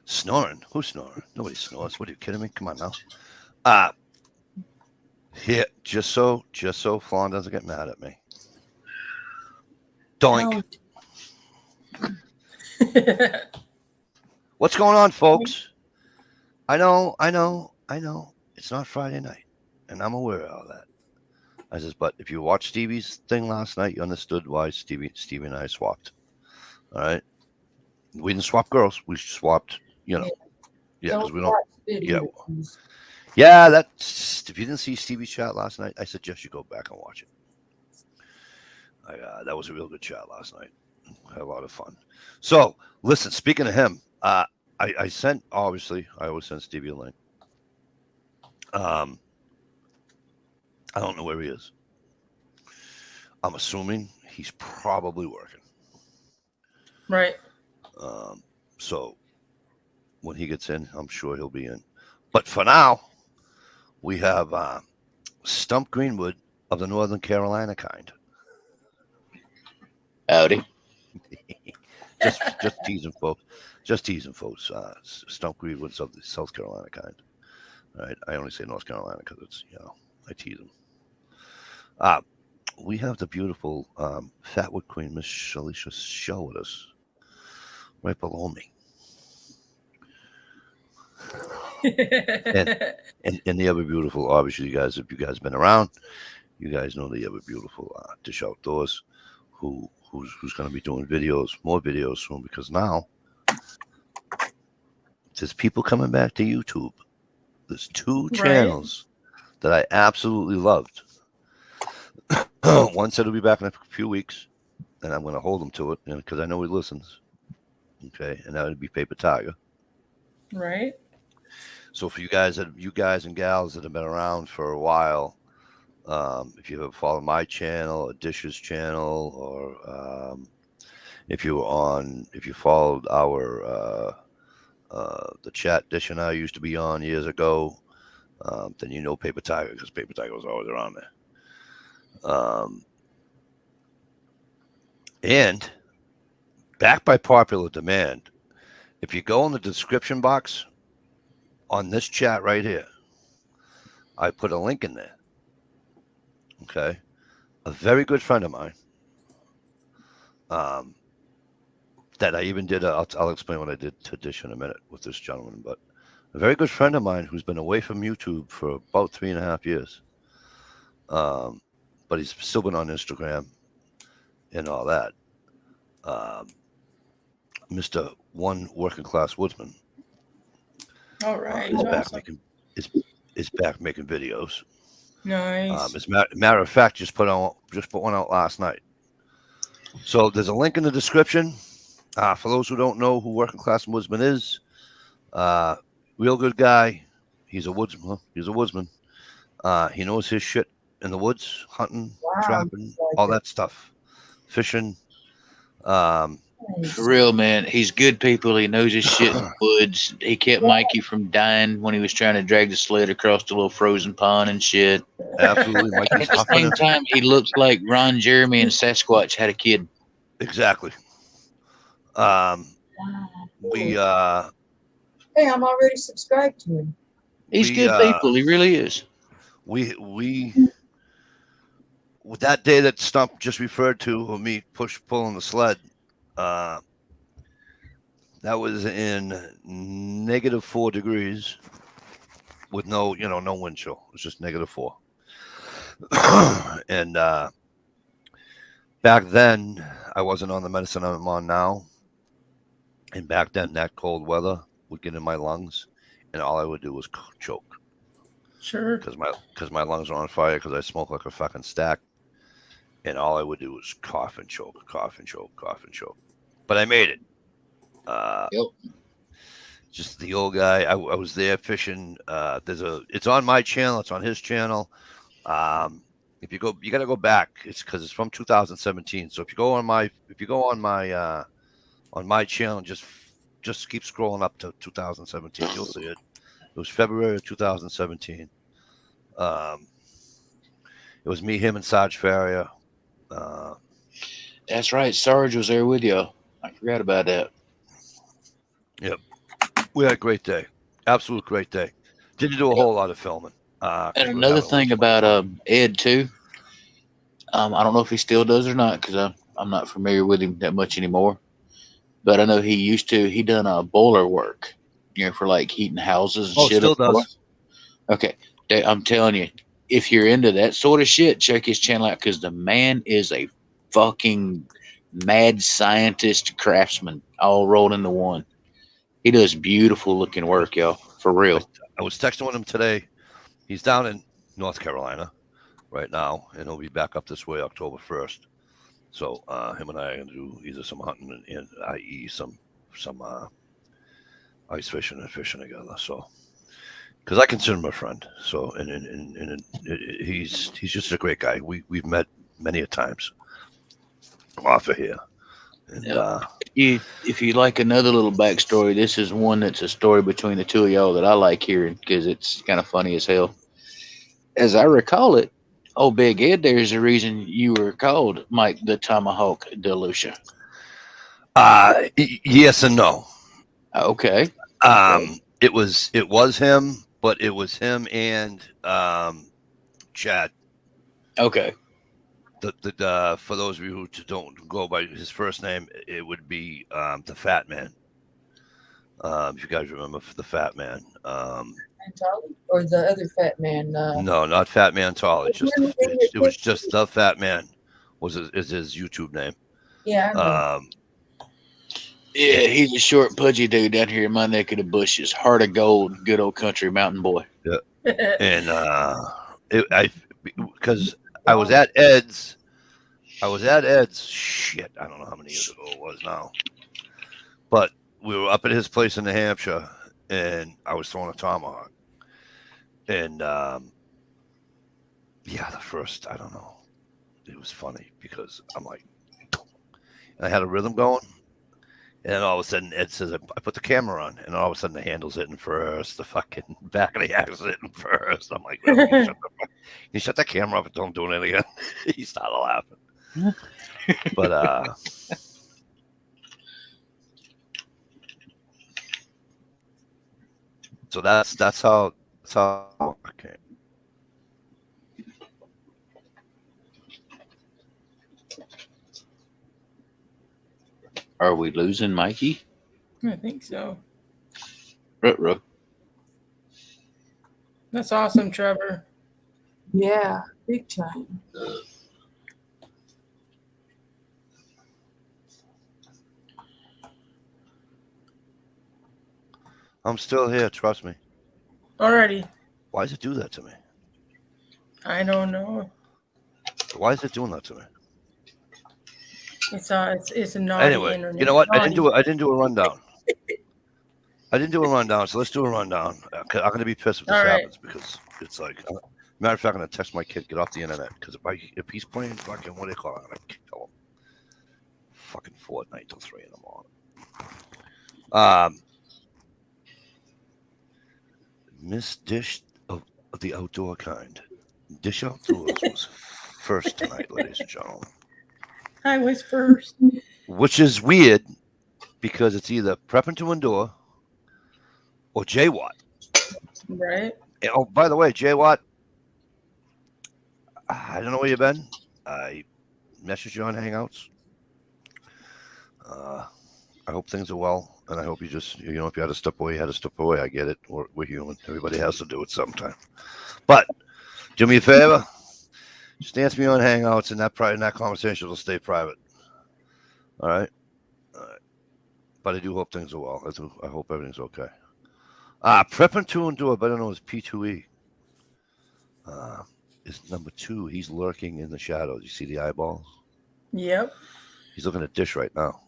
Snoring? Who's snoring? Nobody snores. What are you kidding me? Come on now. Uh here, just so Fawn doesn't get mad at me. Doink. What's going on, folks? I know. It's not Friday night, and I'm aware of all that. I says, but if you watched Stevie's thing last night, you understood why Stevie and I swapped. All right, we didn't swap girls. We swapped, yeah, because we don't. Yeah, yeah. That's if you didn't see Stevie's chat last night, I suggest you go back and watch it. That was a real good chat last night. Had a lot of fun. So listen, speaking of him, I sent obviously I always send Stevie a link. Um, I don't know where he is. I'm assuming he's probably working. Right. So when he gets in, I'm sure he'll be in. But for now, we have Stump Greenwood of the Northern Carolina kind. Howdy. just teasing folks. Just teasing folks. Stump Greenwood's of the South Carolina kind. All right. I only say North Carolina because it's I tease them. We have the beautiful Fatwood Queen, Miss Shalisha Shaw with us, right below me. and the other beautiful, obviously, you guys, if you guys been around, you guys know the other beautiful Dish Outdoors, who's going to be doing more videos soon, because now there's people coming back to YouTube. There's two channels that I absolutely loved. One said he'll be back in a few weeks, and I'm going to hold him to it because I know he listens. Okay, and that would be Paper Tiger. Right. So for you guys and gals that have been around for a while, if you have followed my channel, or Dish's channel, or if you followed our the chat Dish and I used to be on years ago, then you know Paper Tiger, because Paper Tiger was always around there. And back by popular demand, if you go in the description box on this chat right here, I put a link in there. Okay. A very good friend of mine, that I even did, I'll explain what I did to Dish in a minute with this gentleman, but a very good friend of mine who's been away from YouTube for about 3.5 years. But he's still been on Instagram and all that. Mr. One Working Class Woodsman. All right. Is back making videos. Nice. As a matter of fact, just put one out last night. So there's a link in the description. For those who don't know who Working Class Woodsman is, real good guy. He's a woodsman. He knows his shit in the woods, hunting, trapping, all that stuff, fishing. For real, man. He's good people. He knows his shit in the woods. He kept Mikey from dying when he was trying to drag the sled across the little frozen pond and shit. Absolutely. Mikey's At the same time, he looks like Ron Jeremy and Sasquatch had a kid. Exactly. Hey, I'm already subscribed to him. He's good people. He really is. We with that day that Stump just referred to, of me pulling the sled, that was in -4 degrees with no wind chill. It was just -4. And back then, I wasn't on the medicine I'm on now. And back then, that cold weather would get in my lungs, and all I would do was choke. Sure. Because my lungs are on fire because I smoke like a fucking stack. And all I would do was cough and choke. But I made it. Yep. Just the old guy. I was there fishing. It's on my channel. It's on his channel. If you got to go back. It's because it's from 2017. So if you go on my channel, just keep scrolling up to 2017. You'll see it. It was February of 2017. It was me, him, and Sarge Farrier. That's right. Sarge was there with you. I forgot about that. Yep. We had a great day. Absolute great day. Didn't do a whole lot of filming. 'Cause And we were another having way thing too much about fun. Ed too. I don't know if he still does or not because I'm not familiar with him that much anymore. But I know he used to. He done boiler work, for like heating houses and Oh, shit still up north. does. Okay, I'm telling you, if you're into that sort of shit, check his channel out because the man is a fucking mad scientist craftsman all rolled into one. He does beautiful looking work, y'all, for real. I was texting with him today. He's down in North Carolina right now, and he'll be back up this way October 1st. So him and I are gonna do either some hunting and i.e. some ice fishing and fishing together. So because I consider him a friend. So and he's just a great guy. We've met many a times off of here. And Yeah. If you like another little backstory, this is one that's a story between the two of y'all that I like hearing because it's kind of funny as hell. As I recall it, oh, Big Ed, there's a reason you were called Mike the Tomahawk DeLucia. yes and no. Okay. It was him, but it was him and Chad. Okay. The for those of you who don't go by his first name, it would be the Fat Man. If you guys remember the Fat Man. Or the other fat man. No, not Fat Man Tall. It's just it was just the Fat Man is his YouTube name. Yeah. Yeah, he's a short, pudgy dude down here in my neck of the bushes. Heart of gold, good old country mountain boy. Yeah, and because I was at Ed's. Shit, I don't know how many years ago it was now, but we were up at his place in New Hampshire, and I was throwing a tomahawk, and yeah, the first I don't know, it was funny because I'm like, I had a rhythm going. And then all of a sudden, Ed says, I put the camera on, and all of a sudden, the handle's hitting first, the fucking back of the axle's hitting first. I'm like, really? You shut the camera off and don't do it again. He started laughing. But, so that's how it came. Are we losing Mikey? I think so. Ruh-roh. That's awesome, Trevor. Yeah, big time. I'm still here, trust me. Alrighty. Why does it do that to me? I don't know. Why is it doing that to me? It's a naughty Anyway, internet. you know what? Naughty. I didn't do a rundown. So let's do a rundown. I'm going to be pissed if this happens because it's like, matter of fact, I'm going to text my kid, get off the internet, because if he's playing fucking, what do you call it? I'm going to kill him. Fucking Fortnite till 3 in the morning. Miss Dish of the outdoor kind. Dish Outdoors was first tonight, ladies and gentlemen. I was first. Which is weird because it's either Prepping to Endure or J-Watt. Right. And, oh, by the way, J-Watt, I don't know where you've been. I messaged you on Hangouts. I hope things are well, and I hope you just, if you had to step away, you had to step away. I get it. We're human. Everybody has to do it sometime. But do me a favor. Just answer me on Hangouts, and that conversation will stay private. All right? But I do hope things are well. I hope everything's okay. Prepping to Endure, better known as P2E, is number 2. He's lurking in the shadows. You see the eyeballs? Yep. He's looking at Dish right now.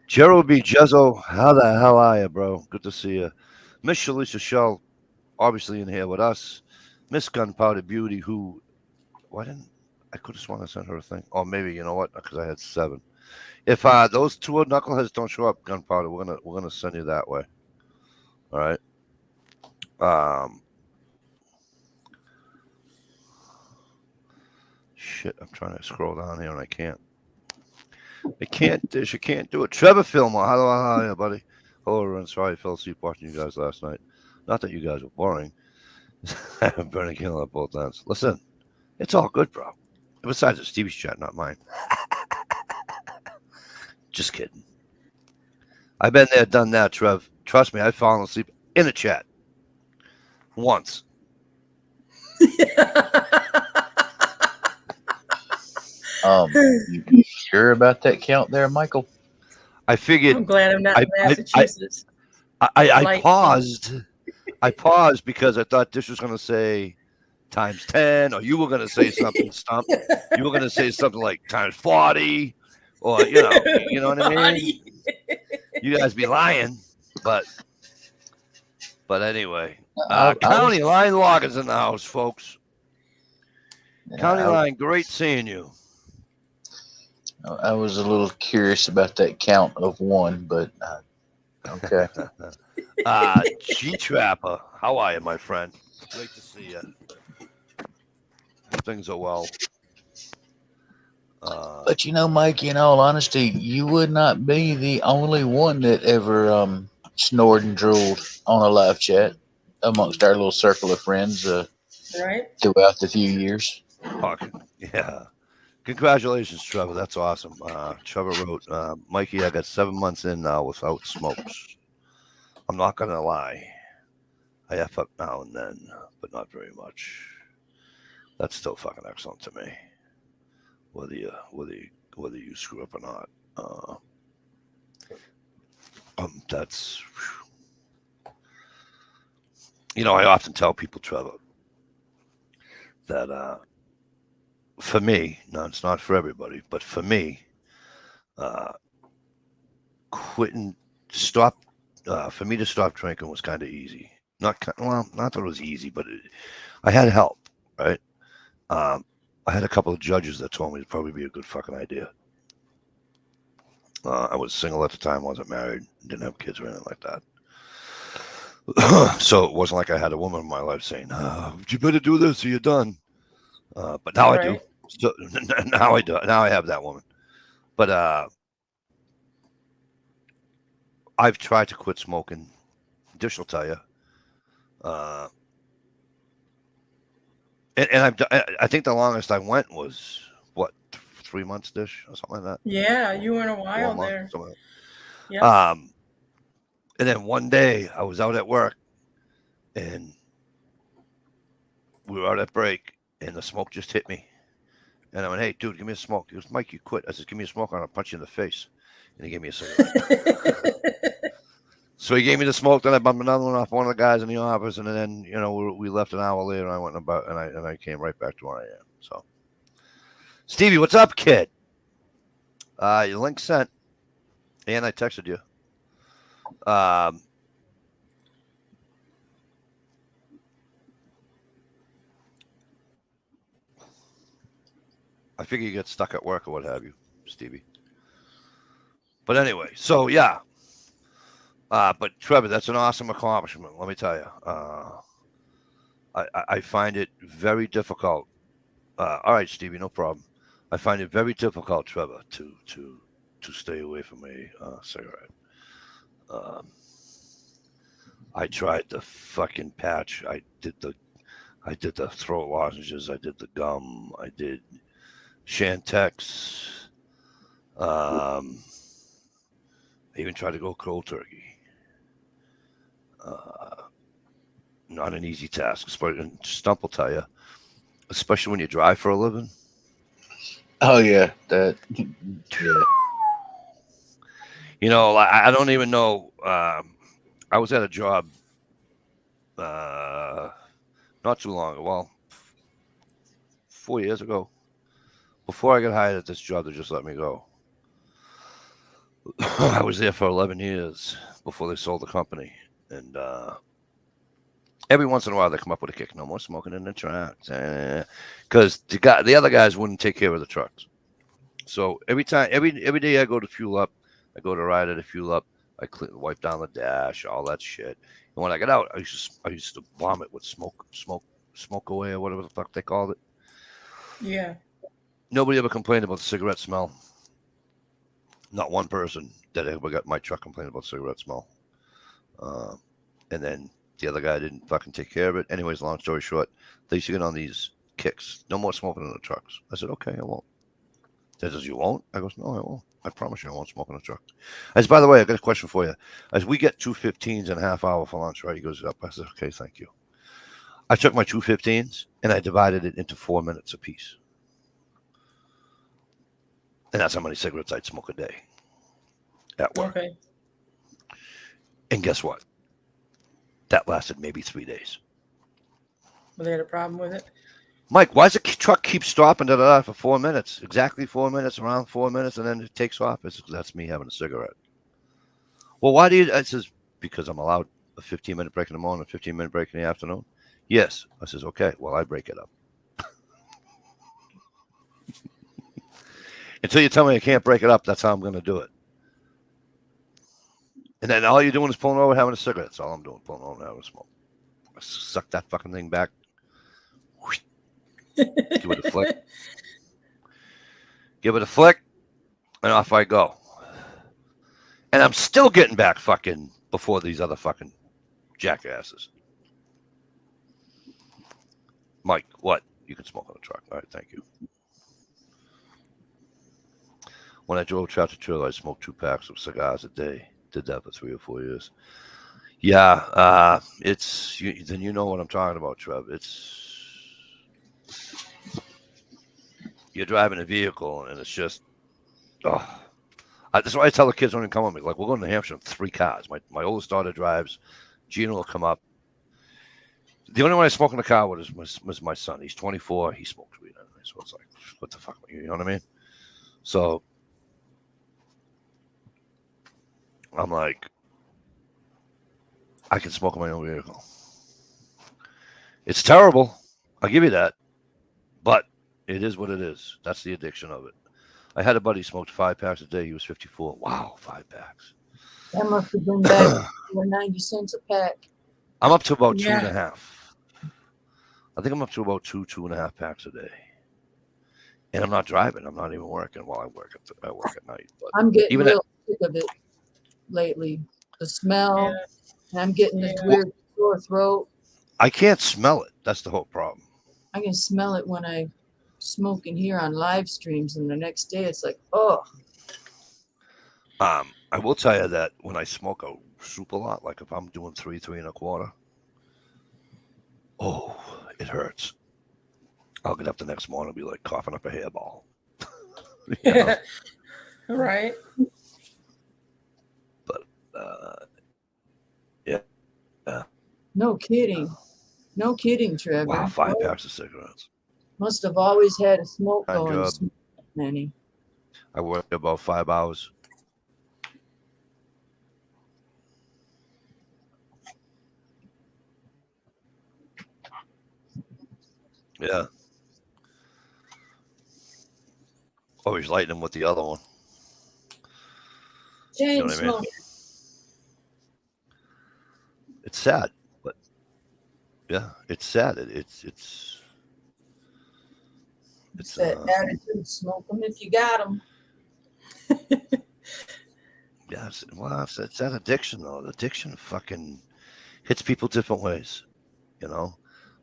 Gerald B. Jezzo, how the hell are you, bro? Good to see you. Miss Shalisha Shell, obviously in here with us. Miss Gunpowder Beauty, who, I could have sworn I sent her a thing. Or maybe, you know what? Because I had 7. If those 2 knuckleheads don't show up, Gunpowder, we're gonna send you that way. All right. Shit, I'm trying to scroll down here and I can't. I can't dish. I can't do it. Trevor Fillmore. How are you, buddy? Hello, everyone. Sorry I fell asleep watching you guys last night. Not that you guys were boring. Burning Kill at both ends. Listen, it's all good, bro. Besides, it's Stevie's chat, not mine. Just kidding. I've been there, done that, Trev. Trust me, I've fallen asleep in a chat once. You sure about that count there, Michael? I figured. I'm glad I'm not in I- Massachusetts. I Like- paused. I paused because I thought this was going to say times 10, or you were going to say something stump. You were going to say something like times 40, or you know what I mean. You guys be lying, but anyway, County Line Loggers in the house, folks. County Line, great seeing you. I was a little curious about that count of one, but okay. G Trapper, how are you, my friend? Great to see you. Things are well. But you know, Mike, in all honesty, you would not be the only one that ever snored and drooled on a live chat amongst our little circle of friends Right? throughout the few years. Yeah. Congratulations, Trevor. That's awesome. Trevor wrote, Mikey, I got 7 months in now without smokes. I'm not going to lie. I F up now and then, but not very much. That's still fucking excellent to me. Whether you screw up or not. That's, I often tell people, Trevor, that for me, no, it's not for everybody, but for me, for me to stop drinking was kind of easy. Not that it was easy, but I had help, right? I had a couple of judges that told me it'd probably be a good fucking idea. I was single at the time, wasn't married, didn't have kids or anything like that. So it wasn't like I had a woman in my life saying, you better do this or you're done. But now I do. So now I do. Now I have that woman. But I've tried to quit smoking. Dish will tell you. And I think the longest I went was, what, 3 months, Dish, or something like that? Yeah, you went a while there. Yeah. And then one day I was out at work and we were out at break and the smoke just hit me. And I went, hey, dude, give me a smoke. He goes, Mike, you quit. I said, give me a smoke and I'll punch you in the face. And he gave me a cigarette. So he gave me the smoke. Then I bumped another one off one of the guys in the office. And then, we left an hour later. And I went about and I came right back to where I am. So, Stevie, what's up, kid? Your link sent. And I texted you. I figure you get stuck at work or what have you, Stevie. But anyway, so yeah. But Trevor, that's an awesome accomplishment. Let me tell you. I find it very difficult. All right, Stevie, no problem. I find it very difficult, Trevor, to stay away from a cigarette. I tried the fucking patch. I did the throat lozenges. I did the gum. I did Shantex. I even tried to go cold turkey. Not an easy task. Stump will tell you, especially when you drive for a living. Oh yeah, yeah. I don't even know. I was at a job not too long ago. Well, 4 years ago. Before I got hired at this job, they just let me go. I was there for 11 years before they sold the company. And every once in a while, they come up with a kick. No more smoking in the trucks. Because the other guys wouldn't take care of the trucks. So every day I go to fuel up, I go to ride it to fuel up, I wipe down the dash, all that shit. And when I got out, I used to vomit with smoke away or whatever the fuck they called it. Yeah. Nobody ever complained about the cigarette smell. Not one person that ever got my truck complaining about cigarette smell. And then the other guy didn't fucking take care of it. Anyways, long story short, they used to get on these kicks. No more smoking in the trucks. I said, okay, I won't. He says, you won't? I goes, no, I won't. I promise you I won't smoke in the truck. I said, by the way, I got a question for you. As we get 2:15s in a half hour for lunch, right? He goes, up. I said, okay, thank you. I took my 2:15s and I divided it into 4 minutes apiece. And that's how many cigarettes I'd smoke a day at work. Okay. And guess what? That lasted maybe 3 days. Well, they had a problem with it. Mike, why does the truck keep stopping for 4 minutes? Exactly 4 minutes, around 4 minutes, and then it takes off. It's, that's me having a cigarette. Well, why do you? It says, because I'm allowed a 15-minute break in the morning, a 15-minute break in the afternoon. Yes. I says, okay, well, I break it up. Until you tell me I can't break it up, that's how I'm going to do it. And then all you're doing is pulling over having a cigarette. That's all I'm doing, pulling over having a smoke. I suck that fucking thing back. Give it a flick. Give it a flick, and off I go. And I'm still getting back fucking before these other fucking jackasses. Mike, what? You can smoke on the truck. All right, thank you. When I drove tractor trailer, I smoked 2 packs of cigars a day. Did that for 3 or 4 years. Yeah, it's then you know what I'm talking about, Trev. It's you're driving a vehicle and it's just that's why I tell the kids when they come with me. Like, we're going to New Hampshire in 3 cars. My oldest daughter drives. Gina will come up. The only one I smoke in the car with was my son. He's 24. He smokes weed. So it's like, what the fuck? You know what I mean? So I'm like, I can smoke in my own vehicle. It's terrible. I'll give you that. But it is what it is. That's the addiction of it. I had a buddy smoked 5 packs a day. He was 54. Wow, 5 packs. That must have been back for 90 cents a pack. I'm up to about Yeah. 2.5. I think I'm up to about 2.5 packs a day. And I'm not driving. I'm not even working while I work at night. But I'm getting even real sick of it lately. The smell, Yeah. and I'm getting this Yeah. weird sore throat. I can't smell it. That's the whole problem. I can smell it when I smoke in here on live streams, and the next day it's like, oh. I will tell you that when I smoke a super lot, like if I'm doing 3 1/4, it hurts. I'll get up the next morning and be like coughing up a hairball. You know? Right. But yeah. No kidding. No kidding, Trevor. Wow, 5 Oh, packs of cigarettes. must have always had a smoke Fine going. job. Smoke many. I work about 5 hours. Yeah. Always lighting them with the other one. You Chain know what I mean? smoke. It's sad, but yeah, it's sad. It's That attitude, smoke them if you got them. yeah, it's that addiction though. The addiction fucking hits people different ways. You know,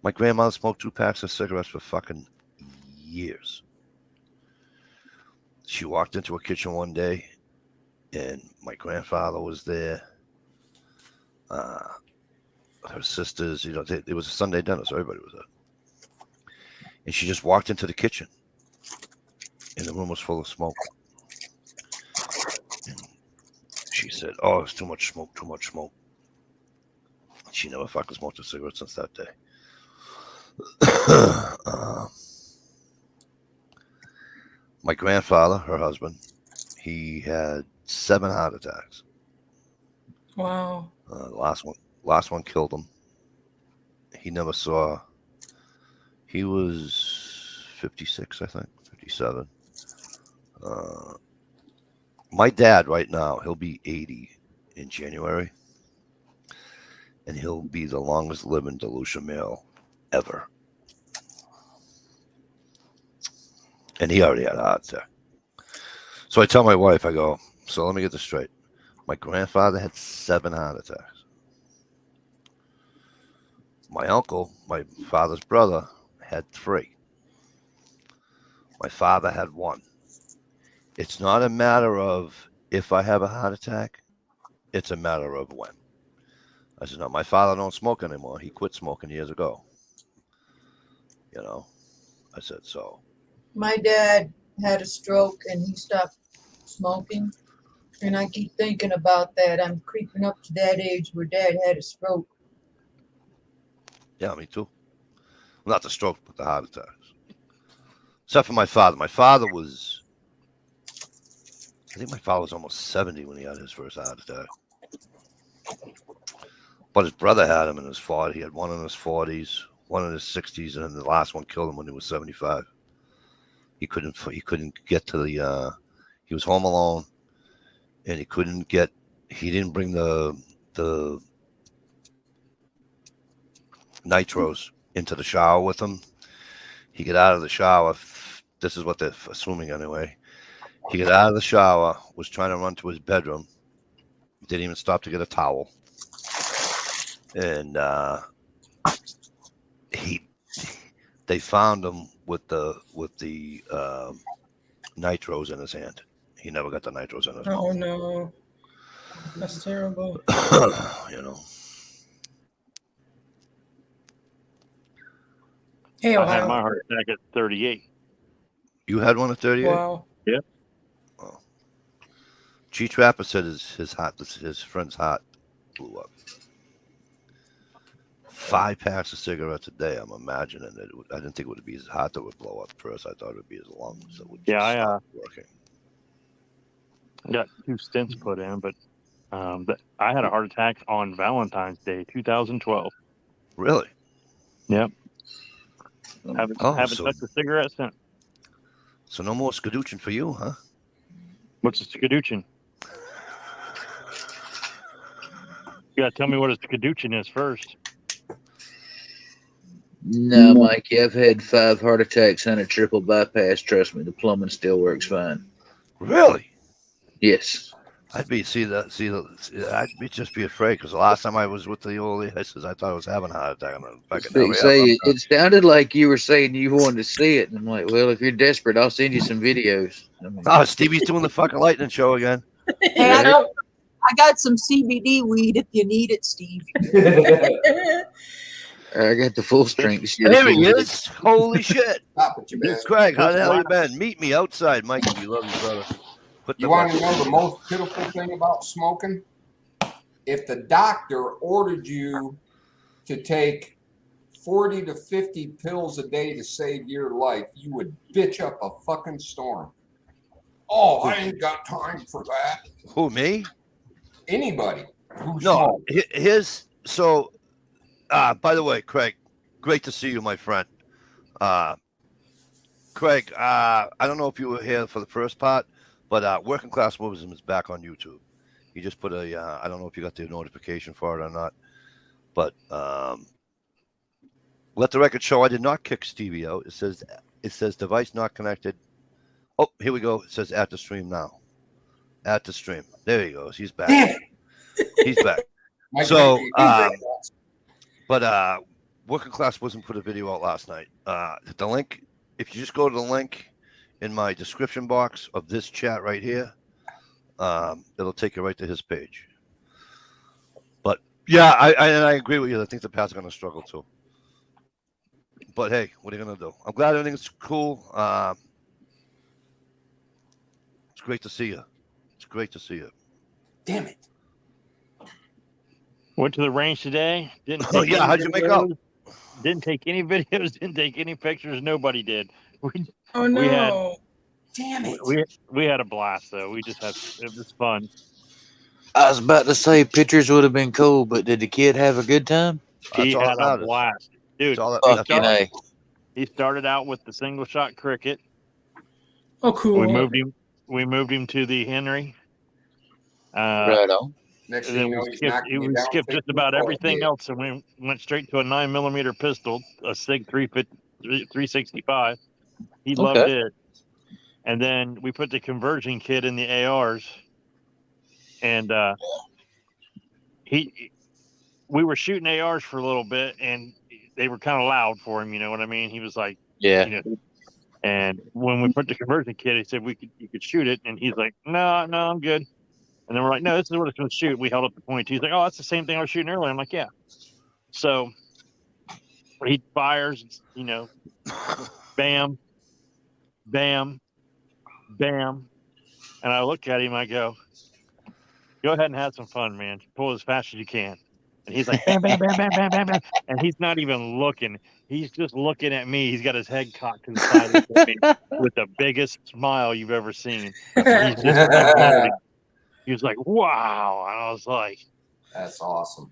my grandmother smoked 2 packs of cigarettes for fucking years. She walked into a kitchen one day, and my grandfather was there. Her sisters, it was a Sunday dinner, so everybody was there. And she just walked into the kitchen, and the room was full of smoke. And she said, "Oh, it's too much smoke, too much smoke." She never fucking smoked a cigarette since that day. My grandfather, her husband, he had 7 heart attacks. Wow. Last one killed him. He never saw. He was 56, I think, 57. My dad right now, he'll be 80 in January, and he'll be the longest living Delusion male ever. And he already had a heart attack. So I tell my wife, I go, So let me get this straight. My grandfather had 7 heart attacks. My uncle, my father's brother, had 3. My father had 1. It's not a matter of if I have a heart attack. It's a matter of when. I said, no, my father don't smoke anymore. He quit smoking years ago. You know, I said, so. My dad had a stroke and he stopped smoking. And I keep thinking about that. I'm creeping up to that age where dad had a stroke. Yeah, me too. Not the stroke, but the heart attacks. Except for my father. My father was, I think my father was almost 70 when he had his first heart attack. But his brother had him in his 40s. He had one in his 40s, one in his 60s, and then the last one killed him when he was 75. He couldn't get to the, he was home alone, and he didn't bring the nitros into the shower with him. He get out of the shower. This is what they're assuming anyway. He got out of the shower, was trying to run to his bedroom. Didn't even stop to get a towel. And they found him with the nitros in his hand. He never got the nitros in his Oh mouth. no, that's terrible. You know. Hey, I had my Ohio. heart attack at 38. You had one at 38? Wow. Oh. G Trapper said his friend's heart blew up. 5 packs of cigarettes a day. I'm imagining that I didn't think it would be his heart that would blow up first. I thought it would be his lungs that would Yeah, just I stop working. got 2 stents put in, but I had a heart attack on Valentine's Day, 2012. Really? Yep. Haven't so touched a cigarette since. So no more skadooching for you, huh? What's a skadoochin? You gotta tell me what a skadoochin is first. No, Mikey, I've had 5 heart attacks and a triple bypass. Trust me, the plumbing still works fine. Really? Yes. I'd be just be afraid because the last time I was with the old I thought I was having a heart attack. And if I could never It sounded like you were saying you wanted to see it, and I'm like, well, if you're desperate, I'll send you some videos. I mean, Oh, Stevie's doing the fucking lightning show again. Hey, I got some CBD weed if you need it, Steve. I got the full strength. There he is. Holy shit. Stop it, you man. Craig, how the hell you been? Meet me outside, Mikey. We love you, brother. You want to know the most pitiful thing about smoking? If the doctor ordered you to take 40 to 50 pills a day to save your life, you would bitch up a fucking storm. Oh, I ain't got time for that. Who, me? Anybody who No, smokes. by the way, Craig, great to see you, my friend. Craig, I don't know if you were here for the first part, but Working Class Movism is back on YouTube. He just put I don't know if you got the notification for it or not, but let the record show I did not kick Stevie out. It says device not connected. Oh, here we go. It says at the stream now. At the stream. There he goes. He's back. Damn it. He's back. So, but Working Class wasn't put a video out last night. The link, if you just go to the link in my description box of this chat right here, it'll take you right to his page. But yeah, I agree with you. I think the Pats are going to struggle too. But hey, what are you going to do? I'm glad everything's cool. It's great to see you. It's great to see you. Damn it. Went to the range today. Didn't. Oh yeah, how'd you make out? Didn't take any videos. Didn't take any pictures. Nobody did. Oh no. Damn it. We had a blast though. It was fun. I was about to say pictures would have been cool, but did the kid have a good time? He That's all had that a matters. blast, dude. Fucking A. He started out with the single shot cricket. Oh, cool. We moved him to the Henry. Right on. Next And thing then you know, we he's skipped, knocking you we down skipped 50 just about feet. everything else, and we went straight to a 9mm pistol, a Sig 365. He loved it. And then we put the conversion kit in the ARs, and we were shooting ARs for a little bit, and they were kind of loud for him. You know what I mean? He was like, Yeah. you know. And when we put the conversion kit, he said you could shoot it, and he's like, no, I'm good. And then we're like, no, this is what it's going to shoot. We held up the point. He's like, oh, that's the same thing I was shooting earlier. I'm like, yeah. So he fires, you know, bam, bam, bam. And I look at him, I go ahead and have some fun, man. Pull as fast as you can. And he's like, bam, bam, bam, bam, bam, bam, bam. And he's not even looking. He's just looking at me. He's got his head cocked to the side looking at me with the biggest smile you've ever seen. And he's just unloading. He was like, wow. And I was like, That's awesome.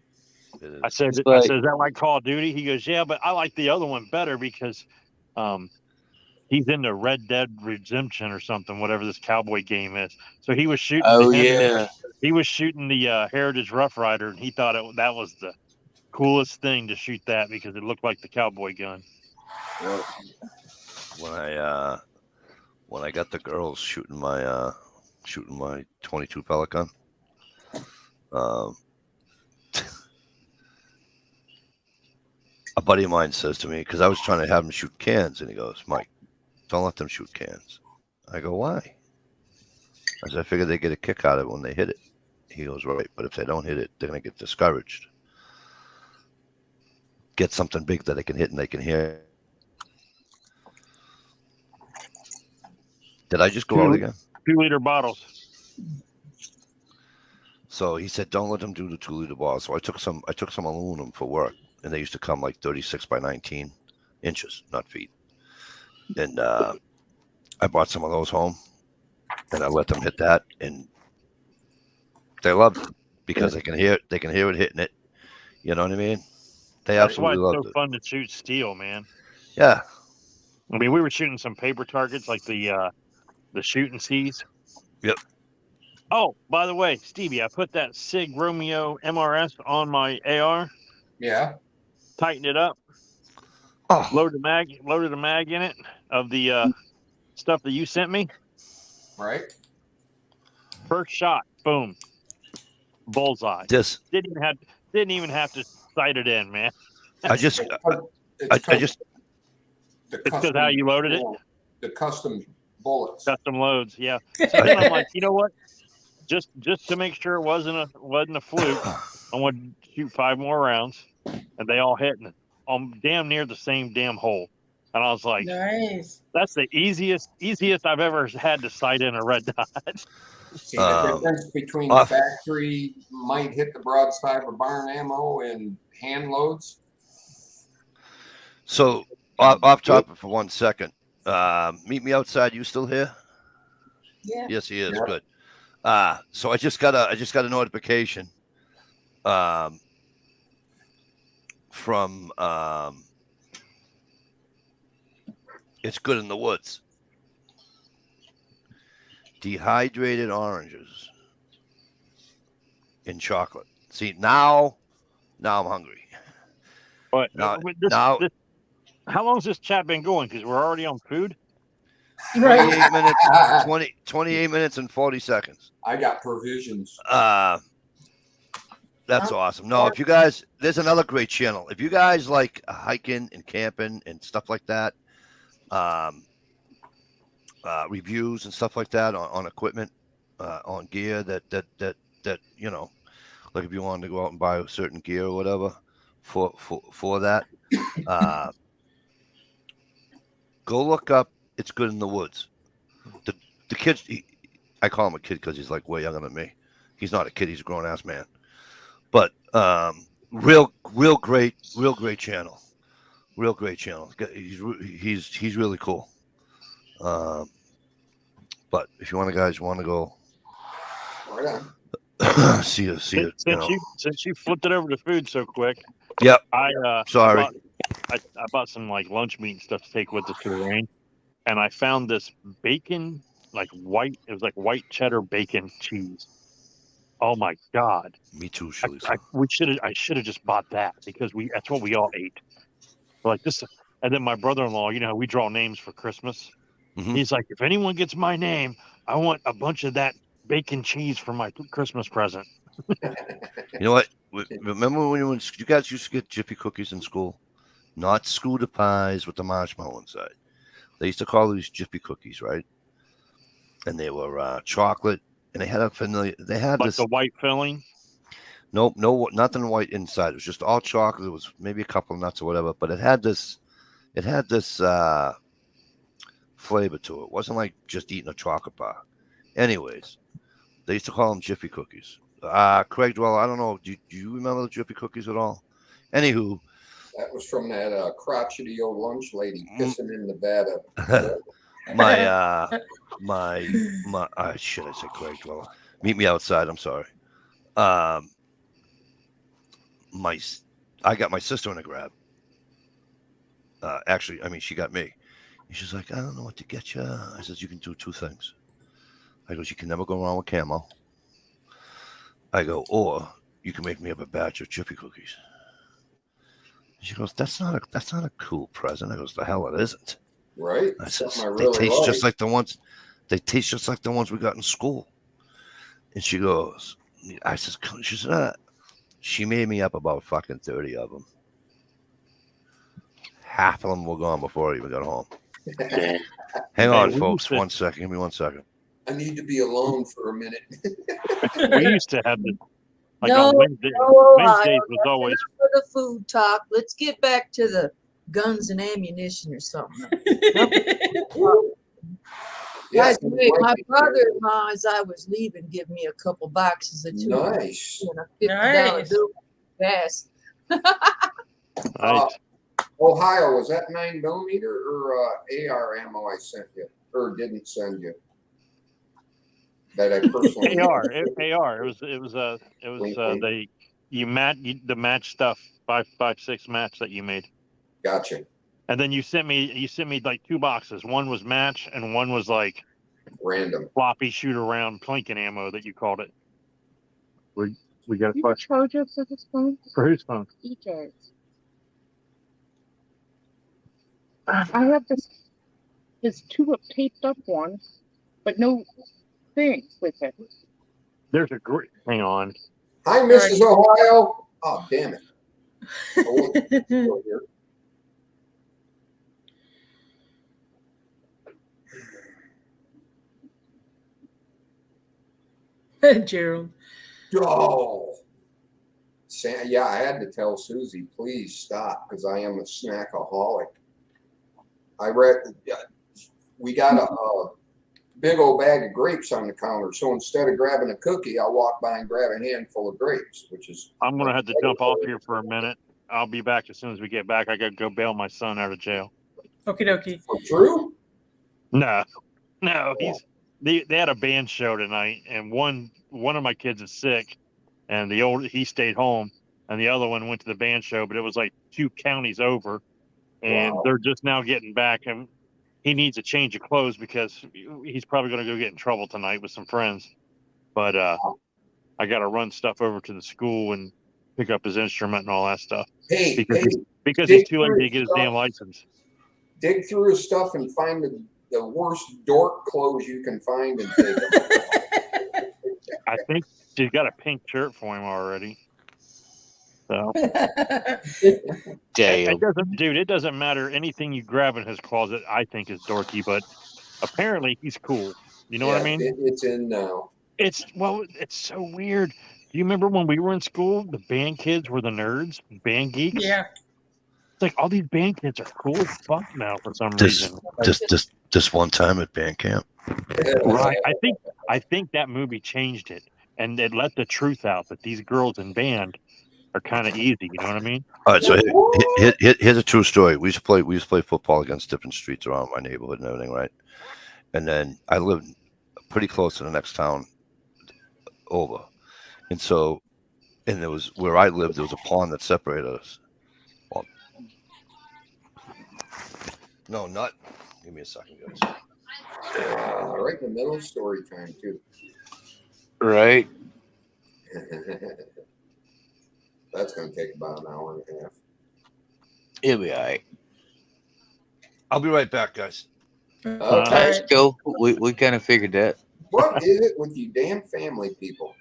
I said, is that like Call of Duty? He goes, yeah, but I like the other one better because he's into Red Dead Redemption or something, whatever this cowboy game is. So he was shooting. He was shooting the Heritage Rough Rider, and he thought that was the coolest thing to shoot that because it looked like the cowboy gun. When I got the girls shooting my 22 pellet gun, a buddy of mine says to me, because I was trying to have him shoot cans, and he goes, Mike, don't let them shoot cans. I go, why? I said, I figure they get a kick out of it when they hit it. He goes, right, but if they don't hit it, they're going to get discouraged. Get something big that they can hit and they can hear. Did I just go out again? 2-liter bottles. So he said, don't let them do the 2-liter bottles. So I took some aluminum for work, and they used to come like 36 by 19 inches, not feet. And I brought some of those home, and I let them hit that, and they loved it because they can hear it hitting it. You know what I mean? They absolutely loved it. It's so fun to shoot steel, man. Yeah. I mean, we were shooting some paper targets like the shooting C's. Yep. Oh, by the way, Stevie, I put that Sig Romeo MRS on my AR. Yeah. Tightened it up. Oh. Loaded a mag in it of the stuff that you sent me. Right. First shot, boom, bullseye. This Didn't even have to sight it in, man. It's because how you loaded it. The custom bullets. Custom loads, yeah. So then I'm like, you know what? Just to make sure it wasn't a fluke, I wanted to shoot 5 more rounds, and they all hit on damn near the same damn hole. And I was like, nice. That's the easiest I've ever had to sight in a red dot. See, the difference between the factory might hit the broadside of barn ammo and hand loads. So off topic for 1 second. Meet me outside. You still here? Yeah. Yes, he is. Yeah. Good. So I just got a notification from It's Good in the Woods. Dehydrated oranges in chocolate. See, now I'm hungry. But now, how long has this chat been going? Because we're already on food. 28 minutes, 28 minutes and 40 seconds. I got provisions. That's awesome. No, if you guys, there's another great channel. If you guys like hiking and camping and stuff like that, reviews and stuff like that on equipment, on gear that you know, like if you wanted to go out and buy certain gear or whatever for that, go look up It's Good in the Woods. The kid, I call him a kid because he's like way younger than me. He's not a kid; he's a grown ass man. But real great channel. Real great channel. He's really cool. But if you guys want to go, see it. Since you flipped it over to food so quick. Yep. Sorry. I bought some like lunch meat and stuff to take with us to the range, and I found this bacon, like white. It was like white cheddar bacon cheese. Oh my God. Me too, I should have just bought that because that's what we all ate. We're like this, and then my brother-in-law, you know how we draw names for Christmas. Mm-hmm. He's like, if anyone gets my name, I want a bunch of that bacon cheese for my Christmas present. You know what? Remember when you guys used to get Jiffy cookies in school? Not Scooter pies with the marshmallow inside. They used to call these Jiffy cookies, right? And they were chocolate, and they had a vanilla. They had Like this. the white filling. Nope, no, nothing white inside. It was just all chocolate. It was maybe a couple of nuts or whatever, but it had this. It had this flavor to it. It wasn't like just eating a chocolate bar. Anyways, they used to call them Jiffy cookies. Craig Dweller, I don't know. Do you remember the Jiffy cookies at all? Anywho, That was from that crotchety old lunch lady pissing in Nevada. Shit, I said Craig Dweller. Meet me outside. I'm sorry. I got my sister in a grab. Actually, I mean, she got me. And she's like, I don't know what to get you. I says, you can do two things. I goes, you can never go wrong with camo. I go, or you can make me up a batch of Jiffy cookies. She goes, that's not a cool present. I goes, the hell it isn't. Right? I says, Something I they really taste like. just like the ones. They taste just like the ones we got in school. And she goes, I says, she said, she made me up about fucking 30 of them. Half of them were gone before I even got home. Hang on, we folks. used to- 1 second. Give me 1 second. I need to be alone for a minute. We used to have this. Like No, on Wednesdays Ohio, was always for the food talk. Let's get back to the guns and ammunition or something. Yes, Guys, wait, my brother-in-law, as I was leaving, gave me a couple boxes of nice. and a $50 Nice. bill gas. right. Ohio, was that 9mm or AR ammo I sent you or didn't send you? That I personally AR. It was Wink, wink. the match stuff 5.56 match that you made, Gotcha. and then you sent me like two boxes. One was match, and one was like Random. floppy shoot around plinking ammo that you called it. We got a You question charger for this phone? for whose phone? EJ's. I have this two taped up ones, but no thing with it. There's a great. Hang on. Hi, Mrs. Ohio. Oh, damn it. Oh, still here. Gerald. Oh. Yeah, I had to tell Susie, please stop, because I am a snackaholic. We got a big old bag of grapes on the counter, so instead of grabbing a cookie, I'll walk by and grab a handful of grapes, which is. I'm gonna have to jump off here for a minute. I'll be back as soon as we get back. I gotta go bail my son out of jail. Okie dokie. For true? No, they had a band show tonight, and one of my kids is sick, and he stayed home, and the other one went to the band show, but it was like 2 counties over, and Wow. they're just now getting back, and he needs a change of clothes because he's probably going to go get in trouble tonight with some friends. But I got to run stuff over to the school and pick up his instrument and all that stuff Hey, because dig he's too late through to get his stuff. damn license. dig through his stuff and find the worst dork clothes you can find and take them. I think she's got a pink shirt for him already. So Damn. it doesn't matter. Anything you grab in his closet, I think is dorky, but apparently he's cool. You know what I mean? It's in now. It's so weird. Do you remember when we were in school, the band kids were the nerds, band geeks? Yeah. It's like all these band kids are cool as fuck now for some This reason. this one time at band camp. Right. I think that movie changed it, and it let the truth out that these girls in band are kind of easy. You know what I mean? All right, so here's a true story. We used to play football against different streets around my neighborhood and everything, right? And then I lived pretty close to the next town over, and there was where I lived. There was a pond that separated us. Well, no, not. Give me a second, guys. Right in the middle of story time too. Right. That's going to take about an hour and a half. It'll be all right. I'll be right back, guys. Okay. That's cool. We kind of figured that. What is it with you damn family people?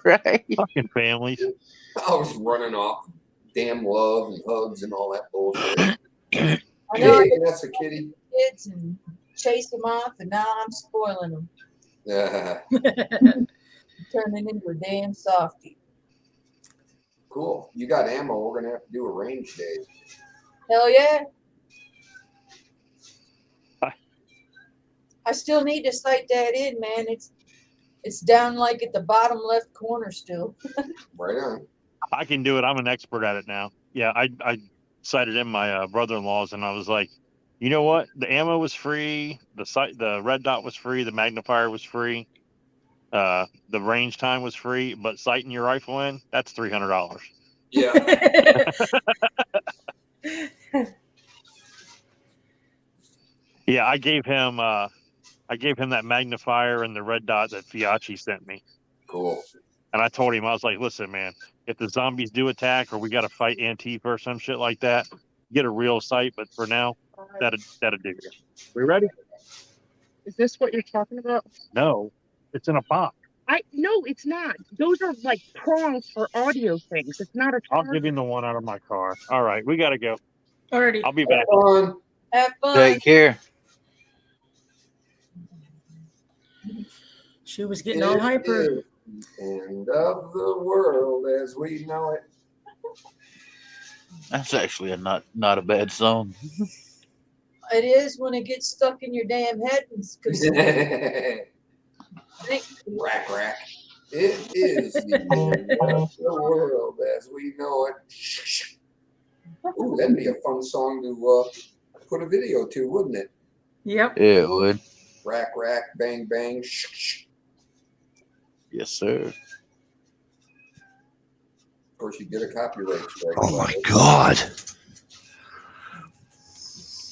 Right. Fucking families. I was running off damn love and hugs and all that bullshit. I know I Hey, get that's a kitty. kids and chase them off, and now I'm spoiling them, turning into a damn softie. Cool. You got ammo. We're gonna have to do a range day. Hell yeah. Hi. I still need to sight that in, man. It's down like at the bottom left corner still. Right on. I can do it. I'm an expert at it now. Yeah, I cited in my brother-in-law's, and I was like, you know what? The ammo was free. The red dot was free. The magnifier was free. The range time was free. But sighting your rifle in—that's $300. Yeah. Yeah, I gave him that magnifier and the red dot that Fiachi sent me. Cool. And I told him, I was like, listen, man, if the zombies do attack or we got to fight Antifa or some shit like that, get a real sight. But for now, that'd do. We ready? Is this what you're talking about? No, it's in a box. No, it's not. Those are like prongs for audio things. It's not a I'll charger. give you the one out of my car. All right, we got to go. Alrighty. I'll be back. Fun. Have fun. Take care. She was getting all hyper. It is the end of the world as we know it. That's actually not a bad song. It is when it gets stuck in your damn head. Rack, rack. It is the end of the world as we know it. Ooh, that'd be a fun song to put a video to, wouldn't it? Yep. Yeah, it would. Rack, rack, bang, bang. Yes, sir. Of course, you get a copyright strike. Oh my God.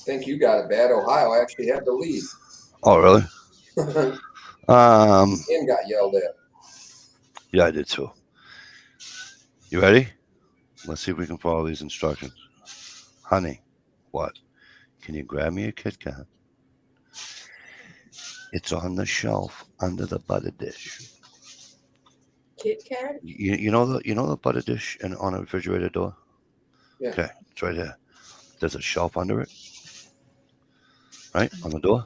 Think you got it bad. Ohio actually had the lead. Oh, really? And got yelled at. Yeah, I did too. You ready? Let's see if we can follow these instructions. Honey, what? Can you grab me a Kit Kat? It's on the shelf under the butter dish. Kit Kat? You know the butter dish on a refrigerator door? Yeah. Okay, it's right here. There's a shelf under it. Right? On the door?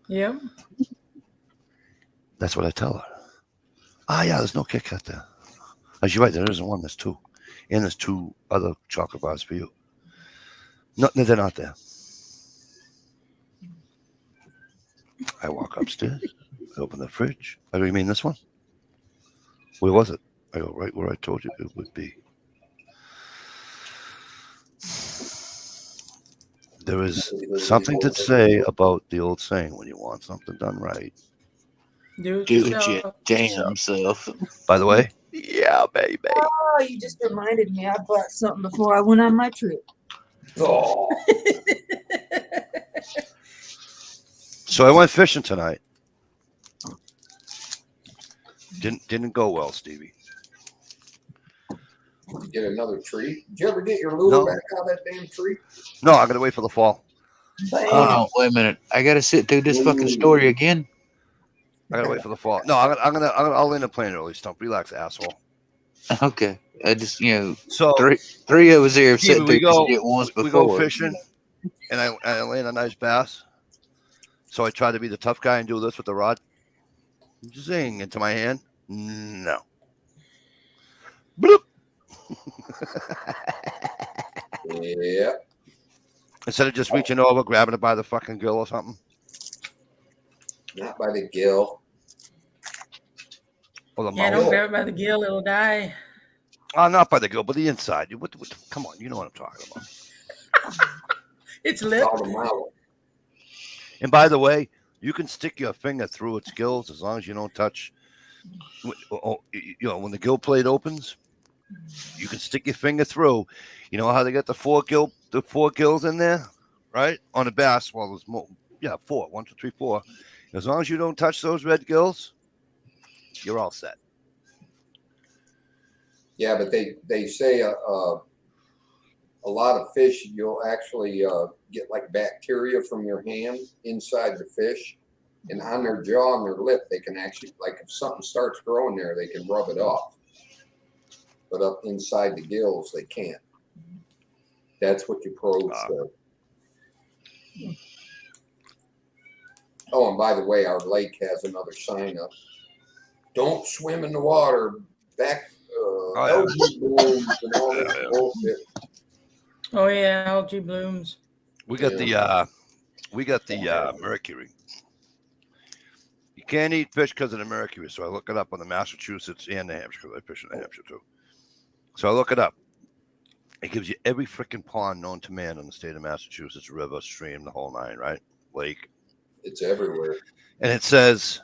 Yep. That's what I tell her. Yeah, there's no Kit Kat there. You're right, there isn't one, there's two. And there's two other chocolate bars for you. No, they're not there. I walk upstairs, I open the fridge. I go, you mean this one? Where was it? I go, right where I told you it would be. There is something to say about the old saying, when you want something done right. Do it Do it yourself. your damn self. By the way, yeah, baby. Oh, you just reminded me. I bought something before I went on my trip. Oh, So I went fishing tonight. Didn't go well, Stevie. you get another tree. Did you ever get your lure No. back out of that damn tree? No, I gotta wait for the fall. Bam. Hold on, wait a minute. I gotta sit through this fucking story again. I gotta wait for the fall. No, I'll land a plane early. Stump, relax, asshole. Okay. I just So three of us here have Stevie, sat through this shit once before. we go fishing, and I land a nice bass. So I try to be the tough guy and do this with the rod. Zing into my hand. No. Bloop. Yeah. Instead of just reaching over, grabbing it by the fucking gill or something. Not by the gill. Or the Yeah, mouth. don't grab it by the gill, it'll die. Not by the gill, but the inside. Come on, you know what I'm talking about. It's lip. All the mouth. And by the way, you can stick your finger through its gills as long as you don't touch. When the gill plate opens, you can stick your finger through. You know how they get the four gills in there, right? On a bass, well, there's more. Yeah, 4. 1, 2, 3, 4. As long as you don't touch those red gills, you're all set. Yeah, but they say a lot of fish, you'll actually get like bacteria from your hand inside the fish. And on their jaw and their lip, they can actually, like if something starts growing there, they can rub it off. But up inside the gills, they can't. That's what your probes do. Oh, and by the way, our lake has another sign up. Don't swim in the water. Back algae blooms and all this bullshit. Oh yeah, algae blooms. We got the mercury. You can't eat fish because of the mercury. So I look it up on the Massachusetts and New Hampshire, because I fish in New Hampshire too. So I look it up. It gives you every freaking pond known to man in the state of Massachusetts, river, stream, the whole nine, right? Lake. It's everywhere. And it says,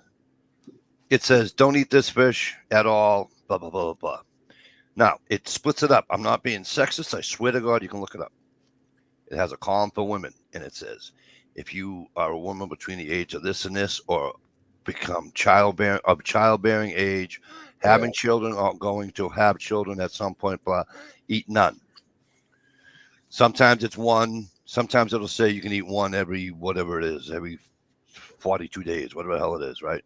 don't eat this fish at all, blah, blah, blah, blah, blah. Now, it splits it up. I'm not being sexist. I swear to God, you can look it up. It has a column for women, and it says, if you are a woman between the age of this and this, or become childbearing age, having children, or going to have children at some point, blah, eat none. Sometimes it's one. Sometimes it'll say you can eat one every whatever it is, every 42 days, whatever the hell it is, right?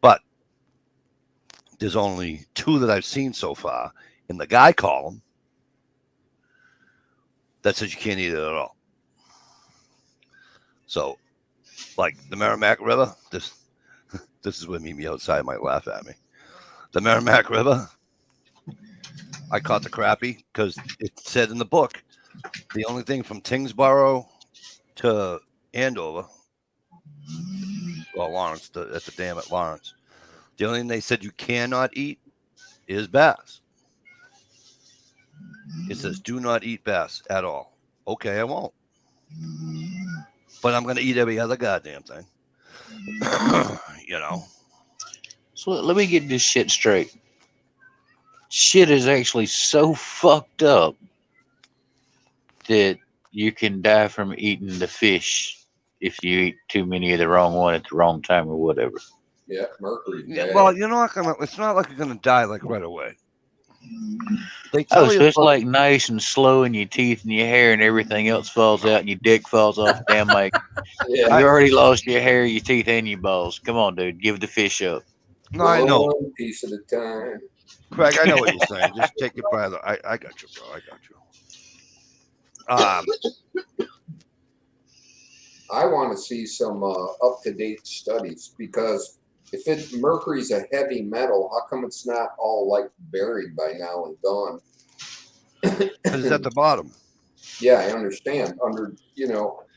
But there's only 2 that I've seen so far in the guy column that says you can't eat it at all. So, like the Merrimack River, this is where Mimi outside might laugh at me. The Merrimack River, I caught the crappie because it said in the book, the only thing from Tingsboro to Andover, well, Lawrence, at the dam at Lawrence, the only thing they said you cannot eat is bass. It says, do not eat bass at all. Okay, I won't. But I'm going to eat every other goddamn thing. You know? So let me get this shit straight. Shit is actually so fucked up that you can die from eating the fish if you eat too many of the wrong one at the wrong time or whatever. Yeah, mercury. Yeah, well, you're not gonna. It's not like you're gonna die like right away. They Oh, tell so you, it's like nice and slow, and your teeth and your hair and everything else falls out, and your dick falls off. Damn, like you already lost your hair, your teeth, and your balls. Come on, dude, give the fish up. no, I know, one piece at a time. Craig. I know what you're saying. Just take it by the. I got you, bro. I got you. I want to see some up-to-date studies because if mercury's a heavy metal, how come it's not all like buried by now and gone? Because it's at the bottom. Yeah, I understand. Under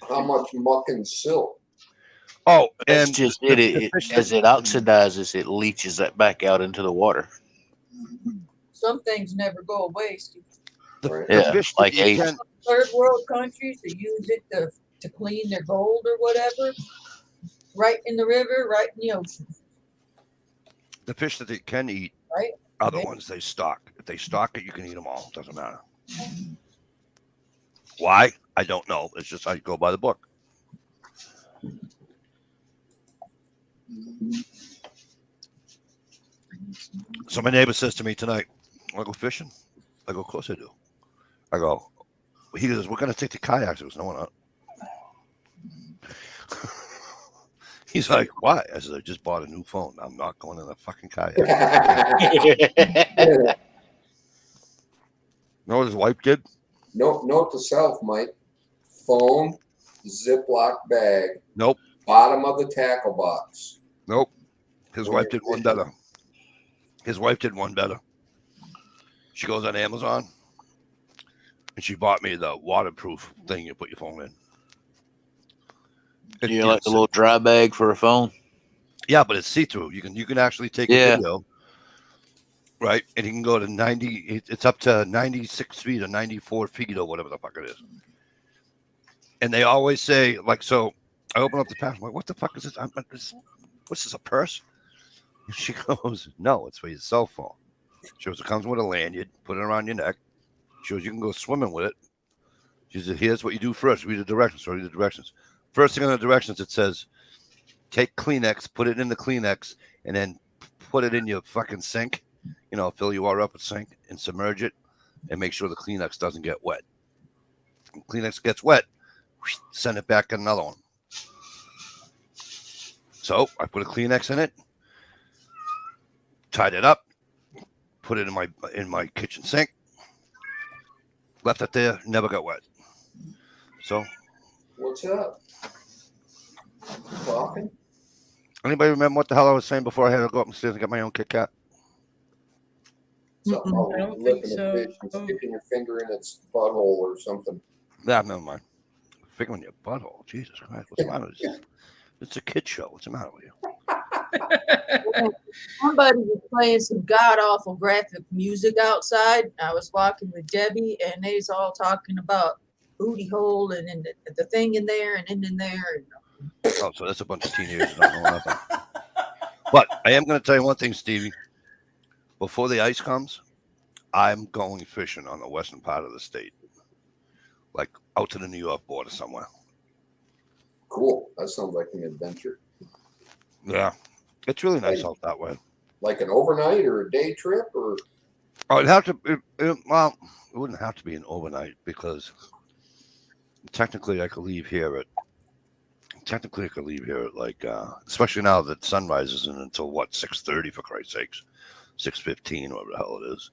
how much muck and silt. Oh, That's and just it. As it oxidizes, it leaches that back out into the water. Some things never go away, Steve. the fish that like you can, Third world countries that use it to clean their gold or whatever, right in the river, right in the ocean. the fish that they can eat Right. are the ones they stock. If they stock it, you can eat them all. Doesn't matter. Why? I don't know. It's just I go by the book. So my neighbor says to me tonight, "Want to go fishing?" I go, "Of course I do." I go. He goes, "We're gonna take the kayaks." I goes, "No, we're not." He's like, "Why?" I said, "I just bought a new phone. I'm not going in a fucking kayak." Know what his wife did? Note to self, Mike. Phone, Ziploc bag. Nope. Bottom of the tackle box. Nope. His wife did one better. His wife did one better. She goes on Amazon and she bought me the waterproof thing you put your phone in. Do you like the little dry bag for a phone? Yeah, but it's see-through. You can actually take a video, right? And you can go to 90. It's up to 96 feet or 94 feet or whatever the fuck it is. And they always say, like, so I open up the package. I'm like, what the fuck is this? What's this, a purse? And she goes, no, it's for your cell phone. She goes, it comes with a lanyard. Put it around your neck. She goes, you can go swimming with it. She said, here's what you do first. Read the directions. So read the directions. First thing on the directions, it says, take Kleenex, put it in the Kleenex, and then put it in your fucking sink. You know, fill your water up with sink and submerge it and make sure the Kleenex doesn't get wet. When Kleenex gets wet, send it back in another one. So I put a Kleenex in it, tied it up, put it in my kitchen sink, left it there, never got wet. So What's up? Talking? anybody remember what the hell I was saying before I had to go up and stairs and get my own Kit Kat? Something Mm-mm, about I don't licking think a so. fish and sticking your finger in its butthole or something. Nah, never mind. Finger in your butthole. Jesus Christ. What's the matter with you? It's a kid show. What's the matter with you? Somebody was playing some god awful graphic music outside. I was walking with Debbie, and they was all talking about booty hole and the thing in there and in there. Oh, so that's a bunch of teenagers that don't know nothing. But I am going to tell you one thing, Stevie. Before the ice comes, I'm going fishing on the western part of the state, like out to the New York border somewhere. Cool. That sounds like an adventure. Yeah, it's really nice out that way. Like an overnight or a day trip or Oh, it'd have to. Well, it wouldn't have to be an overnight because technically I could leave here at. Technically, I could leave here at like, especially now that sunrise isn't until what 6:30 for Christ's sakes, 6:15, whatever the hell it is.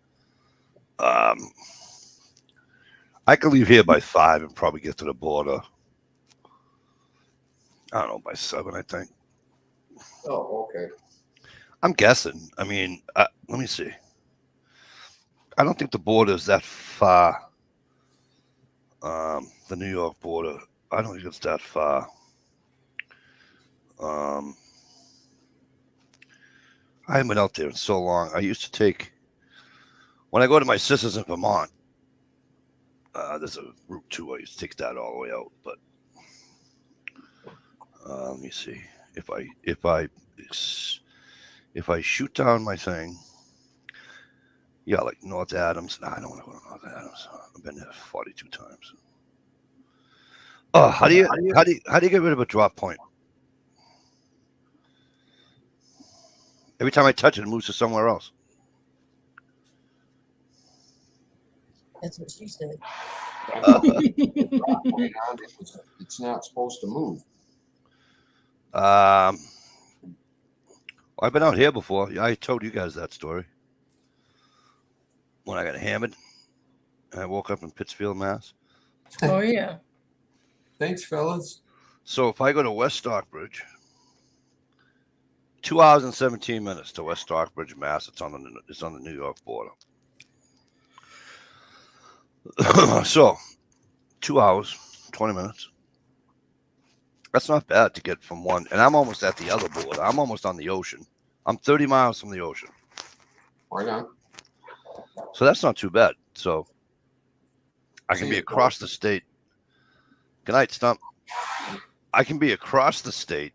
I could leave here by 5 and probably get to the border. I don't know, by 7, I think. oh, okay. I'm guessing. I mean, let me see. I don't think the border is that far. The New York border. I don't think it's that far. I haven't been out there in so long. I used to take, when I go to my sister's in Vermont, there's a Route 2. I used to take that all the way out. But let me see. If I shoot down my thing, yeah, like North Adams. Nah, I don't want to go to North Adams. I've been there 42 times. Oh, how do you get rid of a drop point? Every time I touch it, it moves to somewhere else. That's what she said. It's not supposed to move. I've been out here before. I told you guys that story when I got hammered and I woke up in Pittsfield, Mass. Oh yeah. Thanks, fellas. So if I go to West Stockbridge, 2 hours and 17 minutes to West Stockbridge, Mass. It's on the New York border. So 2 hours, 20 minutes. That's not bad to get from one. And I'm almost at the other border. I'm almost on the ocean. I'm 30 miles from the ocean. Why not? So that's not too bad. So I can be across the state. Good night, Stump. I can be across the state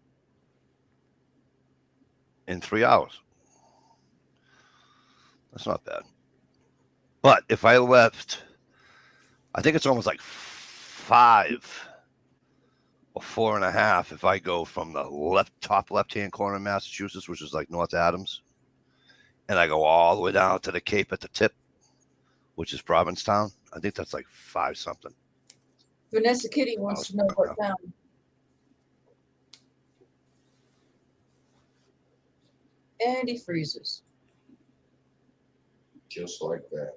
in 3 hours. That's not bad. But if I left, I think it's almost like 5 or 4.5 if I go from the top left-hand corner of Massachusetts, which is like North Adams, and I go all the way down to the Cape at the tip, which is Provincetown. I think that's like 5 something. Vanessa Kitty wants to know what town. And he freezes. Just like that.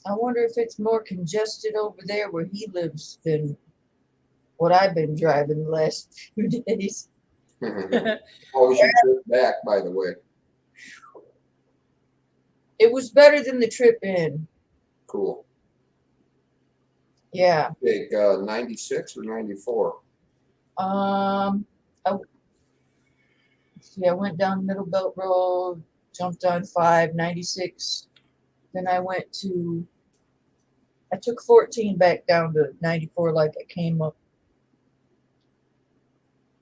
I wonder if it's more congested over there where he lives than what I've been driving the last few days. How was your trip back, by the way? It was better than the trip in. Cool. Yeah. Take 96 or 94? I went down Middle Belt Road, jumped on 596. Then I took 14 back down to 94 like I came up.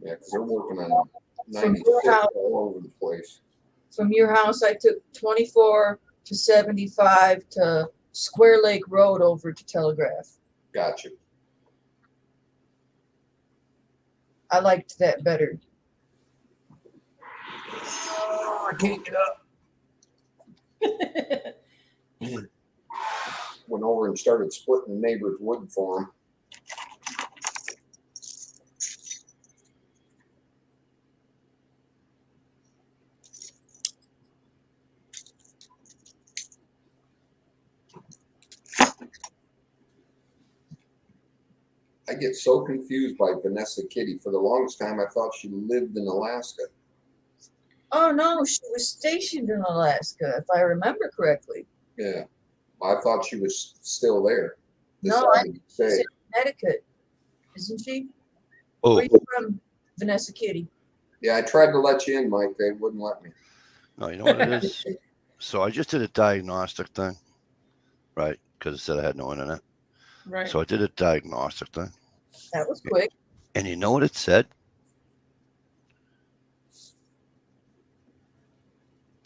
Yeah, because they're working on 96 all over the place. From your house, I took 24 to 75 to Square Lake Road over to Telegraph. Gotcha. I liked that better. I can't get up. Went over and started splitting the neighbor's wood for him. I get so confused by Vanessa Kitty. For the longest time, I thought she lived in Alaska. Oh no, she was stationed in Alaska, if I remember correctly. Yeah, I thought she was still there. No, I Decided to she's stay. in Connecticut, isn't she? Oh, Where you from, Vanessa Kitty? Yeah, I tried to let you in, Mike. They wouldn't let me. no, you know what it is? So I just did a diagnostic thing, right? Because it said I had no internet. Right. So I did a diagnostic thing. That was quick. And you know what it said?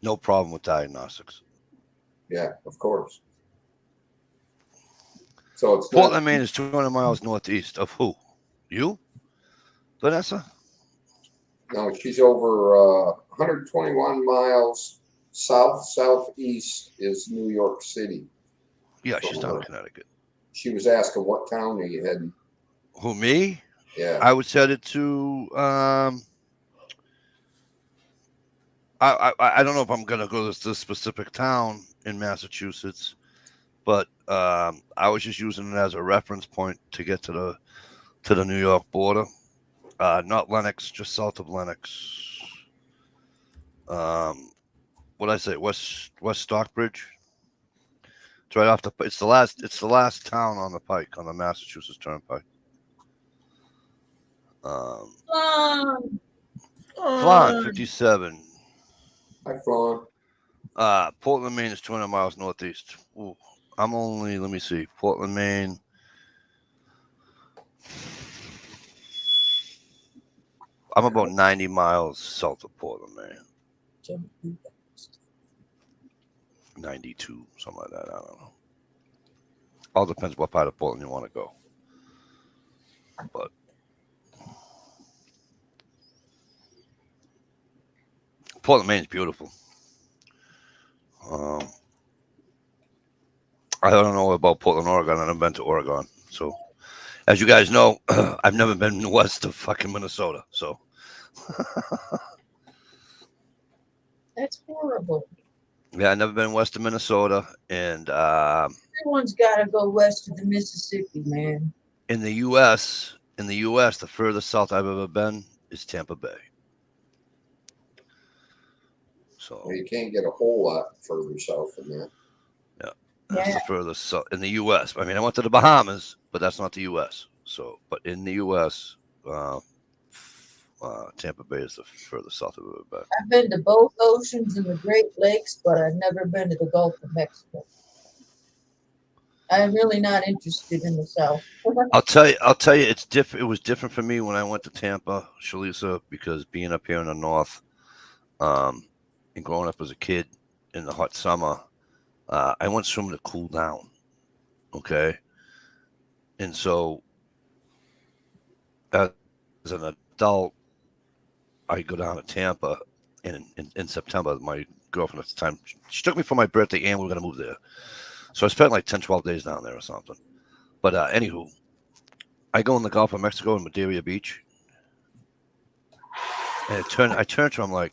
No problem with diagnostics. Yeah, of course. So it's Portland, not. Maine is 200 miles northeast of who? You? Vanessa? No, she's over 121 miles southeast is New York City. Yeah, she's down in Somewhere. Connecticut. She was asking what town are you heading? Who, me? Yeah. I was headed to I don't know if I'm gonna go to this specific town in Massachusetts, but I was just using it as a reference point to get to the New York border. Not Lenox, just south of Lenox. What I say, West Stockbridge. It's right off the. It's the last town on the pike, on the Massachusetts Turnpike. Flan. Flan 57. Hi, Fawn. Portland, Maine is 200 miles northeast. Ooh, I'm only, let me see, Portland, Maine. I'm about 90 miles south of Portland, Maine. 92, something like that. I don't know. All depends what part of Portland you want to go. But Portland, Maine is beautiful. I don't know about Portland, Oregon. I've never been to Oregon. So, as you guys know, I've never been west of fucking Minnesota. So, That's horrible. yeah, I've never been west of Minnesota. And Everyone's got to go west of the Mississippi, man. in the U.S., the furthest south I've ever been is Tampa Bay. So, Well, you can't get a whole lot further south than that. that's the furthest south in the U.S. I mean, I went to the Bahamas, but that's not the U.S. So, but in the U.S., Tampa Bay is the furthest south I've ever been. I've been to both oceans and the Great Lakes, but I've never been to the Gulf of Mexico. I'm really not interested in the South. I'll tell you, it's different. It was different for me when I went to Tampa, Shalisa, because being up here in the north, and growing up as a kid in the hot summer, I went swimming to cool down. Okay, and so as an adult, I go down to Tampa, and in September, my girlfriend at the time, she took me for my birthday, and we were gonna move there. So I spent like 10, 12 days down there or something. But anywho, I go in the Gulf of Mexico in Madeira Beach. And I turned to her, I'm like,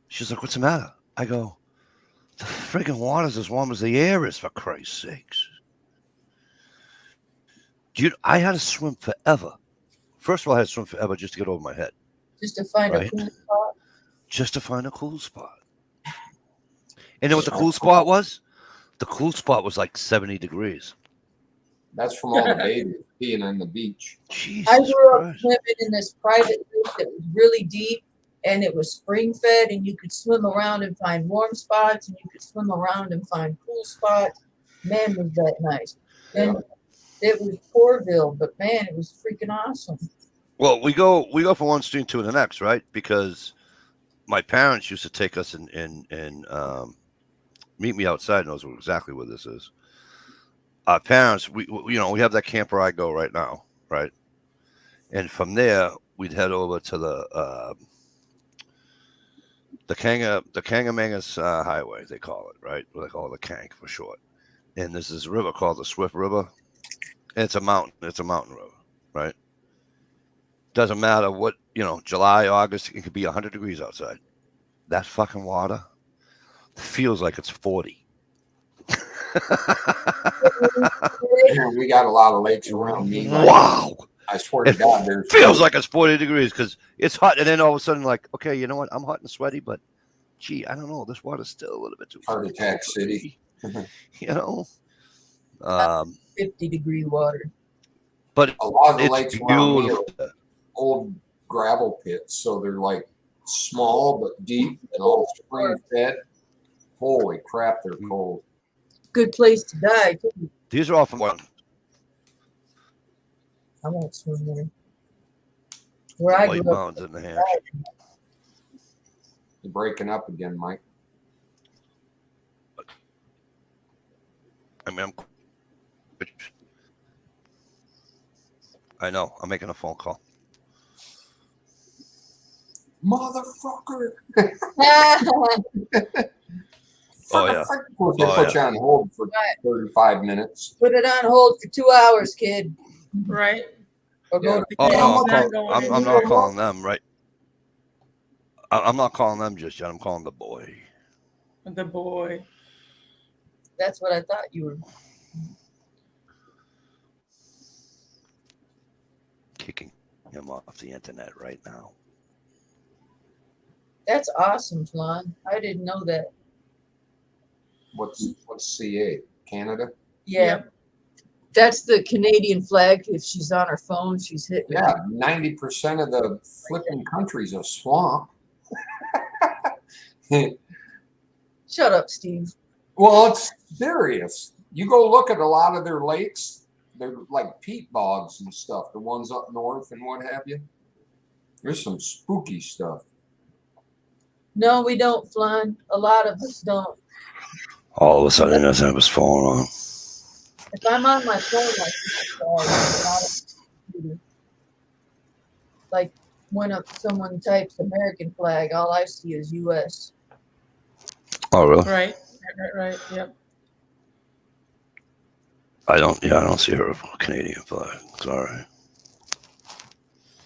she's like, what's the matter? I go, the friggin' water's as warm as the air is, for Christ's sakes. I had to swim forever. First of all, I had to swim forever just to get over my head. Just to find Right. a cool spot. Just to find a cool spot. And then what the cool spot was? The cool spot was like 70 degrees. That's from all the babies being on the beach. Jesus I grew up Christ. swimming in this private lake that was really deep, and it was spring fed, and you could swim around and find warm spots, and you could swim around and find cool spots. Man, was that nice. And it was Poorville, but man, it was freaking awesome. Well, we go from one stream to the next, right? Because my parents used to take us and meet me outside. Knows exactly where this is. Our parents, we have that camp where I go right now, right? And from there, we'd head over to the Kangamangas Highway, they call it, right? They call it the Kank for short. And there's this river called the Swift River. And it's a mountain. It's a mountain river, right? Doesn't matter what, July, August, it could be 100 degrees outside. That fucking water feels like it's 40. We got a lot of lakes around me. Wow. I swear to It God, there's feels like it's 40 degrees because it's hot. And then all of a sudden, like, okay, you know what? I'm hot and sweaty, but gee, I don't know. This water's still a little bit too Heart fucking attack cold for city. me, 50-degree water. But A lot of the it's lakes around me beautiful. are old gravel pits, so they're like small but deep and all spring fed. Holy crap, they're cold. Good place to die, too. These are all from one. I won't swim there. Where I White grew up, Mountains in New Hampshire. You're breaking up again, Mike. I mean, I know. I'm making a phone call. Motherfucker. Oh, yeah. Of course, they put you on hold for 35 minutes. put it on hold for 2 hours, kid. Right. Or go Yeah. to Oh, no, Game's not going I'm not calling them, right? I'm not calling them just yet. I'm calling the boy. The boy. That's what I thought you were. Kicking him off the internet right now. That's awesome, Flan. I didn't know that. What's CA? Canada? Yeah. Yep. That's the Canadian flag. If she's on her phone, she's hitting it. Yeah, 90% of the flipping country's a swamp. Shut up, Steve. Well, it's serious. You go look at a lot of their lakes, they're like peat bogs and stuff, the ones up north and what have you. There's some spooky stuff. No, we don't, Flan. A lot of us don't. All of a sudden, he doesn't have his phone on. If I'm on my phone, like when someone types American flag, all I see is U.S. Oh, really? Right. Yep. I don't see her Canadian flag. Sorry.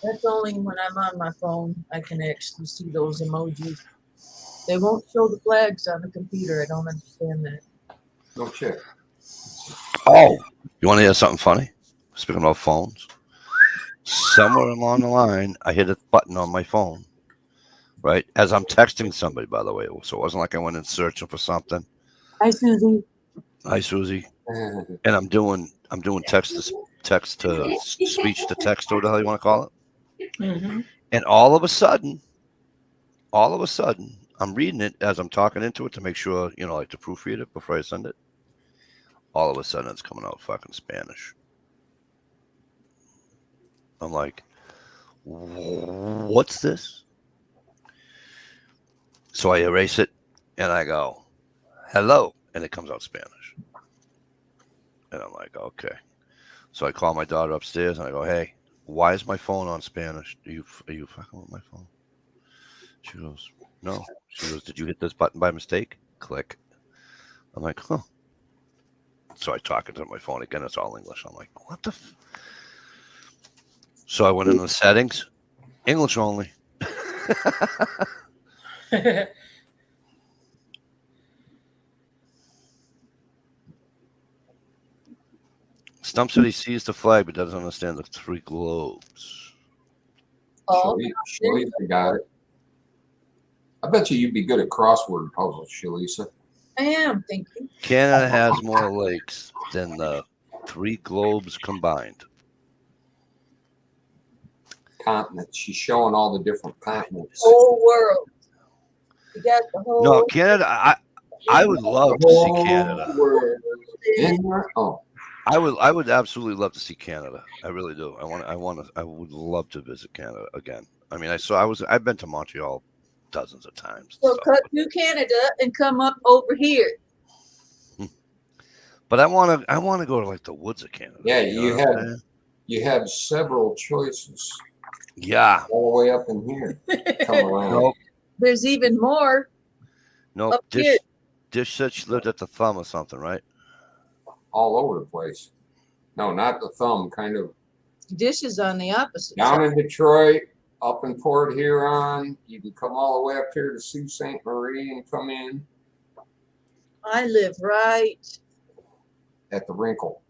That's only when I'm on my phone I can actually see those emojis. They won't show the flags on the computer. I don't understand that. No shit. Oh, you want to hear something funny? Speaking of phones, somewhere along the line, I hit a button on my phone, right? As I'm texting somebody, by the way. So it wasn't like I went in searching for something. Hi, Susie. Hi, Susie. And I'm doing text to speech to text, or whatever the hell you want to call it. Mm-hmm. And all of a sudden, I'm reading it as I'm talking into it to make sure, like to proofread it before I send it. All of a sudden, it's coming out fucking Spanish. I'm like, what's this? So I erase it and I go, hello. And it comes out Spanish. And I'm like, okay. So I call my daughter upstairs and I go, hey, why is my phone on Spanish? Are you fucking with my phone? She goes, no. She goes, did you hit this button by mistake? Click. I'm like, huh. So I talk into my phone again. It's all English. I'm like, what the? So I went into the settings, English only. Stump said he sees the flag but doesn't understand the 3 globes. Oh, Shalisa got it. I bet you'd be good at crossword puzzles, Shalisa. I am thinking. Canada has more lakes than the 3 globes combined. Continents. She's showing all the different continents. Whole world. You got the whole. No, Canada. I would love to see Canada. Oh, I would absolutely love to see Canada. I really do. I would love to visit Canada again. I mean, I've been to Montreal dozens of times. So cut through Canada and come up over here. But I want to go to like the woods of Canada. yeah, know what I'm saying? you have several choices Yeah. all the way up in here. Come around. Nope. there's even more No, up here. Dish said she lived at the Thumb or something, right? All over the place. No, not the Thumb. Kind of Dishes on the opposite down side. in Detroit, up in Port Huron. You can come all the way up here to Sault Ste. Marie and come in I live right at the Wrinkle.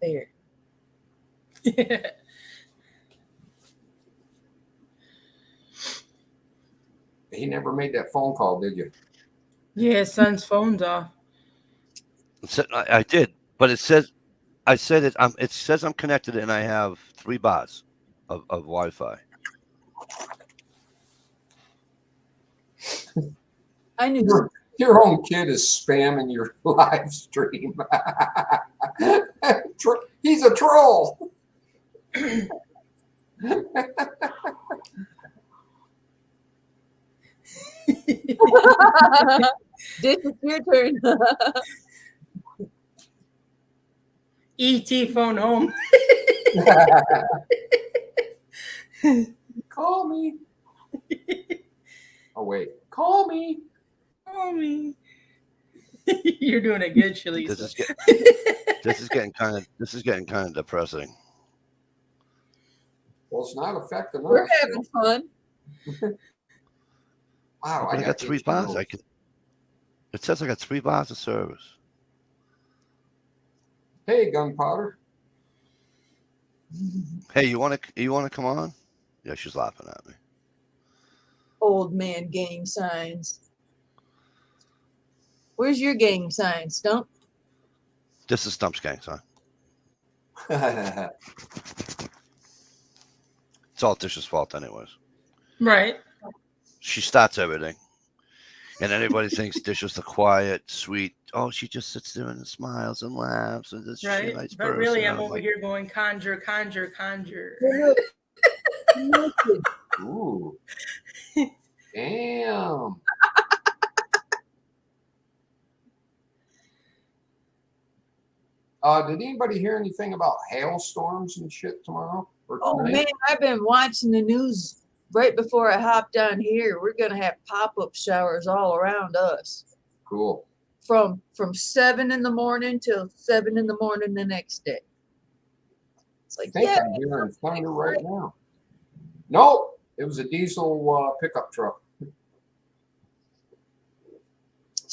there. He never made that phone call, did you? Yeah, son's phone's off. I did, but it says I said it. It says I'm connected and I have 3 bars of Wi-Fi. I knew Your own kid is spamming your live stream. He's a troll. this is your turn. ET phone home. Call me. Oh wait, call me. Oh me. You're doing it good, Shalisa. This is getting kind of depressing. Well, it's not affecting We're us. having fun. Wow, I got 3 bars. It says I got 3 bars of service. Hey, Gunpowder. Hey, you want to come on? Yeah, she's laughing at me. Old man gang signs. Where's your gang sign, Stump? This is Stump's gang sign. It's all Dish's fault, anyways. Right. She starts everything, and everybody thinks Dish is the quiet, sweet. Oh, she just sits there and smiles and laughs, and this Right. a nice But person. really, I'm I'm over like, here going conjure, conjure, conjure. Ooh. Damn. Did anybody hear anything about hailstorms and shit tomorrow or Oh tonight? man, I've been watching the news right before I hopped down here. We're gonna have pop-up showers all around us. Cool. From 7 in the morning till 7 in the morning the next day. It's I like, think yeah, I'm hearing thunder right now. Nope, it was a diesel pickup truck.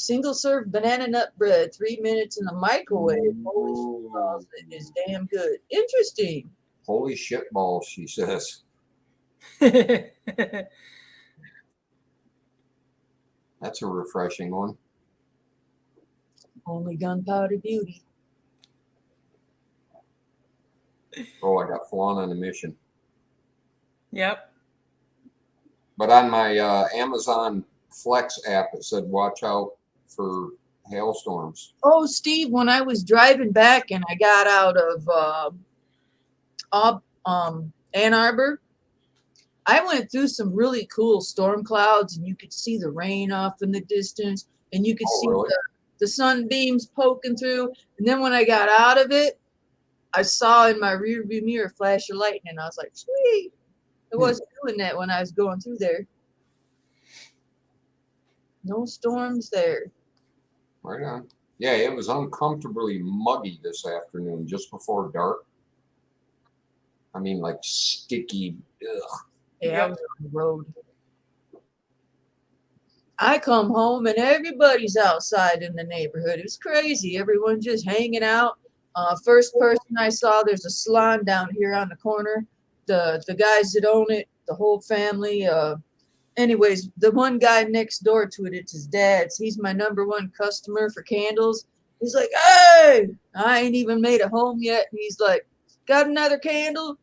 single serve banana nut bread, 3 minutes in the microwave. Holy Ooh. shit balls, it is damn good. Interesting. Holy shit balls, she says. That's a refreshing one. Only gunpowder beauty. Oh, I got Flan on a mission. Yep. But on my Amazon Flex app, it said watch out for hailstorms. Oh, Steve, when I was driving back and I got out of Ann Arbor, I went through some really cool storm clouds, and you could see the rain off in the distance, and you could Oh, see really? the sunbeams poking through. And then when I got out of it, I saw in my rearview mirror a flash of lightning, and I was like, sweet. I wasn't doing that when I was going through there. No storms there. Right on. Yeah, it was uncomfortably muggy this afternoon, just before dark. I mean, like sticky. Ugh. Yeah, I was on the road. I come home and everybody's outside in the neighborhood. It was crazy. Everyone just hanging out. First person I saw, there's a salon down here on the corner. The guys that own it, the whole family. Anyways, the one guy next door to it, it's his dad's. He's my #1 customer for candles. He's like, hey, I ain't even made it home yet. And he's like, got another candle?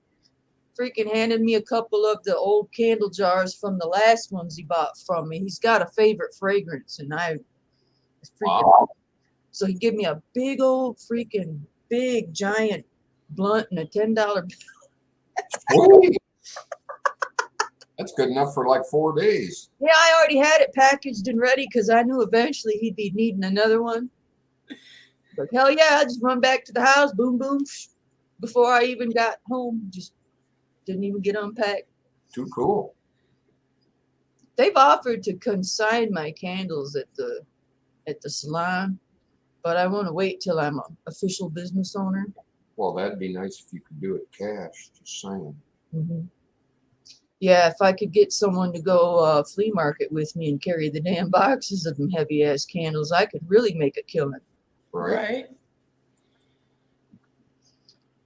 Freaking handed me a couple of the old candle jars from the last ones he bought from me. He's got a favorite fragrance, and I was freaking. Wow. So he gave me a big old freaking big giant blunt and a $10 bill. Sweet. That's good enough for like 4 days. Yeah, I already had it packaged and ready because I knew eventually he'd be needing another one. But hell yeah, I just run back to the house, boom, boom, before I even got home. Just didn't even get unpacked. Too cool. they've offered to consign my candles at the salon, but I want to wait till I'm an official business owner. Well, that'd be nice if you could do it cash. Just saying. Mhm. Yeah, if I could get someone to go flea market with me and carry the damn boxes of them heavy ass candles, I could really make a killing. Right? Right.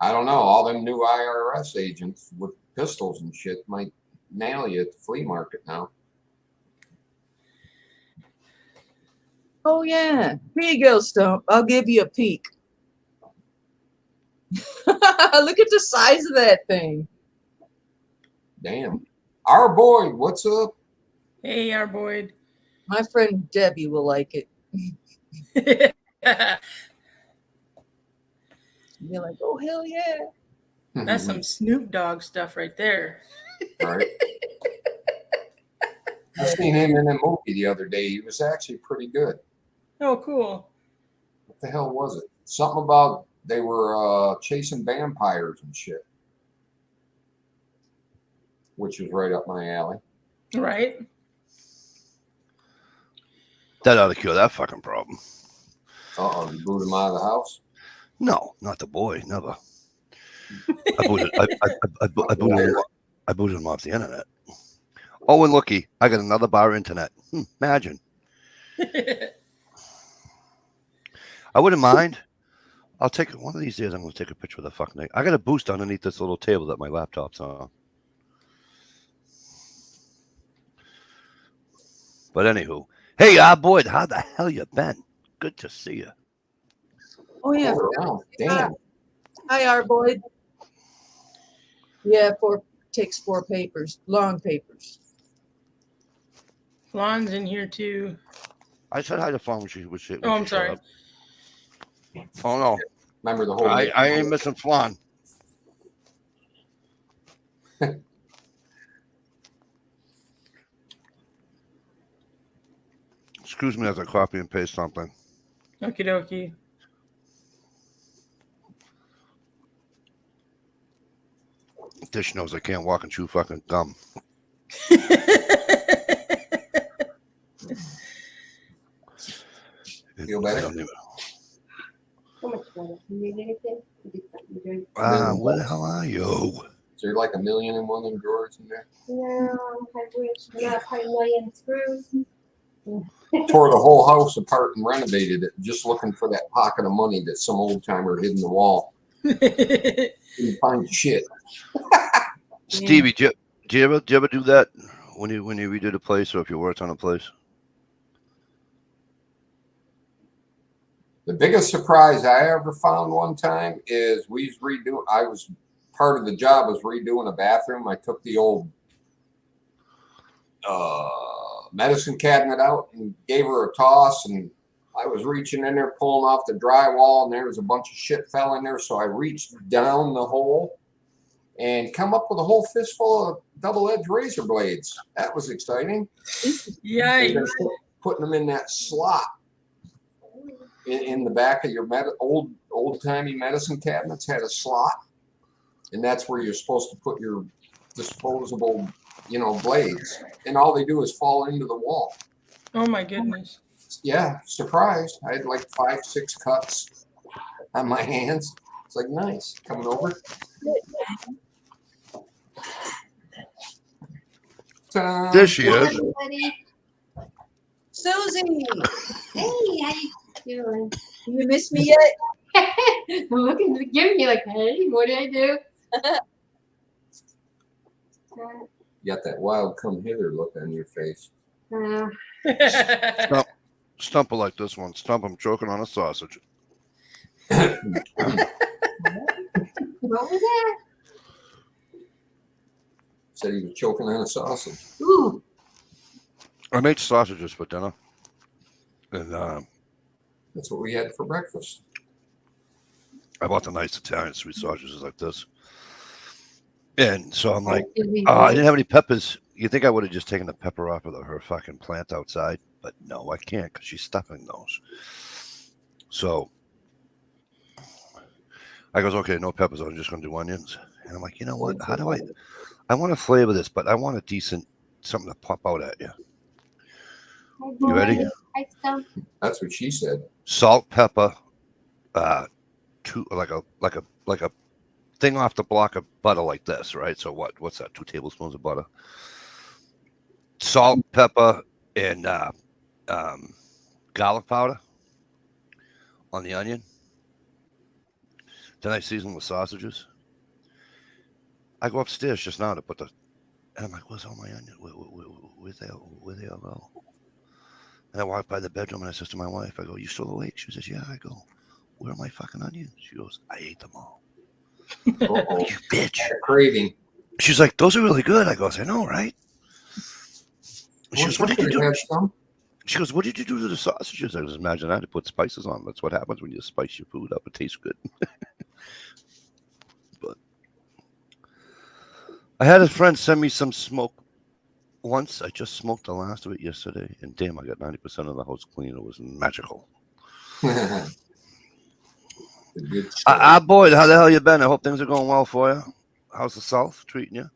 I don't know. All them new IRS agents with pistols and shit might nail you at the flea market now. Oh yeah, here you go, Stump. I'll give you a peek. Look at the size of that thing. Damn. Our boy, what's up? Hey, our Boyd. My friend Debbie will like it. You're like, oh hell yeah. That's some Snoop Dogg stuff right there. Right. I seen him in a movie the other day. He was actually pretty good. Oh, cool. What the hell was it? Something about they were chasing vampires and shit, which is right up my alley. Right. That ought to cure that fucking problem. Uh-oh, you booted him out of the house? No, not the boy. Never. I booted him off the internet. Oh, and looky, I got another bar internet. Imagine. I wouldn't mind. I'll take one of these days. I'm going to take a picture of the fucking thing. I got a boost underneath this little table that my laptop's on. But anywho, hey, Boyd, how the hell you been? Good to see you. Oh yeah. Oh, damn. Hi, our Boyd. Yeah, takes 4 papers, long papers. Lon's in here too. I said hi to Fawn when she was shit. Oh, I'm sorry. Oh no, Remember the whole I ain't missing Flan. Excuse me as I copy and paste something. Okie dokie. Dish knows I can't walk and chew fucking gum. Feel better? I don't even- How much better? You need anything? You drink? Where the hell are you? Is there like 1,000,001 in drawers in there? No, I wish. Not probably a million screws. Tore the whole house apart and renovated it, just looking for that pocket of money that some old timer hid in the wall. Didn't find shit. Stevie, do you ever do that when you redo the place or if you worked on a place? The biggest surprise I ever found one time is I was part of the job was redoing a bathroom. I took the old medicine cabinet out and gave her a toss, and I was reaching in there pulling off the drywall, and there was a bunch of shit fell in there, so I reached down the hole and come up with a whole fistful of double-edged razor blades. That was exciting. Yikes. Putting them in that slot in the back of your old-timey medicine cabinets had a slot, and that's where you're supposed to put your disposable, blades. And all they do is fall into the wall. Oh my goodness. Yeah, surprised. I had like 5-6 cuts on my hands. It's like, nice. Coming over. Ta-da. There she is. Everybody. Susie, Hey, how you doing? you miss me yet? I'm looking to give you like, hey, what did I do? You got that wild come hither look on your face. Stump her like this one. Stump him choking on a sausage. What was that? Said he was choking on a sausage. Ooh, I made sausages for dinner. And That's what we had for breakfast. I bought the nice Italian sweet sausages like this. And so I'm like, did we I do didn't have any peppers. You think I would have just taken the pepper off of her fucking plant outside? But no, I can't because she's stuffing those. So I goes, okay, no peppers. I'm just going to do onions. And I'm like, you know what? How do I want to flavor this, but I want a decent something to pop out at you. Hi, You ready? boy. Hi, Stump. That's what she said. Salt, pepper, like a thing off the block of butter like this, right? So what's that? 2 tablespoons of butter, salt, pepper, and garlic powder on the onion. Then I season with sausages. I go upstairs just now to put the, and I'm like, where's all my onion? Where they all go? And I walk by the bedroom and I says to my wife, I go, you still awake? She says, yeah. I go, where are my fucking onions? She goes, I ate them all. Uh-oh. You bitch. Craving. She's like, those are really good. I go, I know, right? She Well, goes, what did you somebody do? had some. She goes, what did you do to the sausages? I just imagine I had to put spices on. That's what happens when you spice your food up. It tastes good. But I had a friend send me some smoke once. I just smoked the last of it yesterday, and damn, I got 90% of the house clean. It was magical. The good stuff. Boyd, how the hell you been? I hope things are going well for you. How's the South treating you?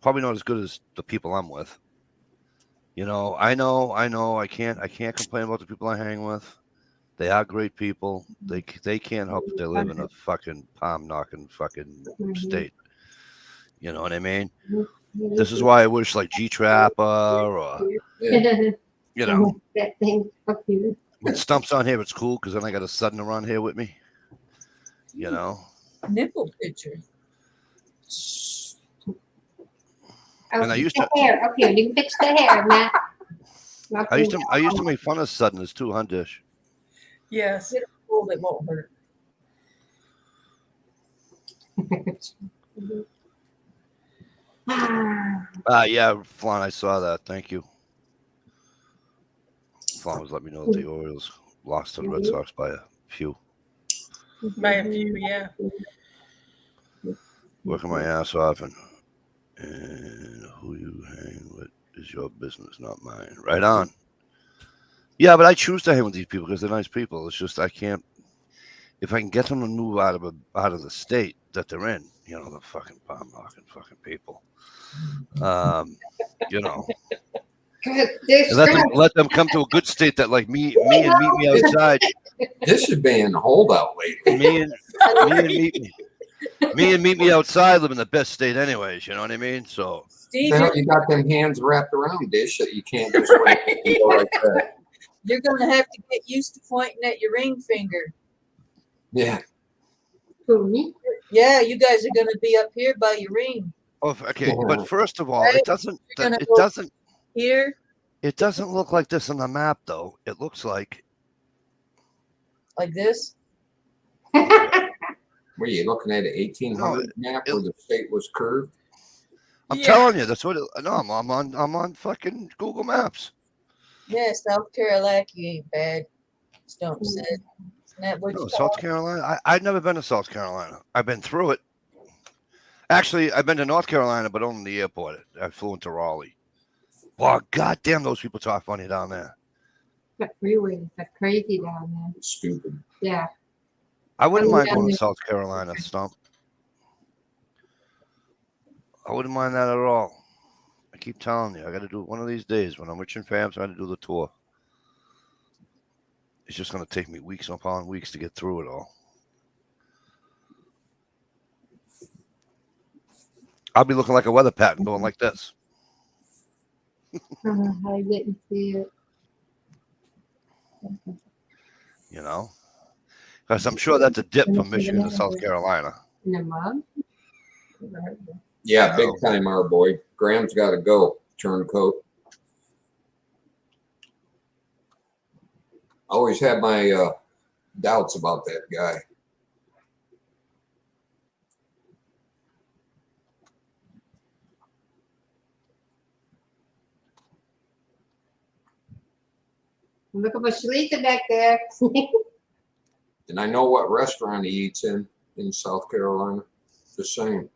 Probably not as good as the people I'm with. You know. I can't complain about the people I hang with. They are great people. They can't help that they live in a fucking palm knocking fucking state. You know what I mean? This is why I wish like G Trapper or you know, That thing up here. when Stump's on here, it's cool because then I got a Sudden around here with me. You know. Nipple picture. Oh, And I used the hair. Okay, you can fix the hair, Matt. I used to make fun of Suddeners too, huh, Dish? Yes. Get a cold, it won't hurt. Yeah, Flan, I saw that. Thank you. Flan was letting me know that the Orioles lost to the Red Sox by a few. By a few, yeah. Working my ass off, and who you hang with is your business, not mine. Right on. Yeah, but I choose to hang with these people because they're nice people. It's just I can't. If I can get them to move out of the state that they're in, you know, the fucking palm knocking fucking people. You know, let them come to a good state that like me and meet me outside. This should be in holdout lately. Me and meet me outside live in the best state anyways, you know what I mean? So Steve, You got them hands wrapped around Dish that you can't just go like that. you're going to have to get used to pointing at your ring finger. Yeah. Who, me? Yeah, you guys are going to be up here by your ring. oh, okay, but first of all, Right? it doesn't Here, it doesn't look like this on the map though. It looks like like this. Were you looking at an 1800 map where the state was curved? I'm Yeah. telling you, that's what it, no, I'm on fucking Google Maps. Yeah, South Carolina ain't bad. Stump said. Isn't that what No, you South Carolina. I've never been to South Carolina. I've been through it. Actually, I've been to North Carolina, but only the airport. I flew into Raleigh. Wow, goddamn, those people talk funny down there. That freeway is that crazy down there. Stupid. Yeah. I wouldn't Oh, mind yeah, going to yeah. South Carolina, Stump. I wouldn't mind that at all. I keep telling you, I got to do it one of these days when I'm rich and famous. I got to do the tour. It's just going to take me weeks upon weeks to get through it all. I'll be looking like a weather pattern going like this. I didn't see it. You know? Because I'm sure that's a dip from Michigan to South Carolina. In the mug? Yeah, No. big time, our boy. Graham's got to go. Turncoat. Always had my doubts about that guy. I'm looking for Shalita back there. And I know what restaurant he eats in South Carolina. Just saying.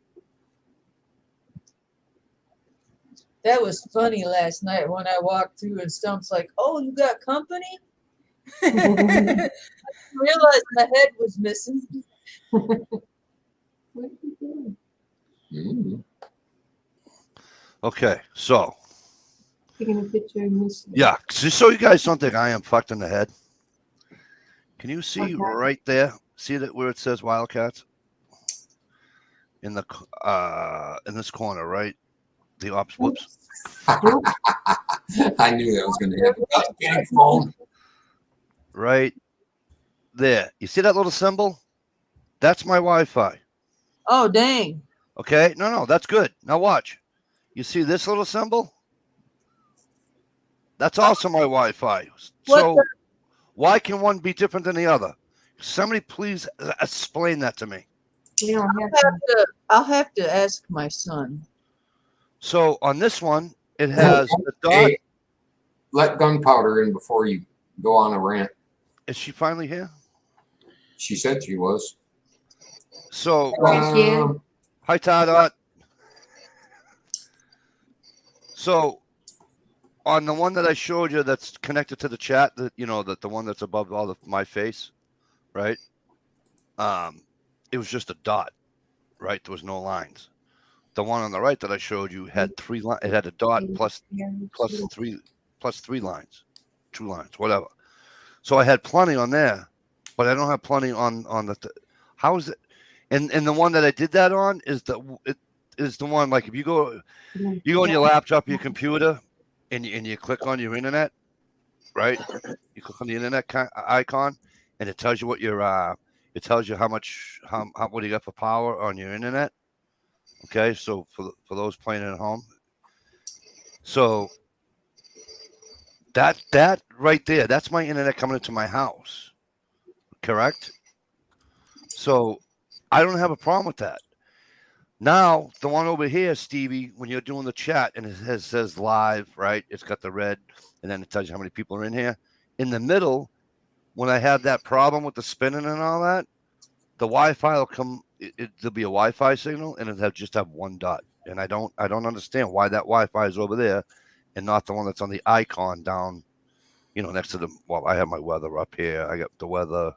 That was funny last night when I walked through and Stump's like, "Oh, you got company?" I realized my head was missing. What are you doing? Mm. Okay, so Taking a picture and this. yeah, just so you guys don't think I am fucked in the head. Can you see Okay. right there? See that where it says Wildcats in the in this corner, right? The ops. Whoops. I knew that was going to happen. Got the big phone. Right there. You see that little symbol? That's my Wi-Fi. Oh, dang. Okay. No, that's good. Now watch. You see this little symbol? That's also my Wi-Fi. What So the- why can one be different than the other? Somebody please explain that to me. We don't have I'll have to ask my son. So on this one, it has the dot. Hey, let Gunpowder in before you go on a rant. Is she finally here? She said she was. So Thank you. hi Todd. So on the one that I showed you that's connected to the chat, that you know, that the one that's above all of my face, right? It was just a dot, right? There was no lines. The one on the right that I showed you had 3 lines. It had a dot plus three lines, 2 lines, whatever. So I had plenty on there, but I don't have plenty on the. How is it? And the one that I did that on is the one, like if you go on your laptop, your computer, and you click on your internet, right? You click on the internet icon, and it tells you what your it tells you how much what do you got for power on your internet. Okay, so for those playing at home, so that right there, that's my internet coming into my house, correct? So I don't have a problem with that. Now the one over here, Stevie, when you're doing the chat and it says live, right? It's got the red, and then it tells you how many people are in here. In the middle, when I have that problem with the spinning and all that, the Wi-Fi will come. There'll be a Wi-Fi signal, and it'll just have 1 dot. And I don't understand why that Wi-Fi is over there, and not the one that's on the icon down, next to the. Well, I have my weather up here. I got the weather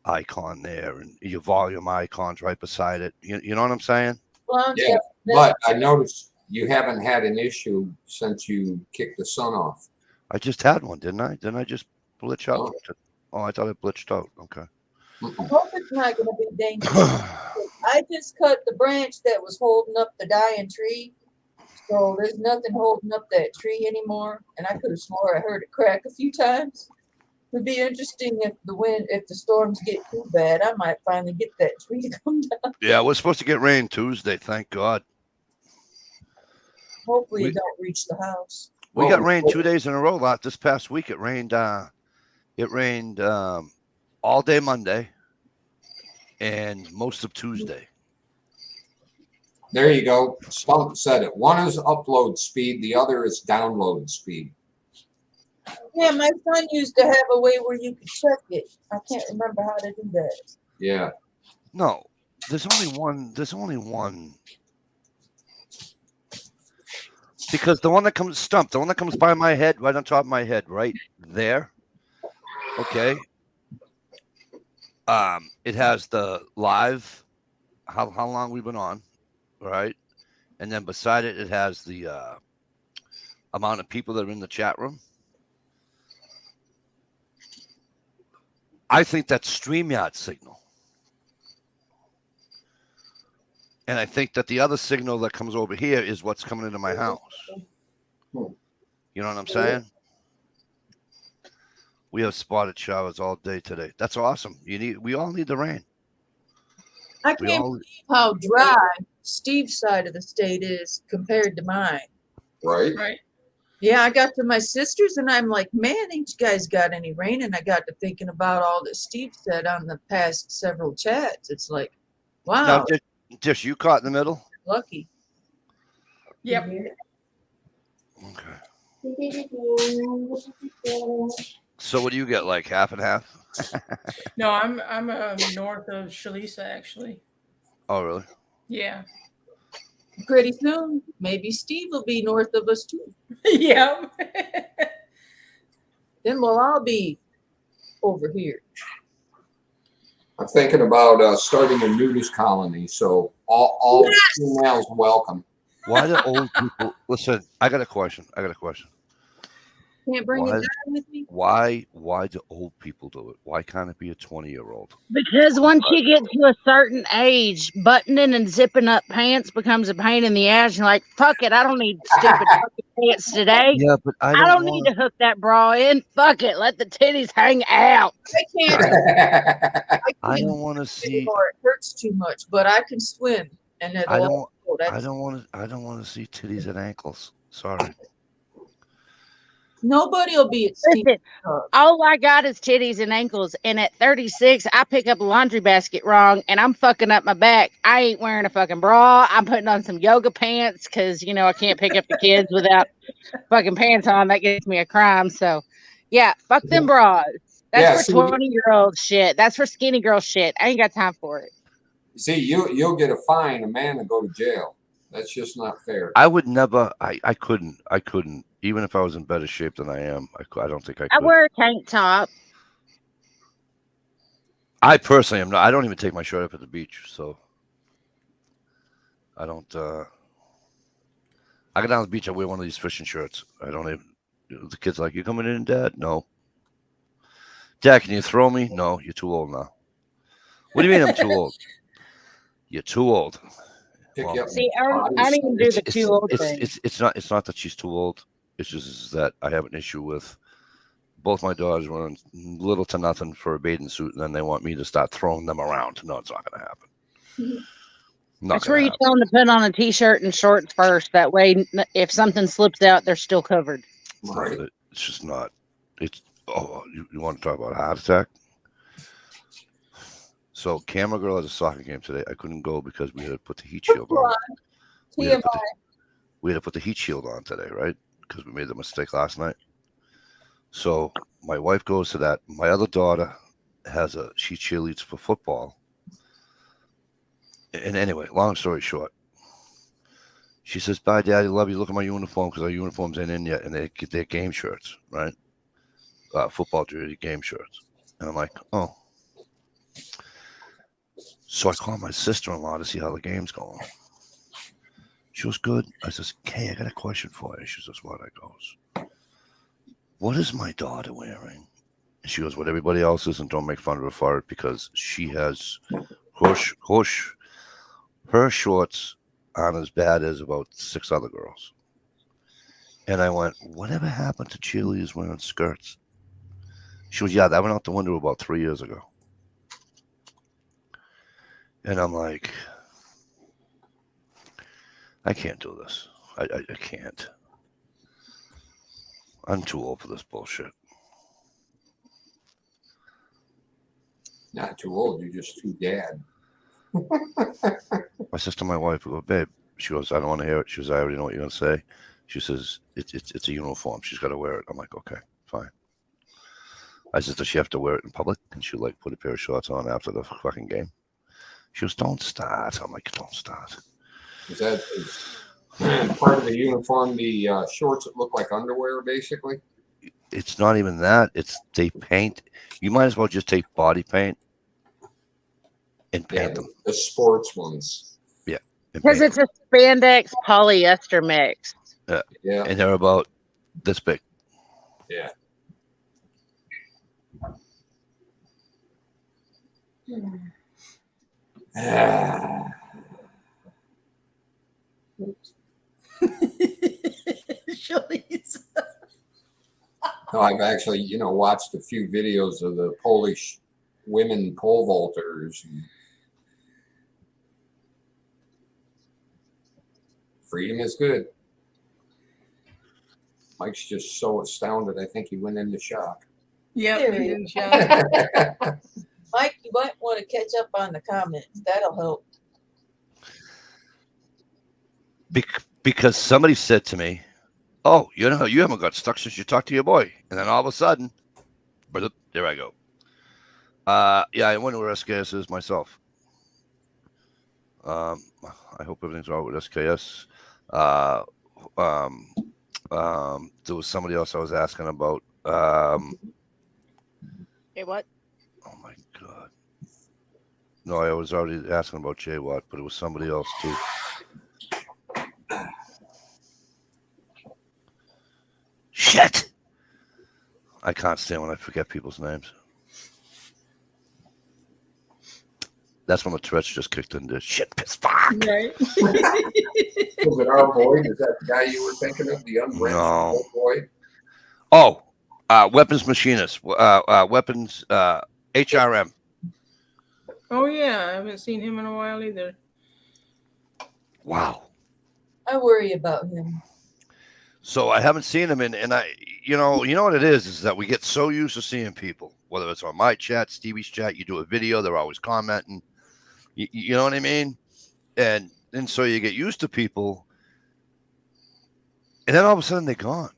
icon there, and your volume icons right beside it. You know what I'm saying? Well, Yeah, but I noticed you haven't had an issue since you kicked the sun off. I just had one, didn't I? Didn't I just glitch out? Oh. Oh, I thought it glitched out. Okay. I hope it's not going to be dangerous. I just cut the branch that was holding up the dying tree. So there's nothing holding up that tree anymore. And I could have swore I heard it crack a few times. It'd be interesting if the storms get too bad, I might finally get that tree to come down. Yeah, we're supposed to get rain Tuesday. Thank God. Hopefully it don't reach the house. We got rain 2 days in a row. This past week, it rained. It rained all day Monday and most of Tuesday. There you go. Stump said it. One is upload speed, the other is download speed. Yeah, my son used to have a way where you could check it. I can't remember how to do that. Yeah. No, there's only one. There's only one. Because the one that comes the one that comes by my head, right on top of my head, right there. Okay. It has the live, how long we've been on, right? And then beside it, it has the amount of people that are in the chat room. I think that's StreamYard signal. And I think that the other signal that comes over here is what's coming into my house. You know what I'm saying? We have spotted showers all day today. That's awesome. We all need the rain. I can't believe how dry Steve's side of the state is compared to mine. Right. Right. Yeah, I got to my sister's and I'm like, man, ain't you guys got any rain? And I got to thinking about all that Steve said on the past several chats. It's like, wow. Now, just you caught in the middle? Lucky. Yep. Okay. So what do you get, like half and half? No, I'm north of Shalisa actually. Oh, really? Yeah. Pretty soon, maybe Steve will be north of us too. Yeah. Then we'll all be over here. I'm thinking about starting a nudist colony, so all females welcome. Why do old people listen? I got a question. Can't bring a Why? guy with me. Why do old people do it? Why can't it be a 20-year-old? Because once you get to a certain age, buttoning and zipping up pants becomes a pain in the ass. You're like, fuck it, I don't need stupid fucking pants today. Yeah, but I I don't don't need want. to hook that bra in. Fuck it, let the titties hang out. I can't. I I don't can't want to see. anymore. It hurts too much, but I can swim, and I it'll. don't. Oh, I that's don't want to. I don't want to see titties and ankles. Sorry. nobody will be at Steve. Listen, all I got is titties and ankles, and at 36, I pick up a laundry basket wrong, and I'm fucking up my back. I ain't wearing a fucking bra. I'm putting on some yoga pants because I can't pick up the kids without fucking pants on. That gets me a crime. So, yeah, fuck them bras. That's Yeah, for see- 20-year-old shit. That's for skinny girl shit. I ain't got time for it. See, you'll get a fine. A man will go to jail. That's just not fair. I would never. I couldn't. I couldn't. Even if I was in better shape than I am, I don't think I I could. wear a tank top. I personally am not. I don't even take my shirt up at the beach, so I don't. I go down to the beach. I wear one of these fishing shirts. I don't even. The kids are like, "You coming in, Dad?" No. Dad, can you throw me? No, you're too old now. What do you mean I'm too old? You're too old. Pick Well, you up. See, I don't even do the too old thing. It's not that she's too old. It's just that I have an issue with both my daughters wearing little to nothing for a bathing suit, and then they want me to start throwing them around. No, it's not going to happen. That's where you tell them to put on a t-shirt and shorts first. That way, if something slips out, they're still covered. Right. It's just not. It's you want to talk about a heart attack? So, Camera Girl has a soccer game today. I couldn't go because we had to put the heat shield on. We had to put the heat shield on today, right? Because we made the mistake last night. So my wife goes to that. My other daughter she cheerleads for football. And anyway, long story short, she says, "Bye, Daddy. Love you. Look at my uniform," because our uniforms ain't in yet, and they get their game shirts, right? Football jersey game shirts. And I'm like, oh. So I call my sister-in-law to see how the game's going. She was good. I says, "Kay, I got a question for you." She says, "What?" I goes, "What is my daughter wearing?" And she goes, "What everybody else is, and don't make fun of her for it, because she has her shorts aren't as bad as about 6 other girls." And I went, "Whatever happened to cheerleaders wearing skirts?" She goes, "Yeah, that went out the window about 3 years ago." And I'm like, I can't do this. I can't. I'm too old for this bullshit. Not too old. You're just too dad. My sister, my wife, I go, "Babe." She goes, "I don't want to hear it." She goes, "I already know what you're gonna say." She says, It's a uniform. She's got to wear it." I'm like, "Okay, fine." I said, "Does she have to wear it in public? Can she like put a pair of shorts on after the fucking game?" She goes, "Don't start." I'm like, "Don't start." Is that part of the uniform? The shorts that look like underwear, basically. It's not even that. It's they paint. You might as well just take body paint and paint them. The sports ones. Yeah. Because it's a spandex polyester mix. Yeah. And they're about this big. Yeah. No, I've actually, watched a few videos of the Polish women pole vaulters. Freedom is good. Mike's just so astounded. I think he went into shock. Yep. There he it is. Mike, you might want to catch up on the comments. That'll help. Because somebody said to me, "Oh, you haven't got stuck since you talked to your boy." And then all of a sudden, there I go. Yeah, I wonder where SKS is myself. I hope everything's all right with SKS. There was somebody else I was asking about. Hey, what? Oh my God. No, I was already asking about J Watt, but it was somebody else too. I can't stand when I forget people's names. That's when the Tourette's just kicked into shit. Piss fuck. Right. Was it our Boyd? Is that the guy you were thinking of? The unwrenched No. Boyd? Oh, weapons machinist. Weapons HRM. Oh yeah, I haven't seen him in a while either. Wow. I worry about him. So I haven't seen him, and I, you know what it is that we get so used to seeing people, whether it's on my chat, Stevie's chat. You do a video, they're always commenting. You know what I mean? And so you get used to people, and then all of a sudden they're gone.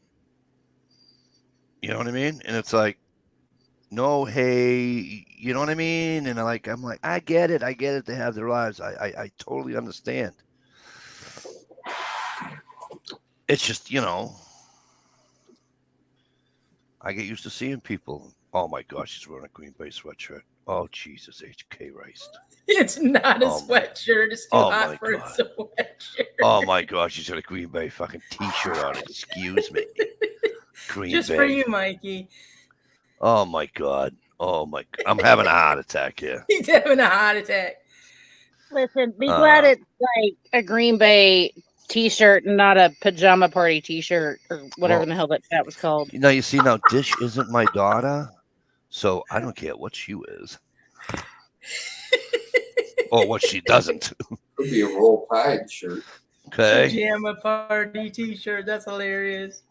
You know what I mean? And it's like, no, hey, you know what I mean? And I'm like, I get it. They have their lives. I totally understand. It's just, I get used to seeing people. Oh my gosh, she's wearing a Green Bay sweatshirt. Oh Jesus, HK Rice. It's not a Oh, sweatshirt. It's too oh my hot for a God. sweatshirt. Oh my gosh, she's got a Green Bay fucking t-shirt on. Excuse me. Green Just Bay. for you, Mikey. Oh my God. Oh my God. I'm having a heart attack here. He's having a heart attack. Listen, be glad it's like a Green Bay t-shirt and not a pajama party t-shirt or whatever Well, the hell that was called. Now you see, now Dish isn't my daughter, so I don't care what she is or what she doesn't. Could be a Roll Tide shirt. Okay. Pajama party t-shirt. That's hilarious.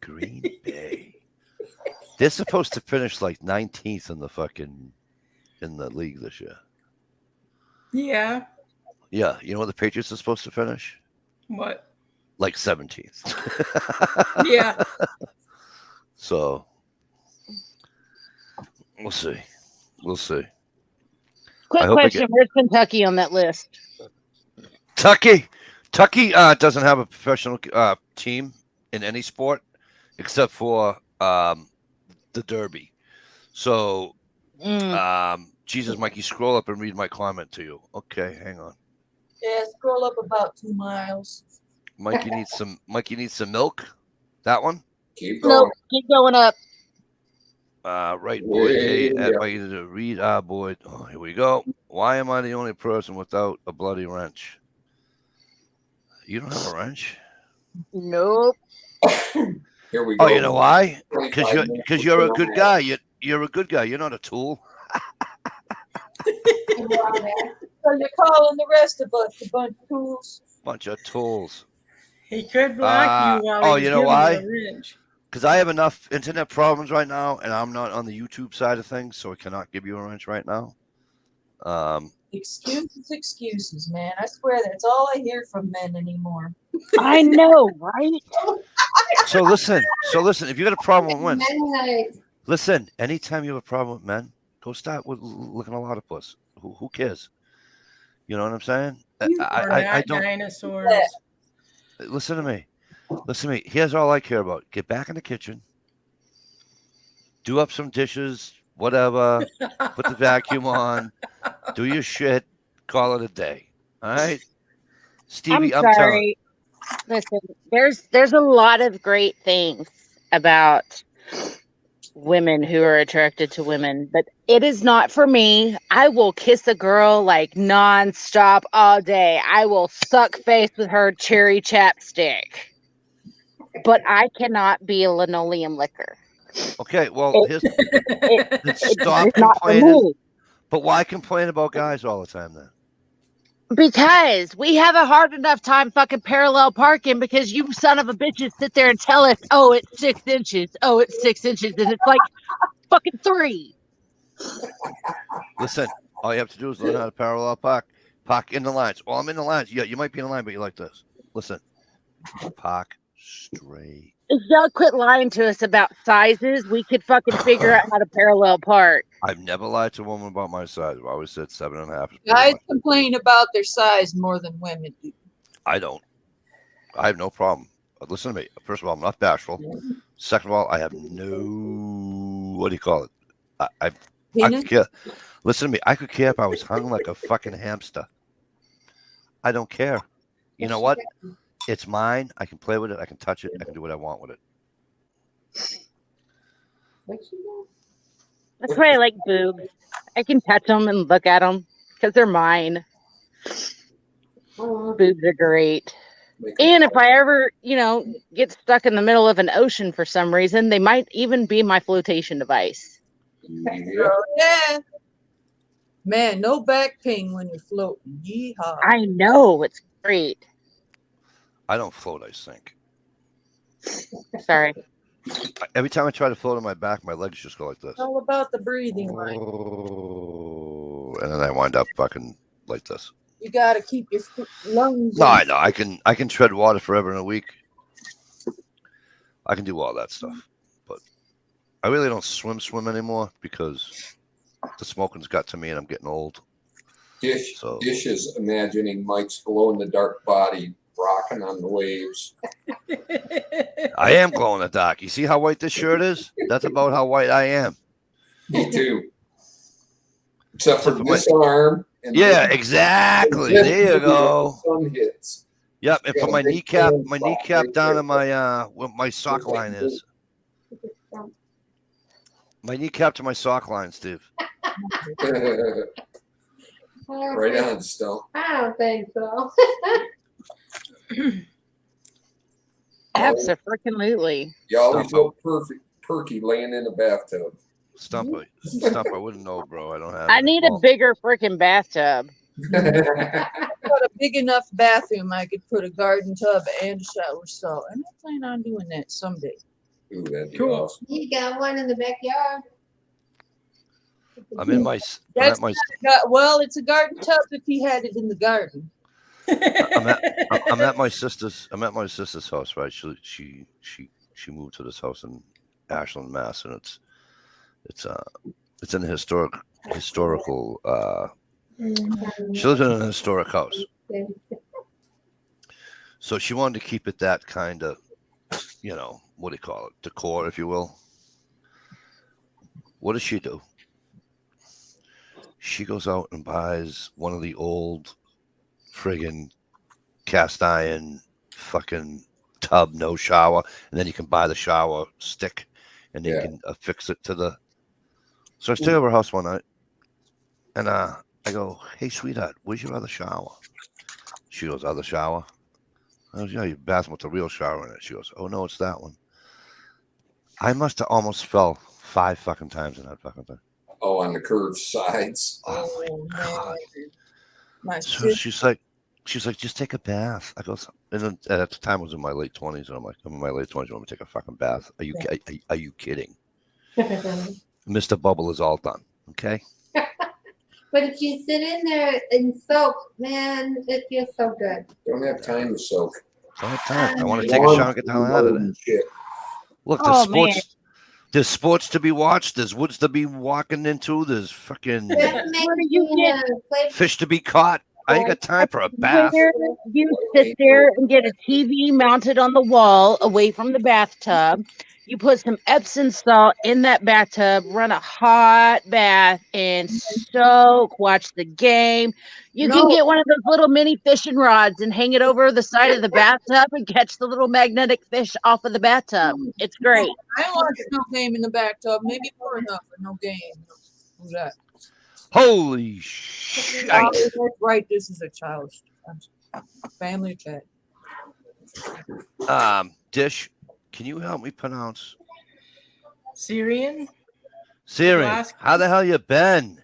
Green Bay. They're supposed to finish like 19th in the league this year. Yeah. Yeah, you know what the Patriots are supposed to finish? What? Like 17th. Yeah. So we'll see. We'll see. Quick I hope I question: where's Kentucky on that list? Tucky doesn't have a professional team in any sport except for the Derby. So, Jesus, Mikey, scroll up and read my comment to you. Okay, hang on. Yeah, scroll up about 2 miles. Mikey needs some milk. That one. Keep going. Nope, keep going up. Right, Boyd. Hey, Yeah. invite you to read Boyd. Oh, here we go. Why am I the only person without a bloody wrench? You don't have a wrench? Nope. Here we go. Oh, you know why? 25 minutes Because you're a before good that. guy. You're a good guy. You're not a tool. So you're calling the rest of us a bunch of fools? Bunch of tools. He could block you while he was you know giving why? you a wrench. Because I have enough internet problems right now, and I'm not on the YouTube side of things, so I cannot give you a wrench right now. Excuses, man. I swear that's all I hear from men anymore. I know, right? So listen. If you got a problem with men, Midnight. listen. Anytime you have a problem with men, go start with looking a lot of puss. Who cares? You know what I'm saying? You are I not don't. dinosaurs. Listen to me. Here's all I care about. Get back in the kitchen. Do up some dishes, whatever. Put the vacuum on. Do your shit. Call it a day. All right? Stevie, I'm telling. sorry. Listen, there's a lot of great things about women who are attracted to women, but it is not for me. I will kiss a girl like nonstop all day. I will suck face with her cherry chapstick. But I cannot be a linoleum licker. Okay, well, It- then stop It's not for complaining. me. But why complain about guys all the time then? Because we have a hard enough time fucking parallel parking because you son of a bitches sit there and tell us, oh, it's 6 inches. Oh, it's 6 inches. And it's like fucking 3. Listen, all you have to do is learn how to parallel park. Park in the lines. Well, I'm in the lines. Yeah, you might be in the line, but you like this. Listen, park straight. If y'all quit lying to us about sizes, we could fucking figure out how to parallel park. I've never lied to a woman about my size. I always said 7.5. is pretty Guys much. complain about their size more than women do. I don't. I have no problem. Listen to me. First of all, I'm not bashful. Second of all, I have no. What do you call it? I Penis? could care. Listen to me. I could care if I was hung like a fucking hamster. I don't care. You know what? It's mine. I can play with it. I can touch it. I can do what I want with it. What she do? That's why I like boobs. I can touch them and look at them because they're mine. Oh, Boobs are great. Make And if I ever, get stuck in the middle of an ocean for some reason, they might even be my flotation device. Yep. Oh, yeah. Man, no back pain when you're floating. Yeehaw. I know, it's great. I don't float, I sink. Sorry. Every time I try to float on my back, my legs just go like this. It's all about the breathing, Mike. Oh, and then I wind up fucking like this. You got to keep your lungs. No, in. I know. I can tread water forever in a week. I can do all that stuff. But I really don't swim anymore because the smoking's got to me and I'm getting old. Dish So is imagining Mike's glow in the dark body rocking on the waves. I am glowing in the dark. You see how white this shirt is? That's about how white I am. Me too. Except for Except for this arm. And Yeah, this- exactly. and There you this go. where the sun hits. Yep, and Yeah, from my big kneecap, fan my spot kneecap right down there. to my where my sock line is. My kneecap to my sock line, Steve. Right on, Stone. I don't think so. Absolutely. You always Stump look perky laying in a bathtub. Stump, I wouldn't know, bro. I don't have. I any. need a bigger freaking bathtub. Got a big enough bathroom I could put a garden tub and a shower stall. And I plan on doing that someday. Ooh, that'd be Cool. awesome. You got one in the backyard. I'm in my. I'm That's at my. Well, it's a garden tub if he had it in the garden. I'm at my sister's. I'm at my sister's house, right? She moved to this house in Ashland, Mass, and it's in a historical. She lives in an historic house, so she wanted to keep it that kind of, what do you call it, decor, if you will. What does she do? She goes out and buys one of the old friggin' cast iron fucking tub, no shower, and then you can buy the shower stick, and then you can affix it to the. So I stay over her house one night, and I go, "Hey, sweetheart, where's your other shower?" She goes, "Other shower?" I goes, "Yeah, your bathroom with the real shower in it." She goes, "Oh no, it's that one." I must have almost fell 5 fucking times in that fucking thing. Oh, on the curved sides. Oh my god! My So sister, she's like, "Just take a bath." I go, and then, at the time I was in my late 20s, and I'm like, "I'm in my late 20s. You want me to take a fucking bath? Are you kidding?" Mr. Bubble is all done. Okay. But if you sit in there and soak, man, it feels so good. Don't have time to soak. Don't have time. I want to take a shower and get the hell out of there. Shit. Look, there's Oh, sports. man. There's sports to be watched. There's woods to be walking into. There's fucking That makes Where do you me, get- play- fish to be caught. I ain't got time for a bath. Where you sit there and get a TV mounted on the wall away from the bathtub. You put some Epsom salt in that bathtub, run a hot bath, and soak, watch the game. You can No. get one of those little mini fishing rods and hang it over the side of the bathtub and catch the little magnetic fish off of the bathtub. It's great. I watch no game in the bathtub. Maybe for enough, but no game. Who's that? Holy shit! Oh, that's right. This is a child's family chat. Dish, can you help me pronounce Syrian? Syrian? Alaska. How the hell you been?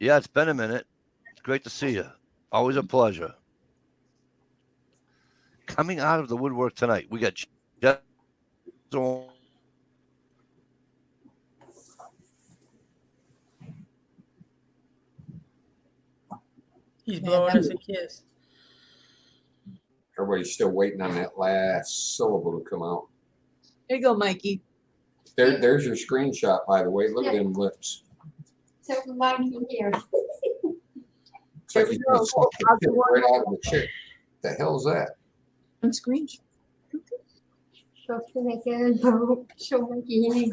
Yeah, it's been a minute. It's great to see you. Always a pleasure. Coming out of the woodwork tonight, we got Jeff. He's blowing us a kiss. Everybody's still waiting on that last syllable to come out. Here you go, Mikey. There's your screenshot, by the way. Look at them lips. So like in here. It's like he's gonna suck the pit right out of the chick. The hell's that? On screen. So to make it show my game.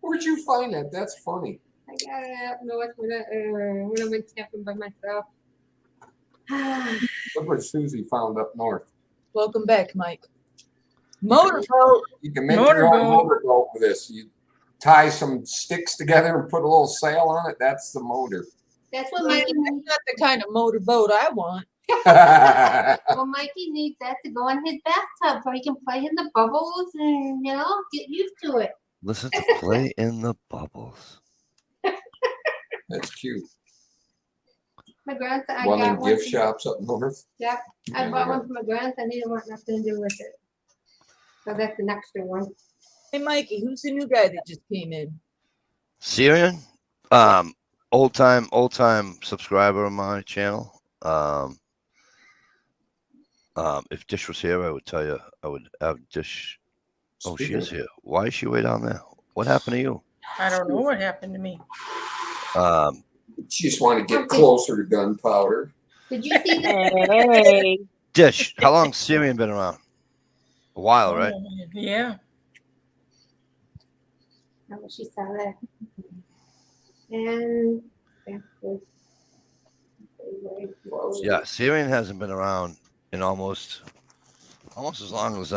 Where'd you find that? That's funny. I got it up north when I went camping by myself. Look what Susie found up north. Welcome back, Mike. Motorboat. You can make your own Motorboat. motorboat with this. You tie some sticks together and put a little sail on it. That's the motor. That's what That's Mikey needs. not the kind of motorboat I want. Well, Mikey needs that to go in his bathtub so he can play in the bubbles and get used to it. Listen to Play in the Bubbles. That's cute. My grandson, I One of got them one. gift shops up north. Yeah, I bought one for my grandson. He didn't want nothing to do with it. So that's an extra one. Hey, Mikey, who's the new guy that just came in? Syrian, old time subscriber of my channel. If Dish was here, I would tell you. I would have Dish. Oh, she is here. Why is she way down there? What happened to you? I don't know what happened to me. She just wanted to get closer to gunpowder. Did you see that? Hey. Dish, how long Syrian been around? A while, right? Yeah. Oh, she saw that. And Yeah, Syrian hasn't been around in almost as long as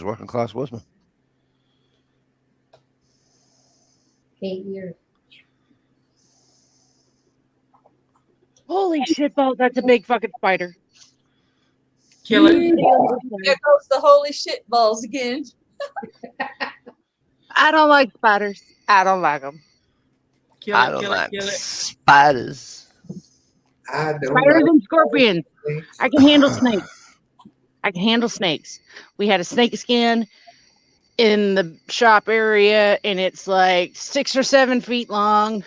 Working Class Wisdom. 8 years. Holy shit balls, that's a big fucking spider. Kill it. There goes the holy shit balls again. I don't like spiders. I don't like them. Kill I it. don't Kill like it. Kill it. spiders. I don't Spiders know. and scorpions. I can handle snakes. We had a snake skin in the shop area, and it's like 6 or 7 feet long.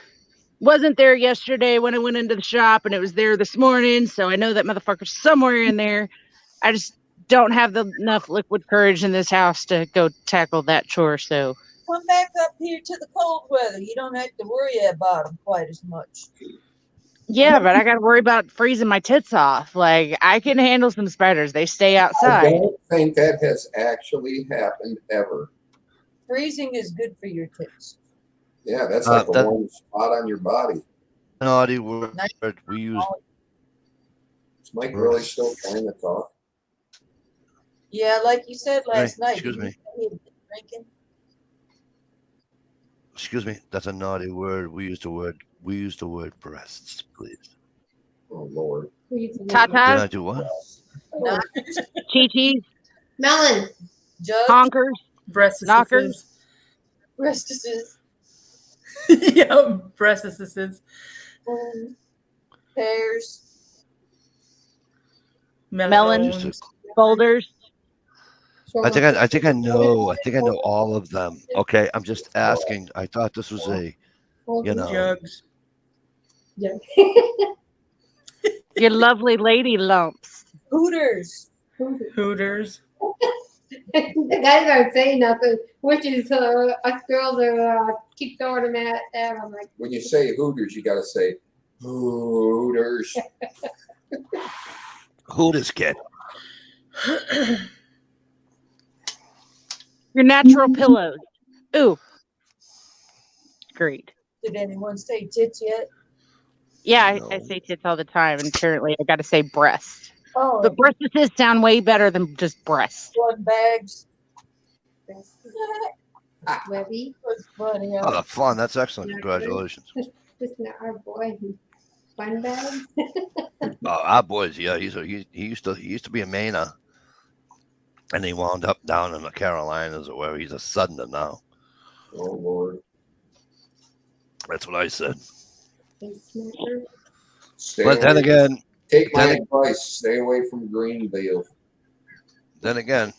Wasn't there yesterday when I went into the shop, and it was there this morning, so I know that motherfucker's somewhere in there. I just don't have enough liquid courage in this house to go tackle that chore, so. Come back up here to the cold weather. You don't have to worry about them quite as much. Yeah, but I got to worry about freezing my tits off. Like, I can handle some spiders. They stay I outside. don't think that has actually happened ever. Freezing is good for your tits. Yeah, that's like a that- warm spot on your body. Naughty word we use. Is Mike really still trying to talk? Yeah, like you said last Hey, night. excuse you me. used to be drinking. Excuse me, that's a naughty word. We use the word breasts, please. Oh Lord. Did Tatas, I do what? Not chi-chis, Melon. jug, honkers, Breast knockers. breastises, Yeah, breast assistants. pears. Melon. Just boulders. I think I know all of them. Okay, I'm just asking. I thought this was a, you know. Jugs. Yeah. Your lovely lady lumps. Hooters. Hooters. The guys aren't saying nothing, which is us girls are keep throwing them at them. I'm like, When you say Hooters, you got to say Hooters. Who this kid? Your natural pillows. Ooh. Great. Did anyone say tits yet? Yeah, I No. say tits all the time, and apparently I got to say breast. Oh, But breasts sound way better than just breast. blood bags. Webby, That's funny. Oh, that's fun. That's excellent. Congratulations. just not our boy. Fun bag. Our boys, yeah, he used to be a Mainer, and he wound up down in the Carolinas, where he's a Southerner now. Oh Lord. That's what I said. Stay But then away- again, take my then- advice. Stay away from Greenville. a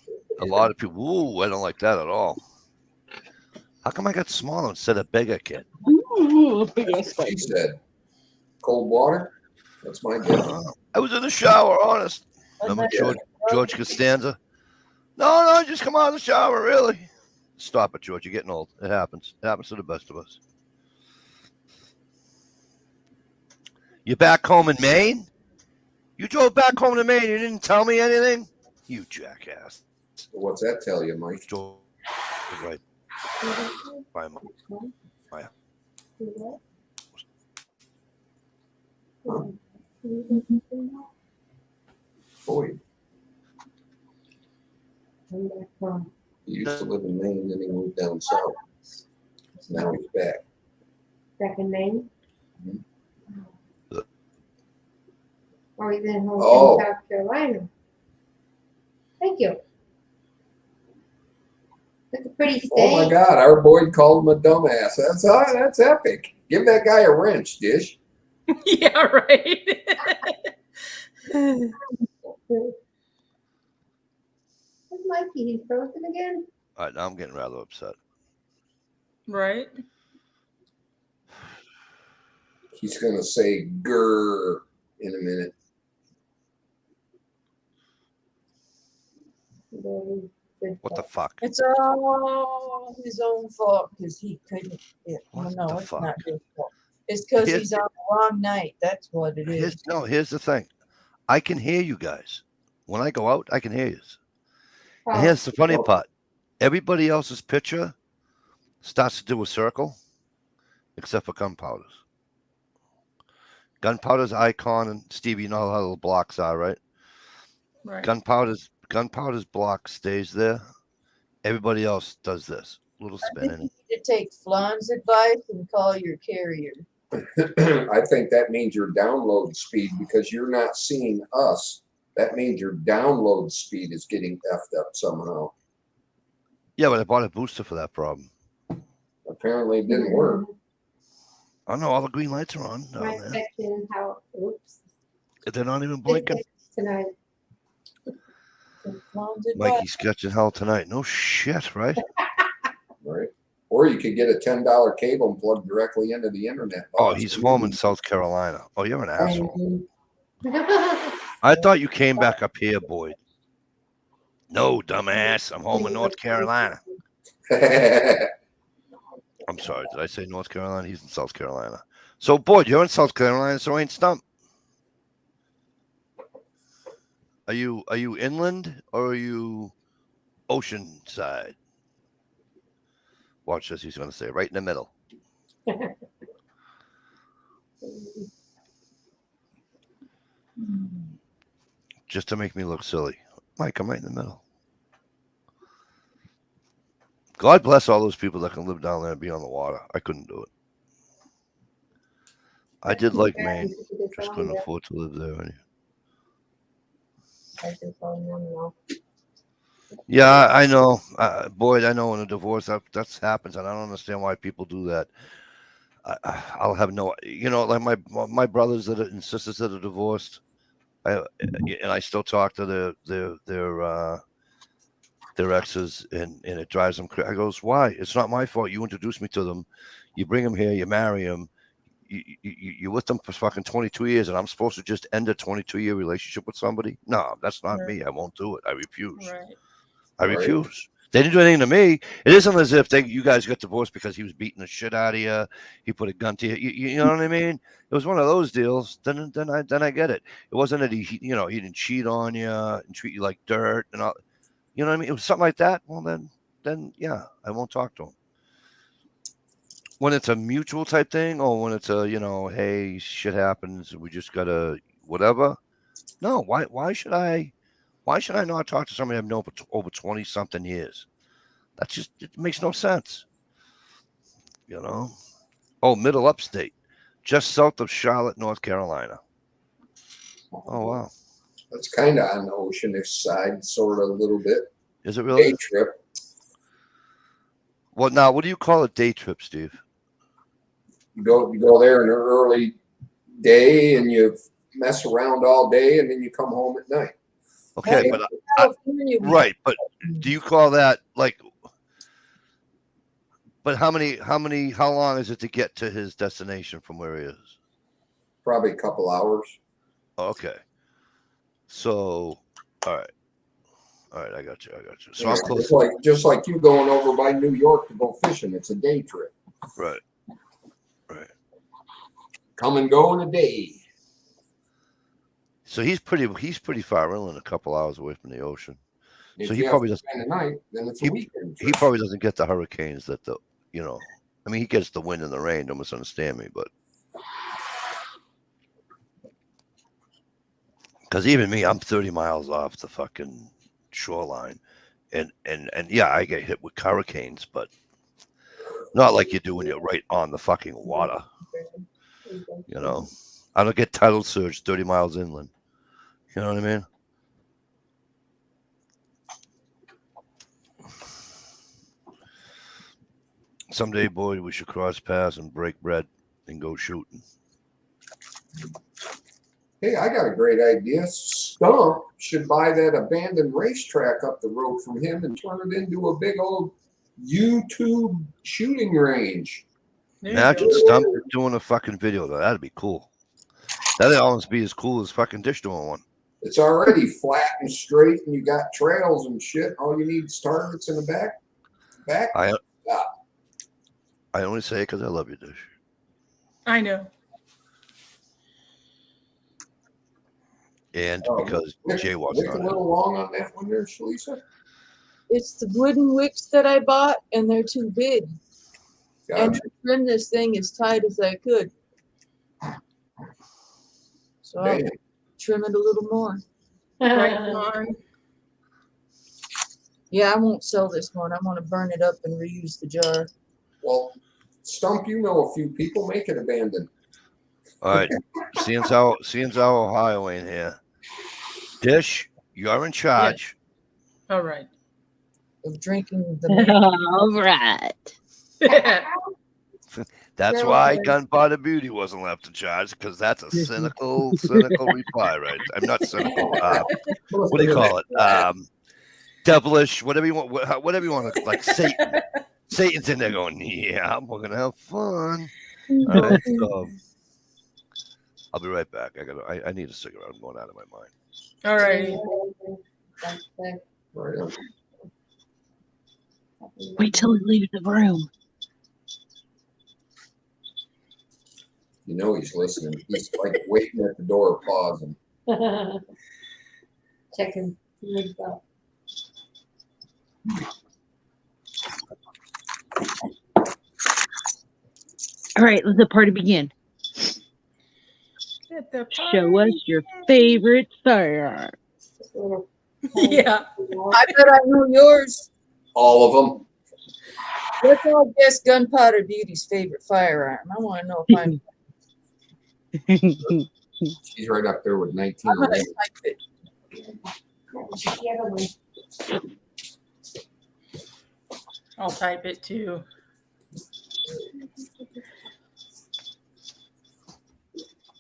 lot of people. Ooh, I don't like that at all. How come I got smaller instead of bigger, kid? She said, "Cold water." That's my guess. I was in the shower, honest. Remember Yeah. George Costanza? No, just come out of the shower, really. Stop it, George. You're getting old. It happens. It happens to the best of us. You back home in Maine? You drove back home to Maine. You didn't tell me anything? You jackass. What's that tell you, Mike? George, right. Bye, Mom. Bye. Boy. Come back home. He used to live in Maine, then he moved down south. Now he's back. Back in Maine? Mhm. Or he's in home Oh. in South Carolina. Thank you. That's a pretty state. Oh my God, our boy called him a dumbass. That's epic. Give that guy a wrench, Dish. Yeah, right. Where's Mikey? He's frozen again? All right, now I'm getting rather upset. Right. He's gonna say grr in a minute. Very good. What the fuck? It's all his own fault because he couldn't. What no, the it's fuck? not his fault. It's because Here's- he's on the wrong night. That's what it is. Here's the thing. I can hear you guys. When I go out, I can hear you. And Oh, here's the funny part. Everybody else's picture starts to do a circle, except for Gunpowder's. Gunpowder's icon, and Stevie, you know how little blocks are, right? Right. Gunpowder's block stays there. Everybody else does this. Little I spin think in you it. need to take Flan's advice and call your carrier. I think that means your download speed, because you're not seeing us. That means your download speed is getting effed up somehow. Yeah, but I bought a booster for that problem. Apparently it didn't work. I know all the green lights are on My down there. section, how, oops. They're not even blinking. Tonight. Take Flan's advice. Mikey's catching hell tonight. No shit, right? Right? Or you could get a $10 cable and plug directly into the internet. Oh, he's home in South Carolina. Oh, you're an asshole. Mm-hmm. I thought you came back up here, Boyd. No, dumbass. I'm home in North Carolina. I'm sorry. Did I say North Carolina? He's in South Carolina. So, Boyd, you're in South Carolina, so ain't stump. Are you inland or are you ocean side? Watch this. He's going to say right in the middle. Just to make me look silly. Mike, I'm right in the middle. God bless all those people that can live down there and be on the water. I couldn't do it. I did like Maine. Just couldn't afford to live there. Yeah, I know. Boyd, I know in a divorce that happens, and I don't understand why people do that. I'll have no, like my brothers and sisters that are divorced, and I still talk to their exes, and it drives them crazy. I goes, why? It's not my fault. You introduced me to them. You bring them here. You marry them. You're with them for fucking 22 years, and I'm supposed to just end a 22-year relationship with somebody? No, that's not me. I won't do it. I refuse. Right. I refuse. They didn't do anything to me. It isn't as if you guys got divorced because he was beating the shit out of you. He put a gun to you. You know what I mean? It was one of those deals. Then I get it. It wasn't that he didn't cheat on you and treat you like dirt and all. You know what I mean? It was something like that. Well, then yeah, I won't talk to him. When it's a mutual type thing, or when it's a hey, shit happens, we just gotta whatever. No, why should I? Why should I not talk to somebody I've known for over 20 something years? It makes no sense. Oh, middle upstate, just south of Charlotte, North Carolina. Oh, wow. That's kind of on the oceanish side, sort of a little bit. Is it really? Day trip. Well, now, what do you call a day trip, Steve? You go there in an early day and you mess around all day and then you come home at night. Okay, but right, but do you call that but how long is it to get to his destination from where he is? Probably a couple hours. Okay. So, all right, I got you. So I'm close. Just like you going over by New York to go fishing. It's a day trip. Right. Come and go in a day. So he's pretty far inland, a couple hours away from the ocean. If So he you probably have to doesn't. spend the night, then it's a weekend trip. He probably doesn't get the hurricanes that I mean, he gets the wind and the rain. Don't misunderstand me, but because even me, I'm 30 miles off the fucking shoreline, and yeah, I get hit with hurricanes, but not like you do when you're right on the fucking water. You know, I don't get tidal surge 30 miles inland. You know what I mean? Someday, boy, we should cross paths and break bread and go shooting. Hey, I got a great idea. Stump should buy that abandoned racetrack up the road from him and turn it into a big old YouTube shooting range. There you Imagine go. Stump doing a fucking video though. That'd be cool. That'd almost be as cool as fucking Dish doing one. It's already flat and straight, and you got trails and shit. All you need is targets in the back. I only say it because I love you, Dish. I know. And because Jay walks Wick a on it. little long on that one there, Shalisa. It's the wooden wicks that I bought, and they're too big. And Gotcha. I trimmed this thing as tight as I could. So I'll Damn. trim it a little more. Right on. Yeah, I won't sell this one. I'm gonna burn it up and reuse the jar. Well, Stump, you know a few people make it abandoned. All right. seeing as how Ohio ain't here. Dish, you're in charge. All right. Of drinking the All right. That's why Gunpowder Beauty wasn't left in charge, because that's a cynical reply, right? I'm not cynical. What do you call it? Devilish, whatever you want, whatever you want to, like Satan. Satan's in there going, yeah, we're gonna have fun. All right, so I'll be right back. I need a cigarette. I'm going out of my mind. All right. Right on. Wait till he leaves the room. You know he's listening. He's like waiting at the door, pausing. Checking legs up. All right, let the party begin. Let the Show us party your favorite firearm. Yeah. I bet I know yours. All of them. Let's all guess Gunpowder Beauty's favorite firearm. I want to know if I'm She's right up there with gonna 1911. type it. I'll type it too.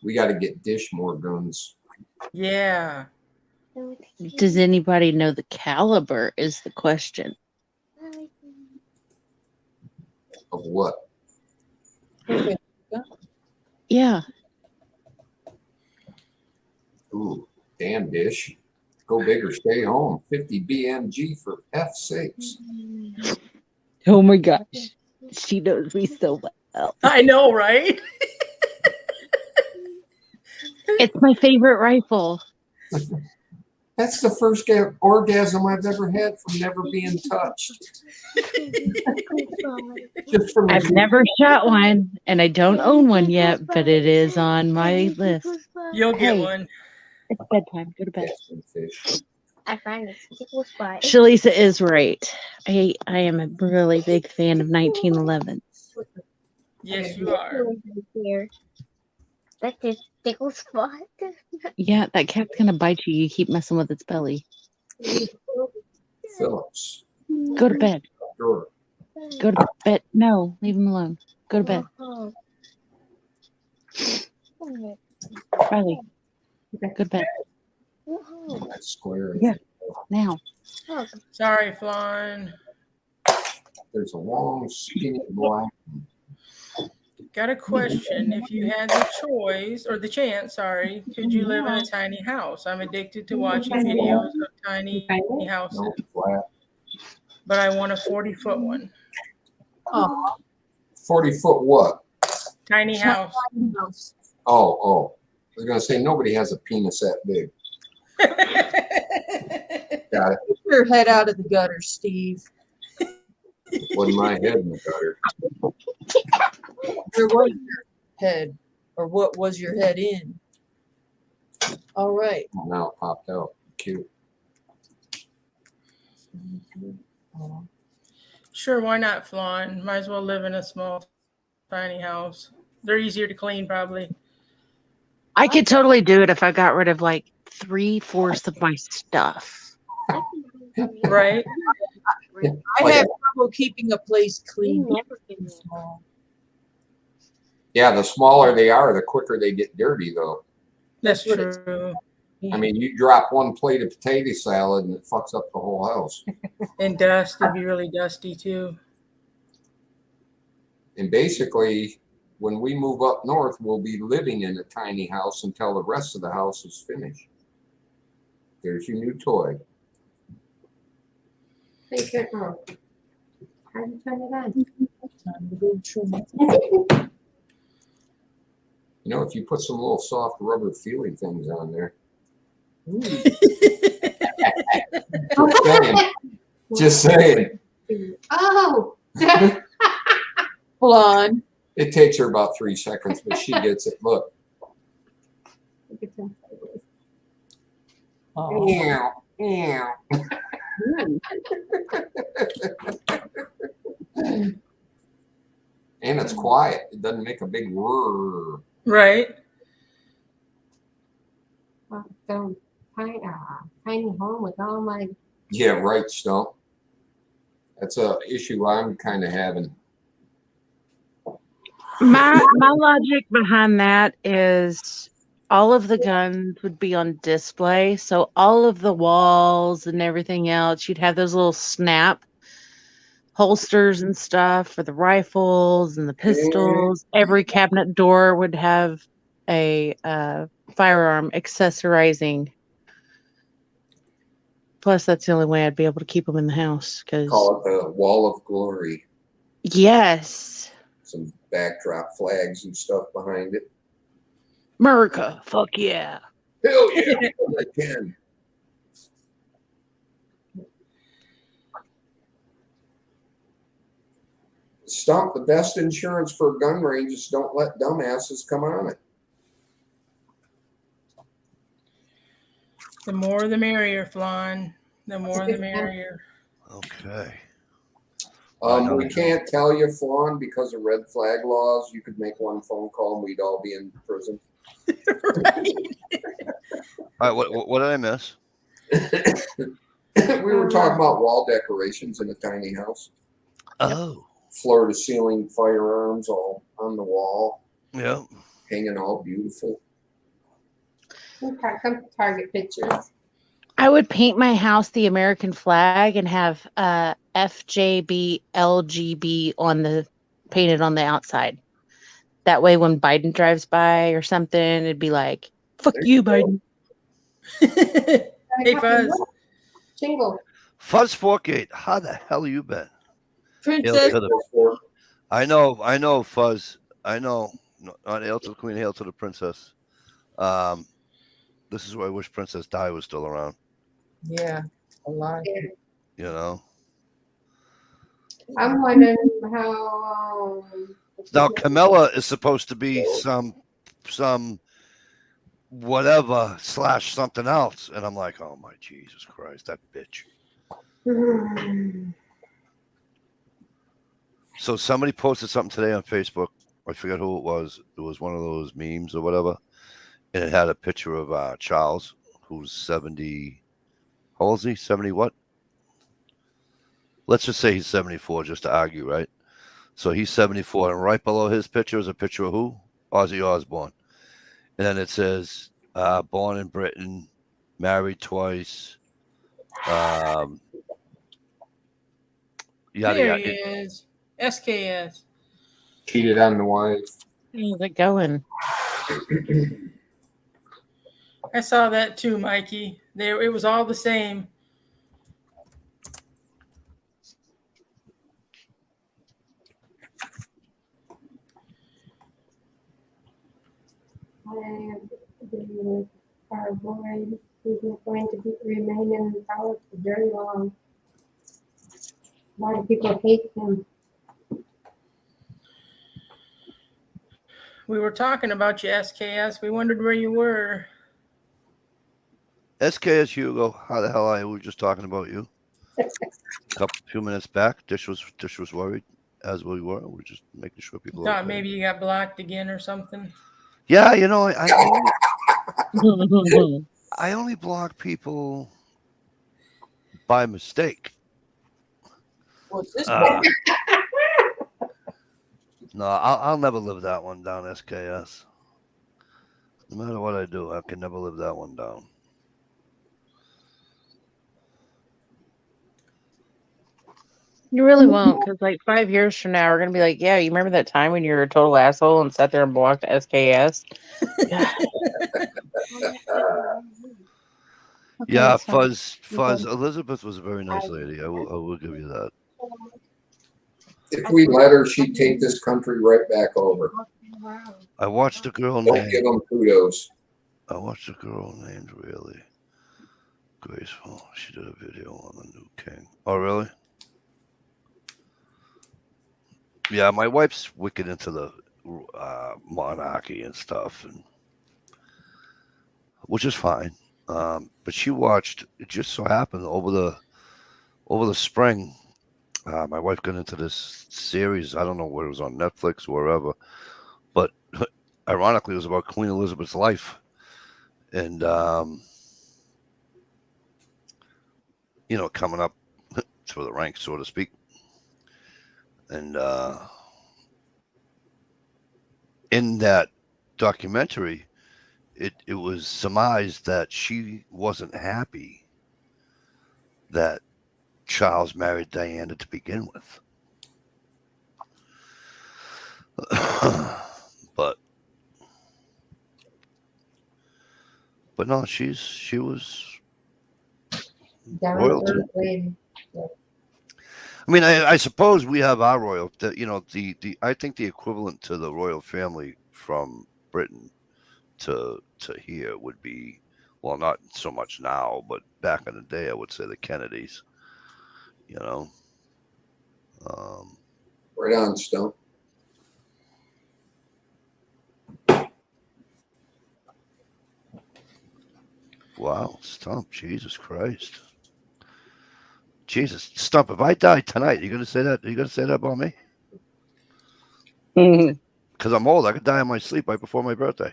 We got to get Dish more guns. Yeah. Does anybody know the caliber is the question. Of what? Yeah. Ooh, damn, Dish. Go big or stay home. 50 BMG for F6. Oh my gosh. She knows me so well. I know, right? It's my favorite rifle. That's the first orgasm I've ever had from never being touched. Just from I've never shot one, and I don't own one yet, but it is on my list. You'll get Hey. one. It's bedtime. Go to bed. fish. I find a tickle spot. Shalisa is right. I am a really big fan of 1911. Yes, you are. Here. That's his tickle spot. Yeah, that cat's gonna bite you. You keep messing with its belly. Phillips. Go to bed. Sure. Go to bed. No, leave him alone. Go to bed. Riley, go to bed. That square. Yeah. Now. Sorry, Flan. There's a long, skinny black. Got a question. If you had the choice or the chance, sorry, could you live in a tiny house? I'm addicted to watching videos of tiny houses, No, flat. but I want a 40-foot one. Oh, 40-foot what? Tiny house. Oh. I was going to say, nobody has a penis that big. Got it. Get your head out of the gutter, Steve. Wasn't my head in the gutter. Where was your head? Or what was your head in? All right. Now it popped out. Cute. Sure, why not, Flan? Might as well live in a small, tiny house. They're easier to clean, probably. I could totally do it if I got rid of like 3/4 of my stuff. Right? I have trouble keeping a place clean. Yeah, the smaller they are, the quicker they get dirty, though. That's That's what it's- true. I mean, you drop one plate of potato salad and it fucks up the whole house. And dust, it'd be really dusty too. And basically, when we move up north, we'll be living in a tiny house until the rest of the house is finished. There's your new toy. Take it off. How do you turn it on? Time to go trim it. You know, if you put some little soft rubber feeling things on there. Ooh. Just saying. Just saying. Oh, Blonde. It takes her about 3 seconds, but she gets it. Look. Oh. Meow, meow. And it's quiet. It doesn't make a big whir. Right? so tiny home with all my. Yeah, right, Stump. That's a issue I'm kind of having. My logic behind that is all of the guns would be on display, so all of the walls and everything else, you'd have those little snap holsters and stuff for the rifles and the pistols. Every cabinet door would have a firearm accessorizing. Plus, that's the only way I'd be able to keep them in the house. Cause Call it the Wall of Glory. yes, Some backdrop flags and stuff behind it. America, fuck yeah. Hell yeah, I can. Stump, the best insurance for a gun range is don't let dumbasses come on it. The more the merrier, Flan. The more the merrier. Okay. We can't tell you, Fawn, because of red flag laws. You could make one phone call and we'd all be in prison. Right. All right. What did I miss? We were talking about wall decorations in a tiny house. Oh. Floor to ceiling firearms all on the wall, Yeah. hanging all beautiful. Some Target pictures. I would paint my house the American flag and have FJB LGB painted on the outside. That way, when Biden drives by or something, it'd be like, "Fuck you, Biden." Hey, Fuzz. Jingle. Fuzz Forkgate, how the hell you been? Princess. Hail to the- I know, Fuzz. I know. Not hail to the queen, hail to the princess. This is where I wish Princess Di was still around. Yeah, a lot. You know. I'm wondering how. Now Camilla is supposed to be some whatever / something else, and I'm like, oh my Jesus Christ, that bitch. So somebody posted something today on Facebook. I forget who it was. It was one of those memes or whatever, and it had a picture of Charles, who's 70. How old is he? 70 what? Let's just say he's 74, just to argue, right? So he's 74, and right below his picture is a picture of who? Ozzy Osbourne. And then it says, born in Britain, married twice. Yada, There he yada. is. SKS. Cheated on the wife. How's it going? I saw that too, Mikey. There, it was all the same. Our boy is going to remain in the house for very long. A lot of people hate him. We were talking about you, SKS. We wondered where you were. SKS Hugo, how the hell are you? We were just talking about you. few minutes back. Dish was worried, as we were. We're just making sure people. Thought okay. maybe you got blocked again or something. Yeah, I only block people by mistake. What's this? No, I'll never live that one down, SKS. No matter what I do, I can never live that one down. You really won't, because like 5 years from now, we're gonna be like, yeah, you remember that time when you were a total asshole and sat there and blocked SKS? Yeah, it's fine. Fuzz. Elizabeth was a very nice lady. I will give you that. If we let her, she'd take this country right back over. I watched a girl Don't give them kudos. I watched a girl named Really Graceful. She did a video on the new king. Oh, really? Yeah, my wife's wicked into the monarchy and stuff, and which is fine. But she watched. It just so happened over the spring. My wife got into this series. I don't know where it was on Netflix or wherever, but ironically, it was about Queen Elizabeth's life, and coming up through the ranks, so to speak. And in that documentary, it was surmised that she wasn't happy that Charles married Diana to begin with. but no, she was royalty. I mean, I suppose we have our royal. The I think the equivalent to the royal family from Britain to here would be, well, not so much now, but back in the day, I would say the Kennedys. Right on, Stone. Wow, Stump, Jesus Christ. Jesus, Stump, if I die tonight, you gonna say that? You gonna say that about me? Because I'm old. I could die in my sleep right before my birthday.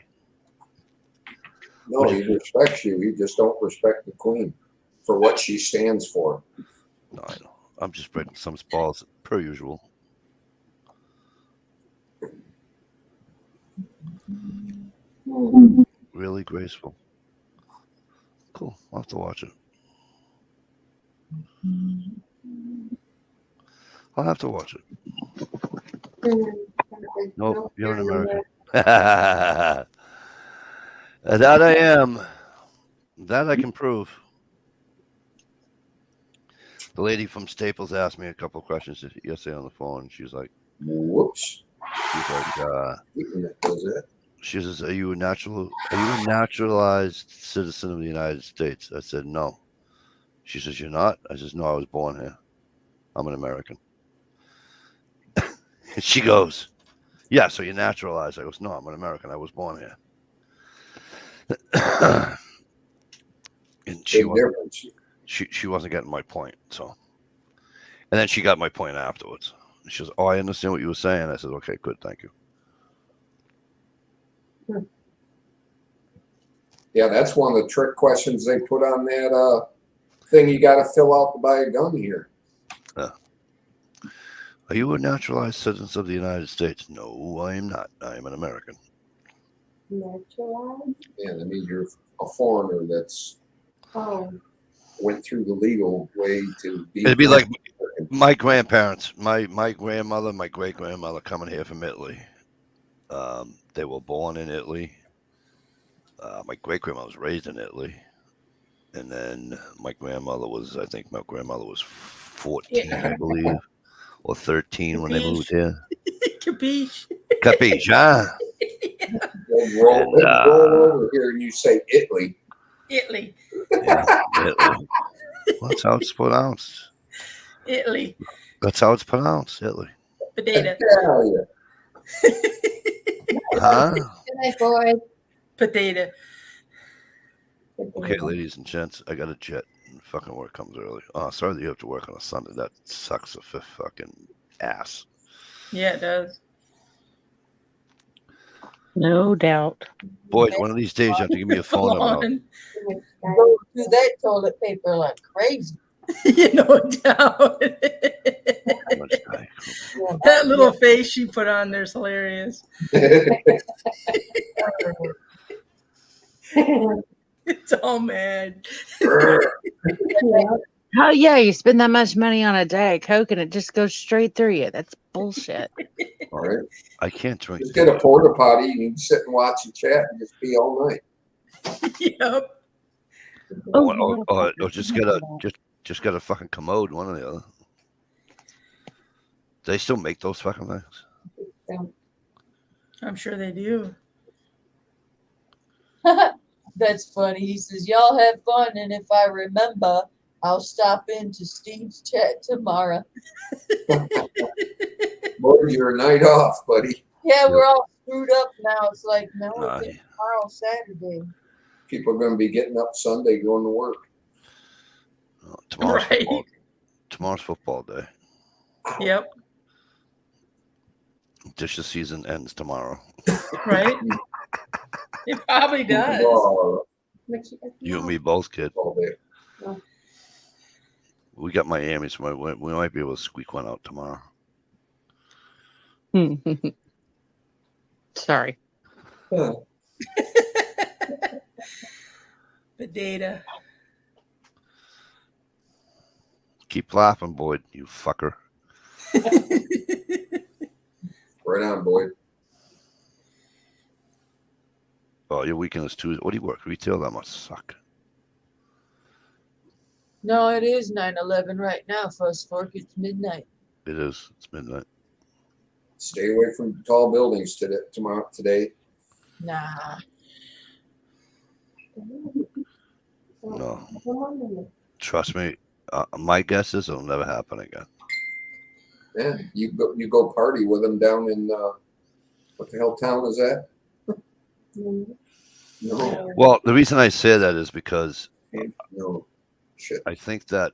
No, he respects you. He just don't respect the queen for what she stands for. No, I know. I'm just breaking some balls per usual. Really graceful. Cool. I'll have to watch it. I'll have to watch it. Nope, you're an American. That I am. That I can prove. The lady from Staples asked me a couple of questions yesterday on the phone. She was like, "Whoops." She's like, she says, "Are you a naturalized citizen of the United States?" I said, "No." She says, "You're not?" I says, "No, I was born here. I'm an American." She goes, "Yeah, so you're naturalized." I goes, "No, I'm an American. I was born here." And she wasn't getting my point. So, and then she got my point afterwards. She goes, "Oh, I understand what you were saying." I said, "Okay, good, thank you." Yeah, that's one of the trick questions they put on that thing you got to fill out to buy a gun here. Are you a naturalized citizen of the United States? No, I am not. I am an American. Naturalized? Yeah, that means you're a foreigner that's went through the legal way to be. It'd be like my grandparents, my grandmother, my great grandmother coming here from Italy. They were born in Italy. My great grandmother was raised in Italy, and then my grandmother was 14, I believe, or 13 when they moved here. Capiche. Capiche, huh? They roll over here and you say Italy. Italy. Yeah, Italy. Well, that's how it's pronounced. Italy. That's how it's pronounced, Italy. Potato. Hell yeah. Huh? Good night, boy. Potato. Okay, ladies and gents, I got a jet. fucking work comes early. Oh, sorry that you have to work on a Sunday. That sucks a fifth fucking ass. Yeah, it does. No doubt. Boy, one of these days you have to give me a phone number. Full-on. Go through that toilet paper like crazy. You no doubt. That little face she put on there's hilarious. It's all mad. Oh yeah, you spend that much money on a Diet Coke and it just goes straight through you. That's bullshit. All right. I can't drink. Just get a porta potty. You can sit and watch and chat and just pee all night. Yep. Or just get a fucking commode, one or the other. Do they still make those fucking things? I'm sure they do. That's funny. He says, y'all have fun, and if I remember, I'll stop into Steve's chat tomorrow. Boy, you're a night off, buddy. Yeah, we're all screwed up now. It's like, no, it's tomorrow, Saturday. People are going to be getting up Sunday going to work. Tomorrow's Right. football. Tomorrow's football day. Yep. Dishes season ends tomorrow. Right. It probably does. You and me both, kid. All day. We got Miami, so we might be able to squeak one out tomorrow. Sorry. Huh. The data. Keep laughing, Boyd, you fucker. Right on, Boyd. Oh, your weekend is Tuesday. What do you work? Retail? That must suck. No, it is 9/11 right now, First Fork. It's midnight. It is. It's midnight. Stay away from tall buildings today. Nah. No. Trust me. My guess is it'll never happen again. Yeah, you go party with them down in what the hell town is that? No, Well, the reason I say that is because no, shit. I think that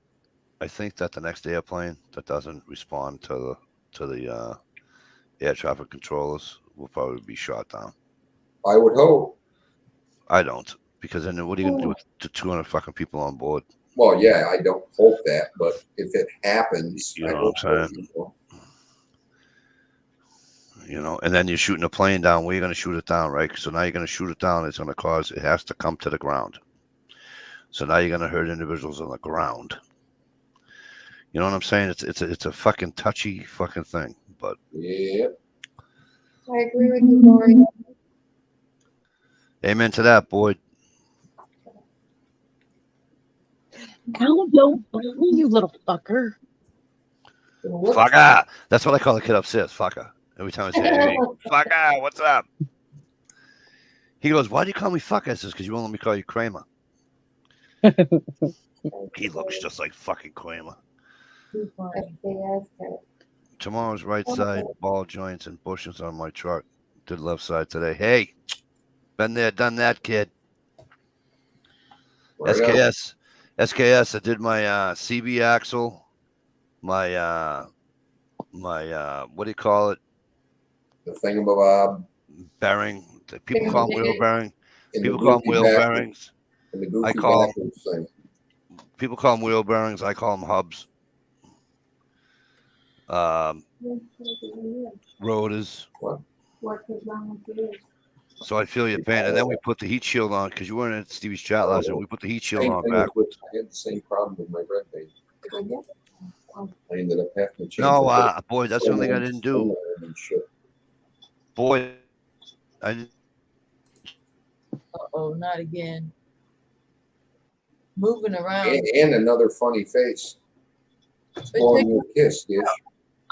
the next airplane that doesn't respond to the air traffic controllers will probably be shot down. I would hope. I don't, because then what are you gonna do with the 200 fucking people on board? Well, yeah, I don't hope that, but if it happens, You I know hope what I'm saying? so. You know, and then you're shooting a plane down. Where are you going to shoot it down, right? So now you're going to shoot it down. It's going to cause it has to come to the ground. So now you're going to hurt individuals on the ground. You know what I'm saying? It's a fucking touchy fucking thing. But Yeah. I agree with you, Lori. amen to that, Boyd. Al, don't bully you, little fucker. Fucker. That's what I call the kid upstairs. Fucker. Every time I say, hey, fucker, what's up? He goes, why do you call me fucker? I says, because you won't let me call you Kramer. He looks just like fucking Kramer. Tomorrow's right side, ball joints and bushings on my truck. Did left side today. Hey, been there, done that, kid. Right SKS. I did my CB axle, my what do you call it? The thingamabob. Bearing. People call them wheel bearing. and the People call them goofy wheel backwards- bearings. and the goofy I call- backwards thing. People call them wheel bearings. I call them hubs. Rotors. So I feel your pain. And then we put the heat shield on because you weren't at Stevie's chat last night. We put the heat shield Same on thing back. with- I had the same problem with my red paint. I ended up having to change No, it. boy, that's one thing I didn't do. And shit. Boy, I didn't. Uh-oh, not again. Moving around. And another funny face. It's But blowing check- you a kiss, Gish.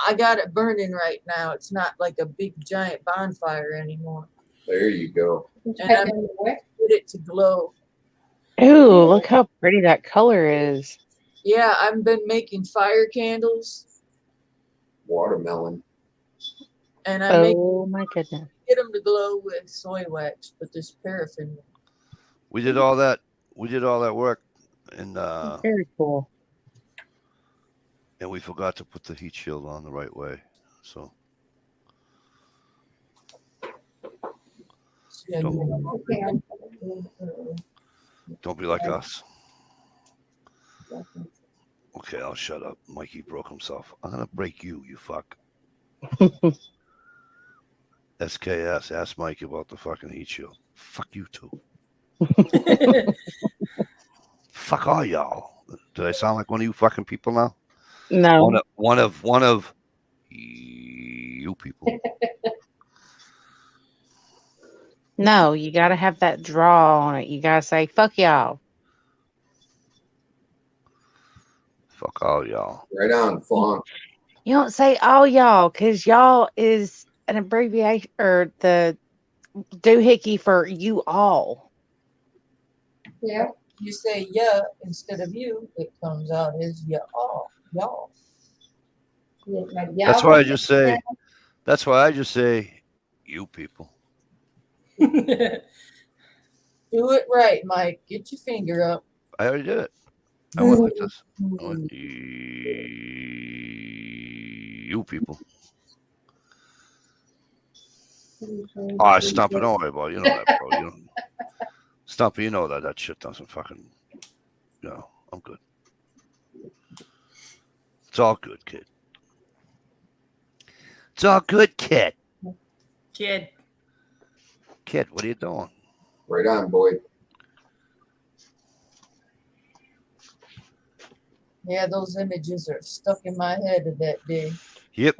I got it burning right now. It's not like a big giant bonfire anymore. There you go. And I get it to glow. Ooh, look how pretty that color is. Yeah, I've been making fire candles, Watermelon. and I Oh my goodness. get them to glow with soy wax, but this paraffin. We did all that. We did all that work. And Very cool. and we forgot to put the heat shield on the right way. So Yeah, don't be like us. Okay, I'll shut up. Mikey broke himself. I'm gonna break you, you fuck. SKS, ask Mikey about the fucking heat shield. Fuck you too. Fuck all y'all. Did I sound like one of you fucking people now? No. One of you people. No, you got to have that draw on it. You got to say, fuck y'all. Fuck all y'all. Right on, Fawn. You don't say all y'all because y'all is an abbreviation or the doohickey for you all. Yeah. You say yeah instead of you, it comes out as y'all. That's why I just say. That's why I just say, you people. Do it right, Mike. Get your finger up. I already did it. I went like this. I went, you people. Oh, Stumper, don't worry about it. You know that, bro. You know, Stumper, you know that shit doesn't fucking. No, I'm good. It's all good, kid. It's all good, kid. Kid. Kid, what are you doing? Right on, boy. Yeah, those images are stuck in my head of that day. Yep.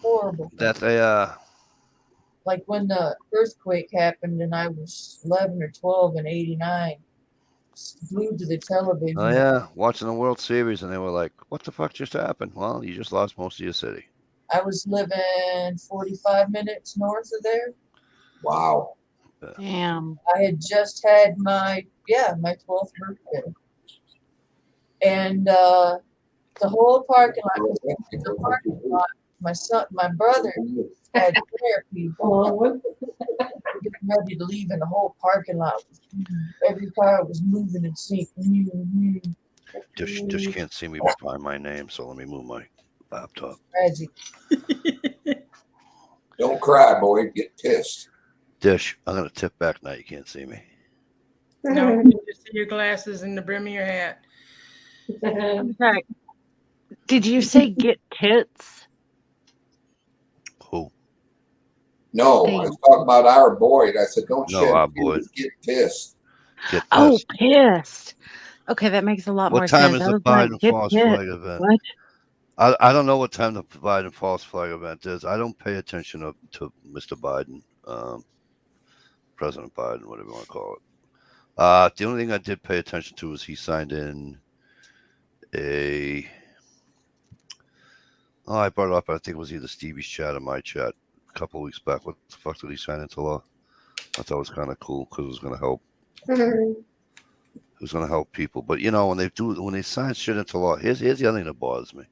Horrible. That they Like when the earthquake happened and I was 11 or 12 in '89, glued to the television. Oh yeah, watching the World Series, and they were like, "What the fuck just happened?" Well, you just lost most of your city. I was living 45 minutes north of there. Wow. Damn. I had just had my 12th birthday. And the whole parking lot was in the parking lot. My brother had therapy. Getting ready to leave, and the whole parking lot was every car was moving and sinking. Dish can't see me by my name, so let me move my laptop. Tragic. Don't cry, boy. Get pissed. Dish, I'm gonna tip back now. You can't see me. No, you just see your glasses and the brim of your hat. Okay. Did you say get tits? Who? No, I was talking about our Boyd. I said, don't No, shed our tears, get pissed. Get Oh, pissed. pissed. Okay, that makes a lot more What time sense. is I the was like, Biden get false pissed. flag event? What? I don't know what time the Biden false flag event is. I don't pay attention to Mr. Biden, President Biden, whatever you want to call it. The only thing I did pay attention to is he signed in a. Oh, I brought it up. I think it was either Stevie's chat or my chat a couple of weeks back. What the fuck did he sign into law? I thought it was kind of cool because it was going to help. It was going to help people. But you know, when they sign shit into law, here's the other thing that bothers me.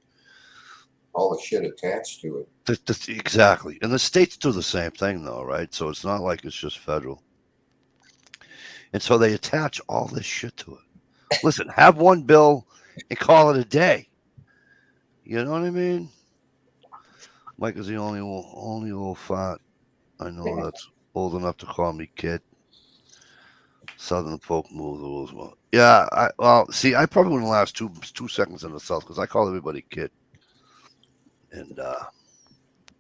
All the shit attached to it. Exactly. And the states do the same thing, though, right? So it's not like it's just federal. And so they attach all this shit to it. Listen, have one bill and call it a day. You know what I mean? Mike is the only little fat I know that's old enough to call me kid. Southern folk move the rules. Well, yeah, I probably wouldn't last two seconds in the South because I call everybody kid. And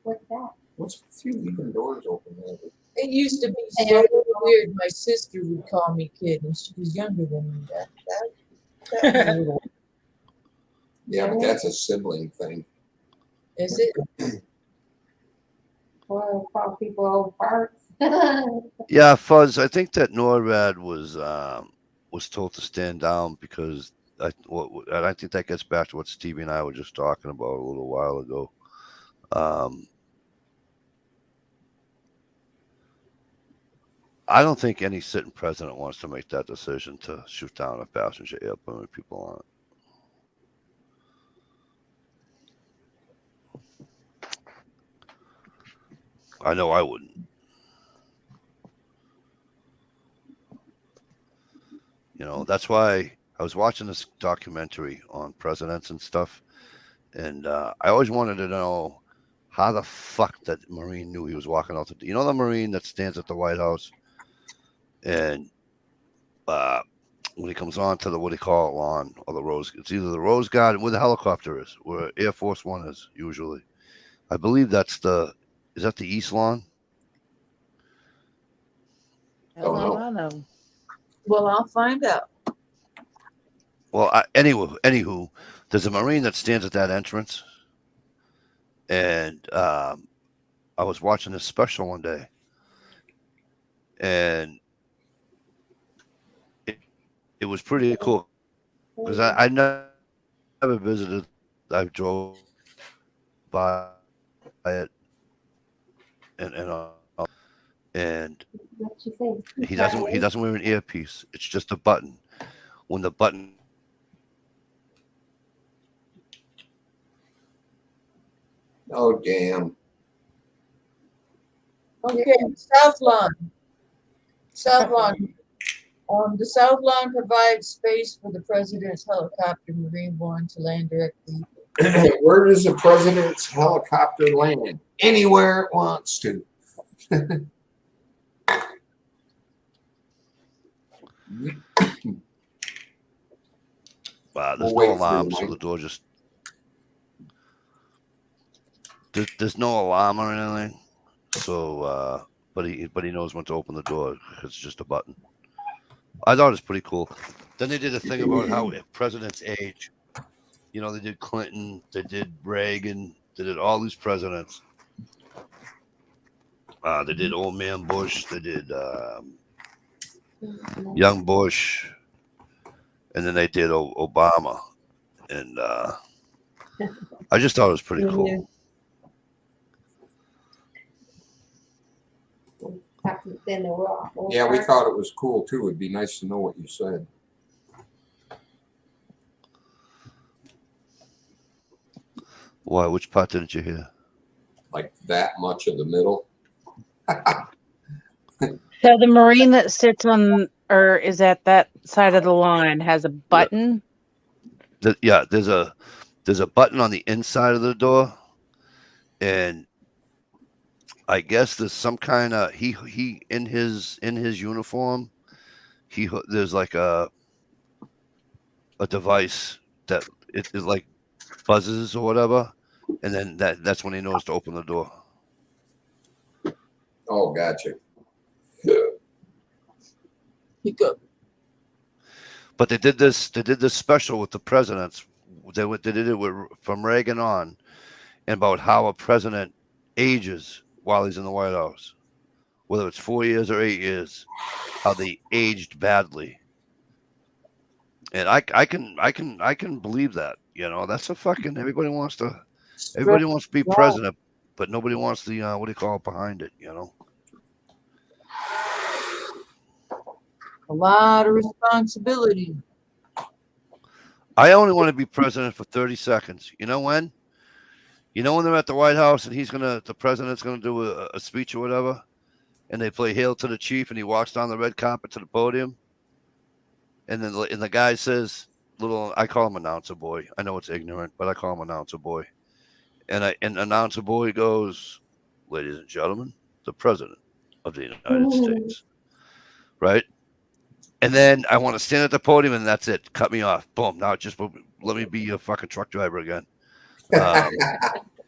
What's that? What's with you leaving doors open? It used to be so weird. My sister would call me kid, and she was younger than me. That was a little. Yeah, but that's a sibling thing. Is it? Or call people old farts. yeah, Fuzz, I think that NORAD was told to stand down because and I think that gets back to what Stevie and I were just talking about a little while ago. I don't think any sitting president wants to make that decision to shoot down a passenger airplane with people on it. I know I wouldn't. You know, that's why I was watching this documentary on presidents and stuff, and I always wanted to know how the fuck that Marine knew he was walking out the. You know the Marine that stands at the White House, and when he comes on to the what do you call it lawn or the Rose, it's either the Rose Garden where the helicopter is, where Air Force One is usually. I believe that's the. Is that the East Lawn? That's all I know. Well, I'll find out. Well, anywho, there's a Marine that stands at that entrance, and I was watching this special one day, and it was pretty cool because I never visited. I drove by it, and he doesn't wear an earpiece. It's just a button. When the button Oh, damn. Okay, South Lawn. South Lawn. The South Lawn provides space for the president's helicopter Marine One to land directly. Where does the president's helicopter land? Anywhere it wants to. there's We'll no wait for alarm, you, so Mike. the door just there's no alarm or anything. So, but he knows when to open the door. It's just a button. I thought it was pretty cool. Then they did a thing about how presidents age. You know, they did Clinton, they did Reagan, they did all these presidents. They did old man Bush, they did young Bush, and then they did Obama. And I just thought it was pretty cool. Yeah, we thought it was cool too. It'd be nice to know what you said. Why? Which part didn't you hear? Like that much of the middle. So the Marine that sits on or is at that side of the line has a button. Yeah, there's a button on the inside of the door, and I guess there's some kind of he in his uniform. There's like a device that it like buzzes or whatever, and then that's when he knows to open the door. Oh, gotcha. Hiccup. But they did this special with the presidents. They did it from Reagan on, and about how a president ages while he's in the White House, whether it's 4 years or 8 years, how they aged badly. And I can believe that. You know, that's a fucking everybody wants to be president, but nobody wants the what do you call it behind it. You know. A lot of responsibility. I only want to be president for 30 seconds. You know when? You know when they're at the White House and the president's gonna do a speech or whatever, and they play "Hail to the Chief" and he walks down the red carpet to the podium, and then the guy says, I call him announcer boy. I know it's ignorant, but I call him announcer boy, and announcer boy goes, "Ladies and gentlemen, the president of the United States," right? And then I want to stand at the podium, and that's it. Cut me off. Boom. Now just let me be a fucking truck driver again.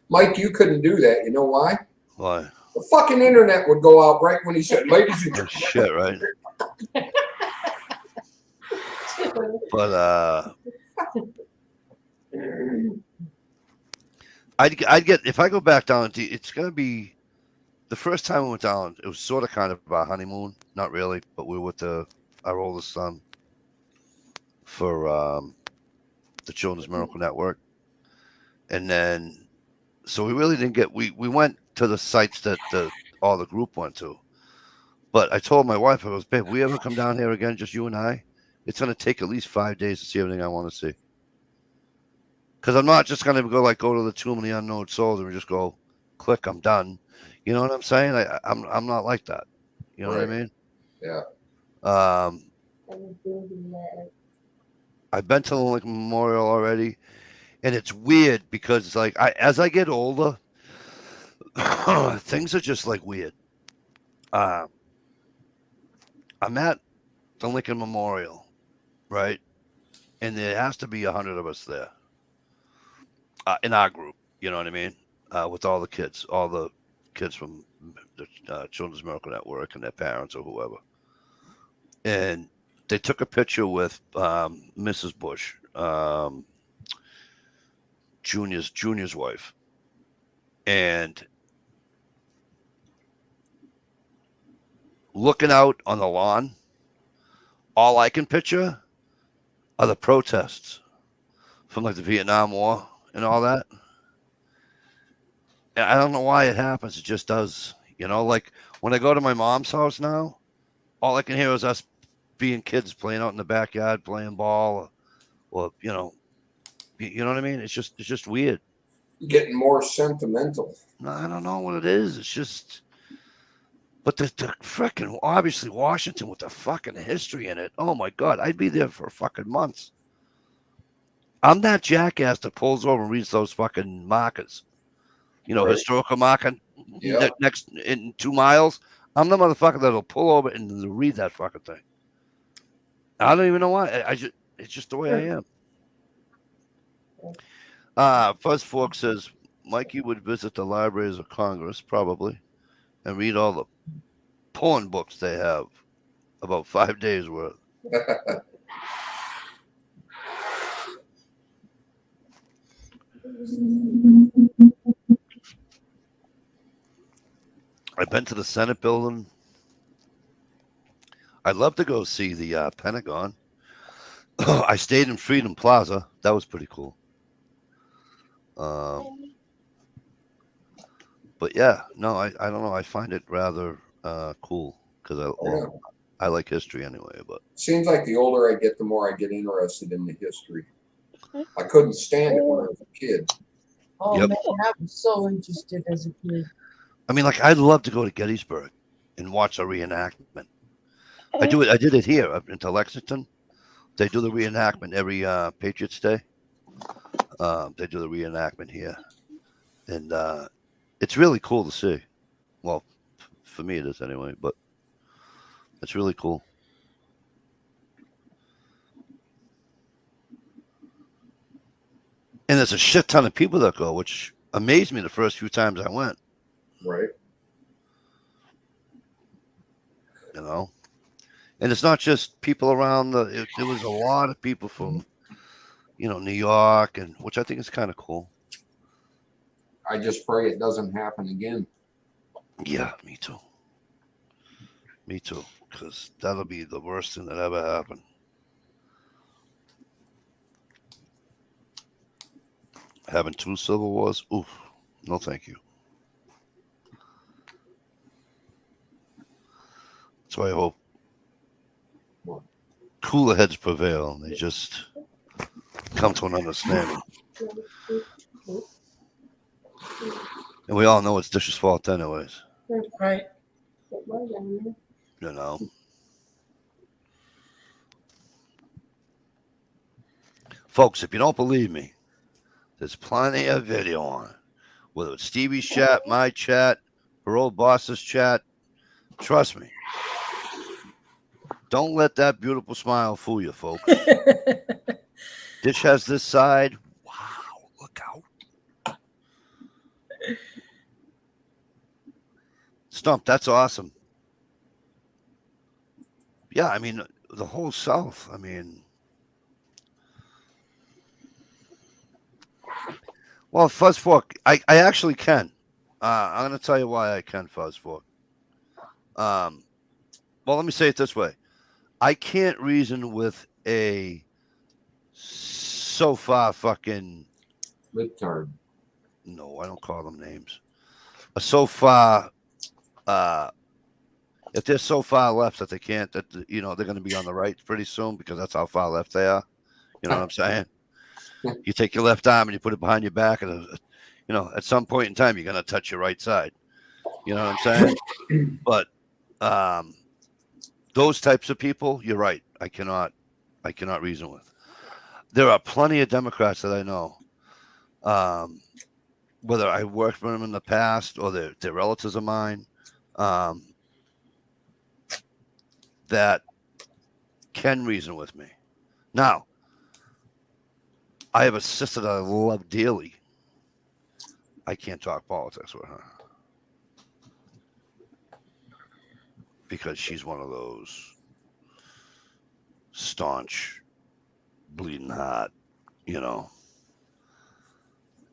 Mike, you couldn't do that. You know why? Why? The fucking internet would go out right when he said, "Ladies and Oh, gentlemen." shit, right? But I'd get if I go back down. It's gonna be the first time we went down. It was sort of kind of our honeymoon, not really, but we were with our oldest son for the Children's Miracle Network, and then so we really didn't get. We went to the sites that all the group went to, but I told my wife, I goes, "Babe, we ever come down here again, just you and I? It's gonna take at least 5 days to see everything I want to see." Because I'm not just gonna go to the Tomb of the Unknown Souls and just go, click, I'm done. You know what I'm saying? I'm not like that. You know what I mean? Yeah. I've been to the Lincoln Memorial already, and it's weird because it's like as I get older, things are just like weird. Uh, I'm at the Lincoln Memorial, right? And there has to be 100 of us there in our group. You know what I mean? With all the kids from the Children's Miracle Network and their parents or whoever. And they took a picture with Mrs. Bush, Junior's wife, and looking out on the lawn, all I can picture are the protests from like the Vietnam War and all that. And I don't know why it happens. It just does. You know, like when I go to my mom's house now, all I can hear is us being kids playing out in the backyard, playing ball, or you know what I mean. It's just weird. Getting more sentimental. I don't know what it is. It's just, but the freaking obviously Washington with the fucking history in it. Oh my god, I'd be there for fucking months. I'm that jackass that pulls over and reads those fucking markers. You know, Right. historical marker Yeah. next in 2 miles. I'm the motherfucker that'll pull over and read that fucking thing. I don't even know why. It's just the way I am. Fuzz Fork says Mikey would visit the libraries of Congress probably and read all the porn books they have, about 5 days worth. I've been to the Senate building. I'd love to go see the Pentagon. I stayed in Freedom Plaza. That was pretty cool. But yeah, no, I don't know. I find it rather cool because I like history anyway. But Seems like the older I get, the more I get interested in the history. I couldn't stand it when I was a kid. Oh Yep. man, I was so interested as a kid. I mean, like I'd love to go to Gettysburg and watch a reenactment. I did it here up into Lexington. They do the reenactment every Patriots Day. They do the reenactment here, and it's really cool to see. Well, for me it is anyway, but it's really cool. And there's a shit ton of people that go, which amazed me the first few times I went. Right. You know, and it's not just people around there was a lot of people from, New York, and which I think is kind of cool. I just pray it doesn't happen again. Yeah, me too. Me too, because that'll be the worst thing that ever happened. Having 2 civil wars? Oof. No, thank you. That's why I hope cooler heads prevail and they just come to an understanding. And we all know it's Dish's fault anyways. Right. You know. Folks, if you don't believe me, there's plenty of video on it. Whether it's Stevie's chat, my chat, her old boss's chat. Trust me. Don't let that beautiful smile fool you, folks. Dish has this side. Wow, look out. Stump, that's awesome. Yeah, I mean, the whole South, I mean. Well, Fuzz Fork, I actually can. I'm going to tell you why I can, Fuzz Fork. Well, let me say it this way. I can't reason with a so far fucking Libtard. No, I don't call them names. A so far, if they're so far left that they can't, that they're going to be on the right pretty soon because that's how far left they are. You know what I'm saying? You take your left arm and you put it behind your back, and at some point in time you're going to touch your right side. You know what I'm saying? But those types of people, you're right. I cannot reason with. there are plenty of Democrats that I know, whether I worked with them in the past or they're relatives of mine, that can reason with me. Now, I have a sister that I love dearly. I can't talk politics with her because she's one of those staunch, bleeding heart, you know.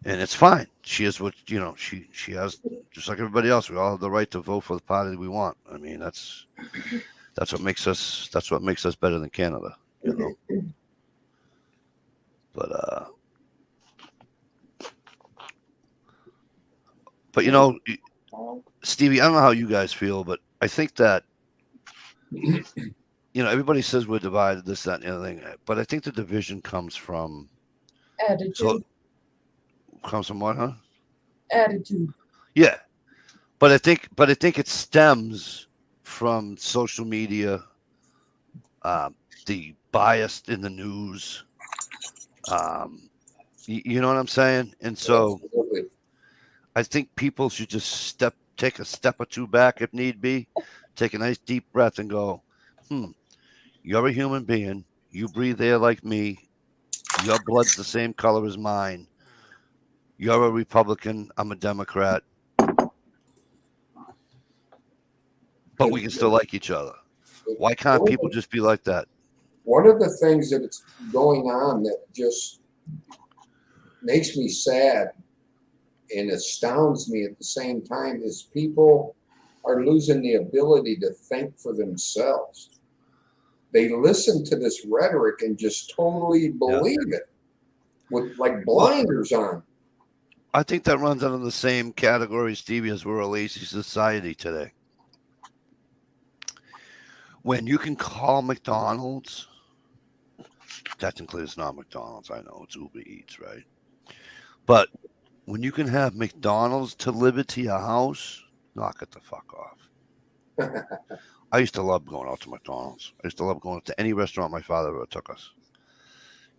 And it's fine. She is what she has, just like everybody else. We all have the right to vote for the party we want. I mean, that's what makes us better than Canada, you know. But you know, Stevie, I don't know how you guys feel, but I think that everybody says we're divided, this, that, and the other thing. But I think the division comes from Attitude. Comes from what, huh? Attitude. Yeah, but I think it stems from social media, the bias in the news. You know what I'm saying? And so Absolutely. I think people should just take a step or two back if need be, take a nice deep breath and go, you're a human being. You breathe air like me. Your blood's the same color as mine. You're a Republican. I'm a Democrat. But we can still like each other. Why can't people just be like that? One of the things that's going on that just makes me sad and astounds me at the same time is people are losing the ability to think for themselves. They listen to this rhetoric and just totally believe it with like blinders on. I think that runs under the same category, Stevie, as we're a lazy society today. When you can call McDonald's, technically it's not McDonald's, I know, it's Uber Eats, right? But when you can have McDonald's delivered to your house, knock it the fuck off. I used to love going out to McDonald's. I used to love going to any restaurant my father ever took us.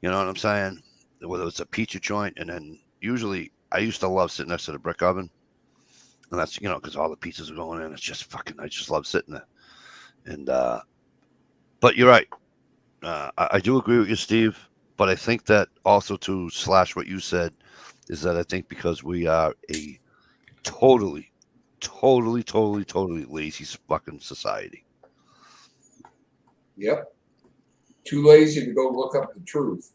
You know what I'm saying? Whether it's a pizza joint, and then usually I used to love sitting next to the brick oven. And that's, because all the pizzas are going in. It's just fucking, I just love sitting there. And, but you're right. I do agree with you, Steve. But I think that also to slash what you said is that I think because we are a totally lazy fucking society. Yep. Too lazy to go look up the truth.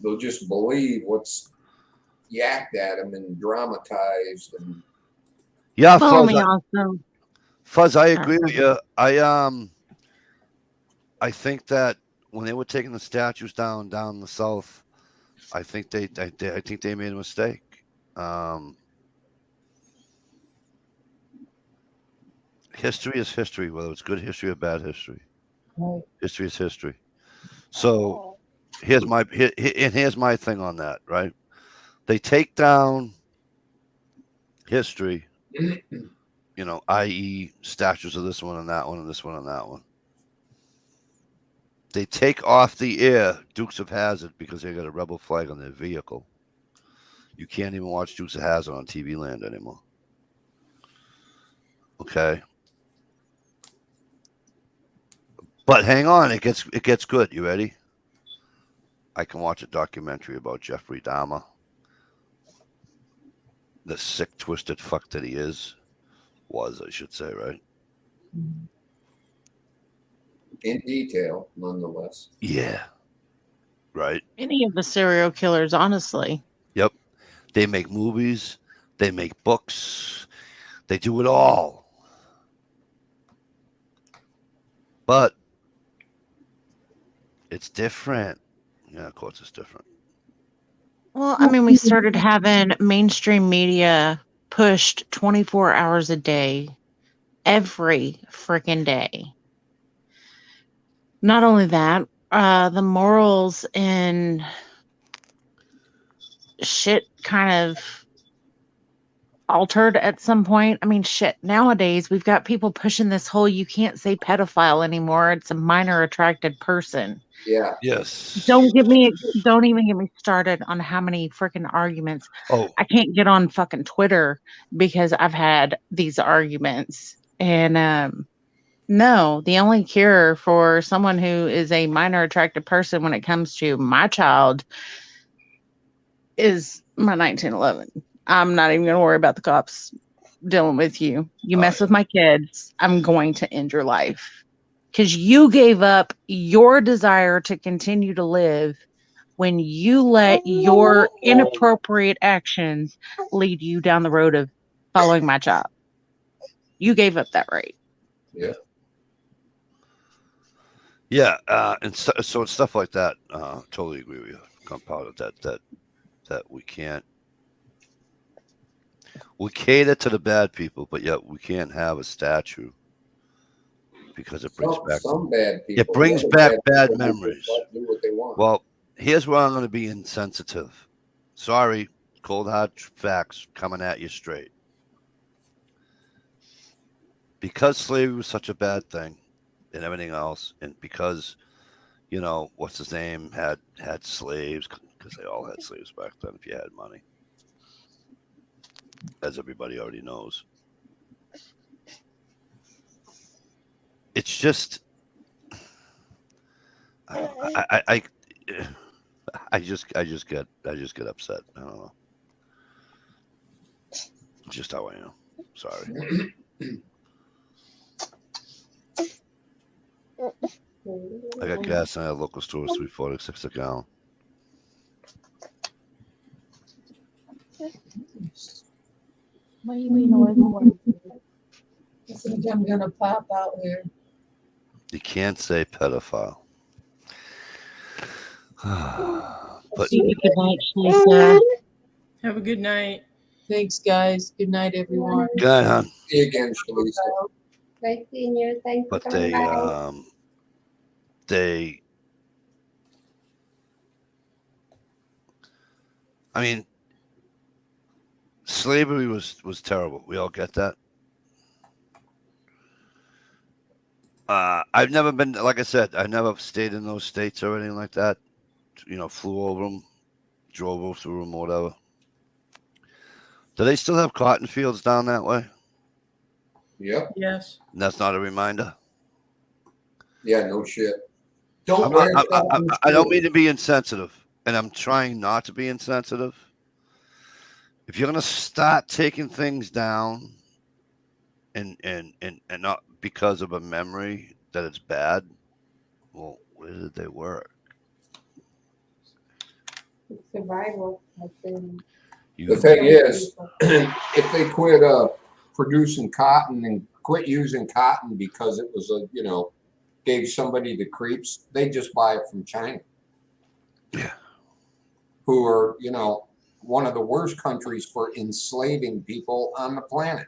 They'll just believe what's yacked at them and dramatized. And yeah, Follow Fuzz, me also. Fuzz, I agree with you. I think that when they were taking the statues down in the south, I think they made a mistake. History is history, whether it's good history or bad history. Right. History is history. So here's my thing on that, right? They take down history, i.e. statues of this one and that one and this one and that one. They take off the air Dukes of Hazzard because they got a rebel flag on their vehicle. You can't even watch Dukes of Hazzard on TV Land anymore. Okay. But hang on, it gets good. You ready? I can watch a documentary about Jeffrey Dahmer. The sick, twisted fuck that he was, I should say, right? in detail, nonetheless. Yeah. Right. Any of the serial killers, honestly. Yep. They make movies. They make books. They do it all. But it's different. Yeah, of course it's different. Well, I mean, we started having mainstream media pushed 24 hours a day, every freaking day. Not only that, the morals and shit kind of altered at some point. I mean, shit, nowadays we've got people pushing this whole you can't say pedophile anymore. It's a minor attracted person. Yeah. Yes. Don't even get me started on how many freaking arguments. Oh, I can't get on fucking Twitter because I've had these arguments. And no, the only cure for someone who is a minor attracted person when it comes to my child is my 1911. I'm not even going to worry about the cops dealing with you. You mess with my kids, I'm going to end your life. Because you gave up your desire to continue to live when you let your inappropriate actions lead you down the road of following my child. You gave up that right. Yeah. yeah, and so it's stuff like that. Totally agree with you, Compound. That we can't. We cater to the bad people, but yet we can't have a statue because it brings back Some bad people. it brings other back bad people memories. just do what they want. Well, here's where I'm going to be insensitive. Sorry, cold hard facts coming at you straight. Because slavery was such a bad thing, and everything else, and because what's his name had slaves, because they all had slaves back then. If you had money, as everybody already knows, it's just I just get upset. I don't know. Just how I am. Sorry. I got gas in a local store, $3.46 a gallon. What do you mean? I think I'm gonna pop out here. You can't say pedophile. But Good night, Lisa. Have a good night. Thanks, guys. Good night, everyone. good night, hon. See you again, Shalisa. Nice seeing you. Thanks for But coming by. I mean, slavery was terrible. We all get that. I've never been, like I said, I never stayed in those states or anything like that. Flew over them, drove through them, whatever. Do they still have cotton fields down that way? Yep. Yes. And that's not a reminder. Yeah, no shit. Don't I don't mean to be insensitive, and I'm trying not to be insensitive. If you're gonna start taking things down, and not because of a memory that it's bad, well, where did they work? Survival has been. The thing is, if they quit producing cotton and quit using cotton because it was gave somebody the creeps, they just buy it from China. Yeah. Who are, one of the worst countries for enslaving people on the planet.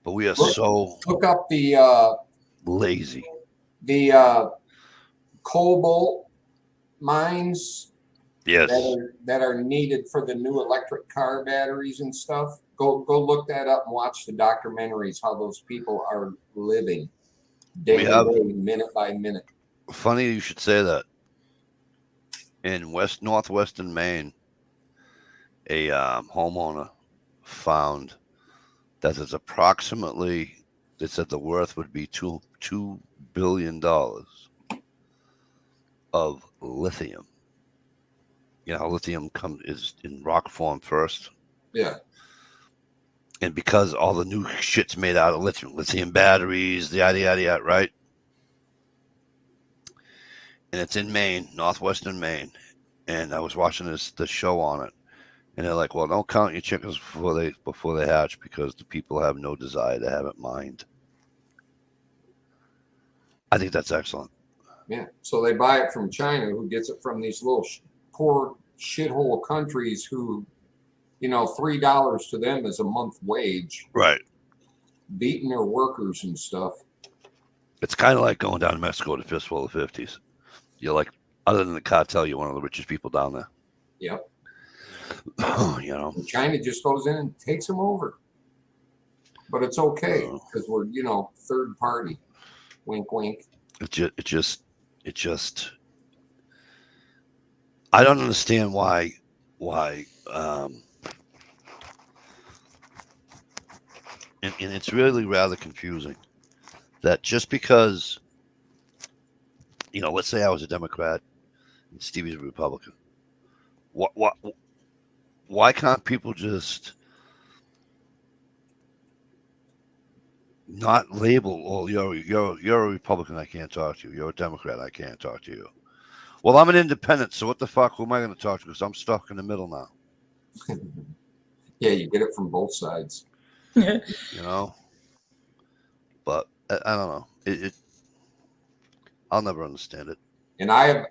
But we are so Look up the lazy. The cobalt mines. Yes. That are needed for the new electric car batteries and stuff. Go look that up and watch the documentaries how those people are living day by day, minute by minute. Funny you should say that. In northwestern Maine, a homeowner found that there's approximately, they said the worth would be $2 billion of lithium. Lithium is in rock form first. Yeah. And because all the new shit's made out of lithium batteries, yada, yada, yada, right? And it's in Maine, northwestern Maine. And I was watching the show on it. And they're like, well, don't count your chickens before they hatch because the people have no desire to have it mined. I think that's excellent. Yeah. So they buy it from China, who gets it from these little poor shithole countries who, $3 to them is a month wage. Right. Beating their workers and stuff. It's kind of like going down to Mexico to fistful of 50s. You're like, other than the cartel, you're one of the richest people down there. Yep. And China just goes in and takes them over. But it's okay because we're, third party. Wink, wink. It just. I don't understand why. And it's really rather confusing that just because, let's say I was a Democrat and Stevie's a Republican. Why can't people just not label? Oh, you're a Republican. I can't talk to you. You're a Democrat. I can't talk to you. Well, I'm an independent, so what the fuck? Who am I going to talk to? Because I'm stuck in the middle now. Yeah, you get it from both sides. But I don't know. I'll never understand it. And I have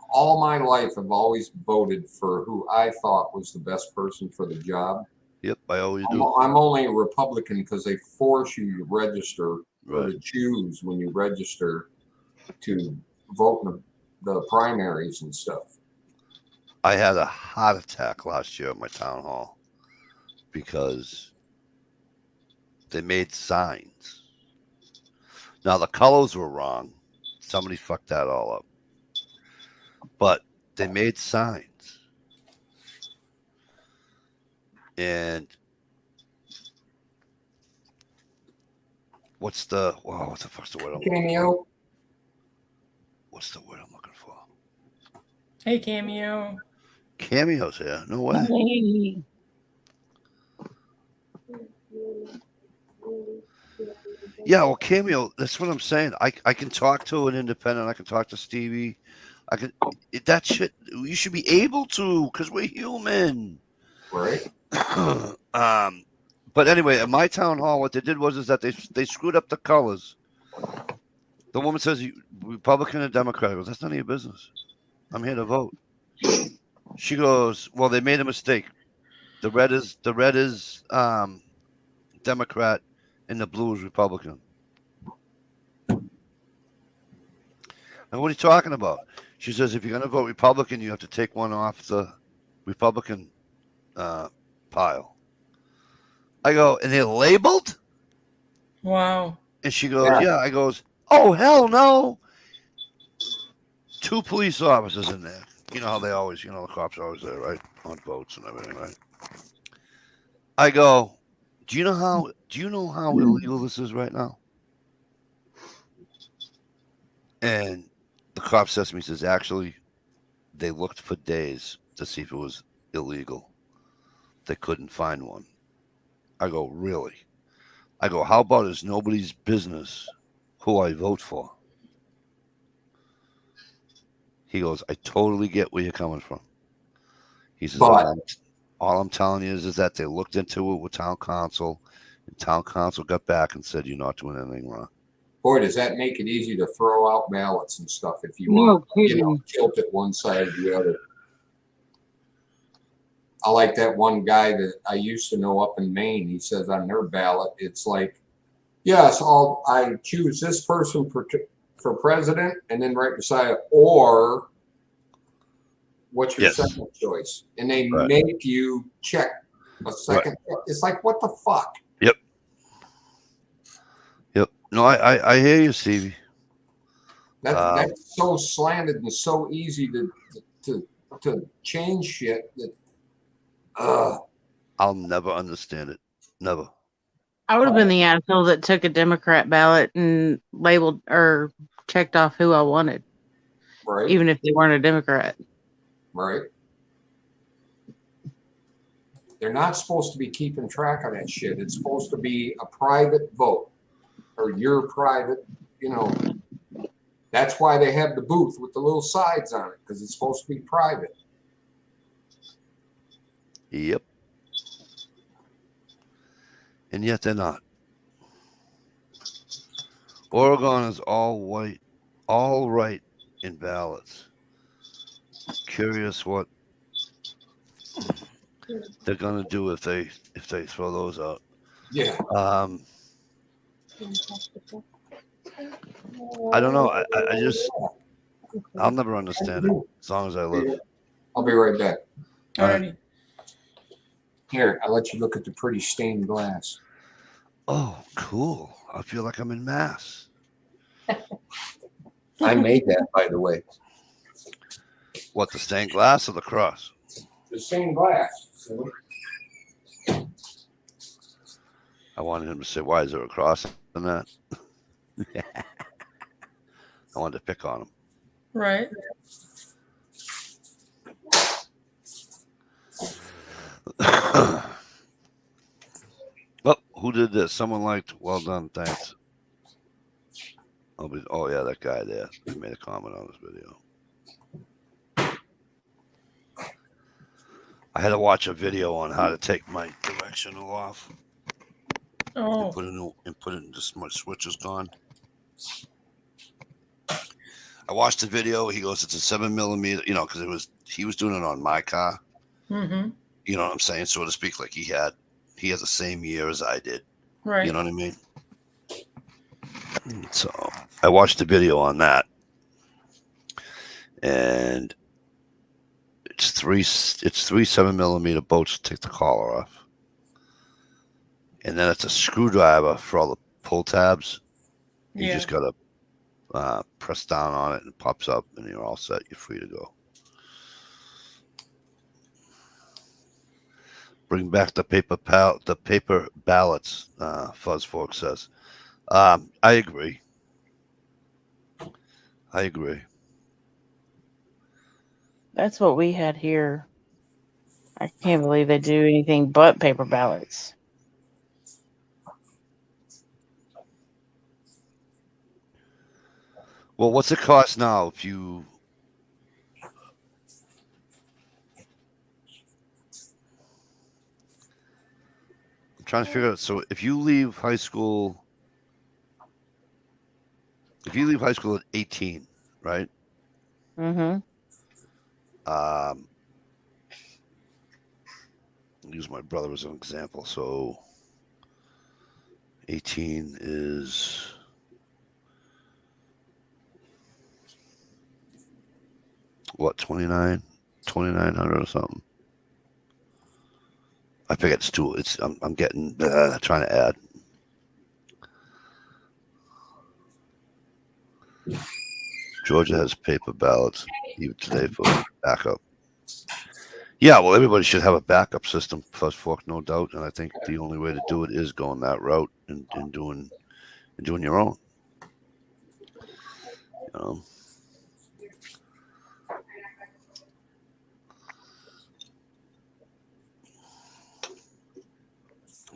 all my life I've always voted for who I thought was the best person for the job. Yep, I always do. I'm only a Republican because they force you to register or Right. to choose when you register to vote in the primaries and stuff. I had a heart attack last year at my town hall because they made signs. Now the colors were wrong. Somebody fucked that all up. But they made signs. And what's the fuck's the word I'm looking for? Cameo. What's the word I'm looking for? Hey, Cameo. Cameos here. No way. Yeah, well, Cameo, that's what I'm saying. I can talk to an independent. I can talk to Stevie. That shit, you should be able to because we're human. Right. But anyway, at my town hall, what they did was that they screwed up the colors. The woman says, Republican or Democrat. I go, that's none of your business. I'm here to vote. She goes, well, they made a mistake. The red is Democrat and the blue is Republican. And what are you talking about? She says, if you're going to vote Republican, you have to take one off the Republican pile. I go, and they're labeled? Wow. And she goes, yeah. I goes, oh, hell no. 2 police officers in there. You know how they always, the cops are always there, right? On boats and everything, right? I go, do you know how illegal this is right now? And the cop says to me, he says, actually, they looked for days to see if it was illegal. They couldn't find one. I go, really? I go, how about it's nobody's business who I vote for? He goes, I totally get where you're coming from. He says, all I'm telling you is that they looked into it with town council, and town council got back and said, you're not doing anything wrong. Boy, does that make it easy to throw out ballots and stuff if you want, tilt it one side or the other. I like that one guy that I used to know up in Maine. He says on their ballot, it's like, yes, I choose this person for president, and then right beside it, or what's your second choice? And they make you check a second. Right. It's like, what the fuck? Yep. No, I hear you, Stevie. That's so slanted and so easy to change shit that I'll never understand it. Never. I would have been the asshole that took a Democrat ballot and labeled or checked off who I wanted. Right. Even if they weren't a Democrat. Right. They're not supposed to be keeping track of that shit. It's supposed to be a private vote. Or your private, That's why they have the booth with the little sides on it, because it's supposed to be private. Yep. And yet they're not. Oregon is all white, all right in ballots. Curious what they're gonna do if they throw those out. Yeah. I don't know. I'll never understand it as long as I live. I'll be right back. All right. Here, I'll let you look at the pretty stained glass. Oh, cool. I feel like I'm in Mass. I made that, by the way. What, the stained glass or the cross? The same glass. So I wanted him to say, why is there a cross in that? I wanted to pick on him. Right. Oh, who did this? Someone liked. Well done, thanks. Oh yeah, that guy there. He made a comment on this video. I had to watch a video on how to take my directional off Oh, and put it in just my switch is gone. I watched the video. He goes, it's a 7mm, because he was doing it on my car. mm-hmm. You know what I'm saying, so to speak. Like he had the same year as I did. Right. You know what I mean? So I watched the video on that, and it's three 7mm bolts to take the collar off, and then it's a screwdriver for all the pull tabs. You Yeah. just gotta press down on it, and it pops up, and you're all set. You're free to go. Bring back the paper ballots. Fuzz Fork says. I agree. That's what we had here. I can't believe they do anything but paper ballots. Well, what's it cost now if you? I'm trying to figure out. So if you leave high school at 18, right? Mm-hmm. Use my brother as an example. So 18 is what, 2,900 or something. I forget it's too. I'm getting trying to add. Georgia has paper ballots even today for backup. Yeah, well, everybody should have a backup system, Fuzz Fork, no doubt. And I think the only way to do it is going that route and doing your own.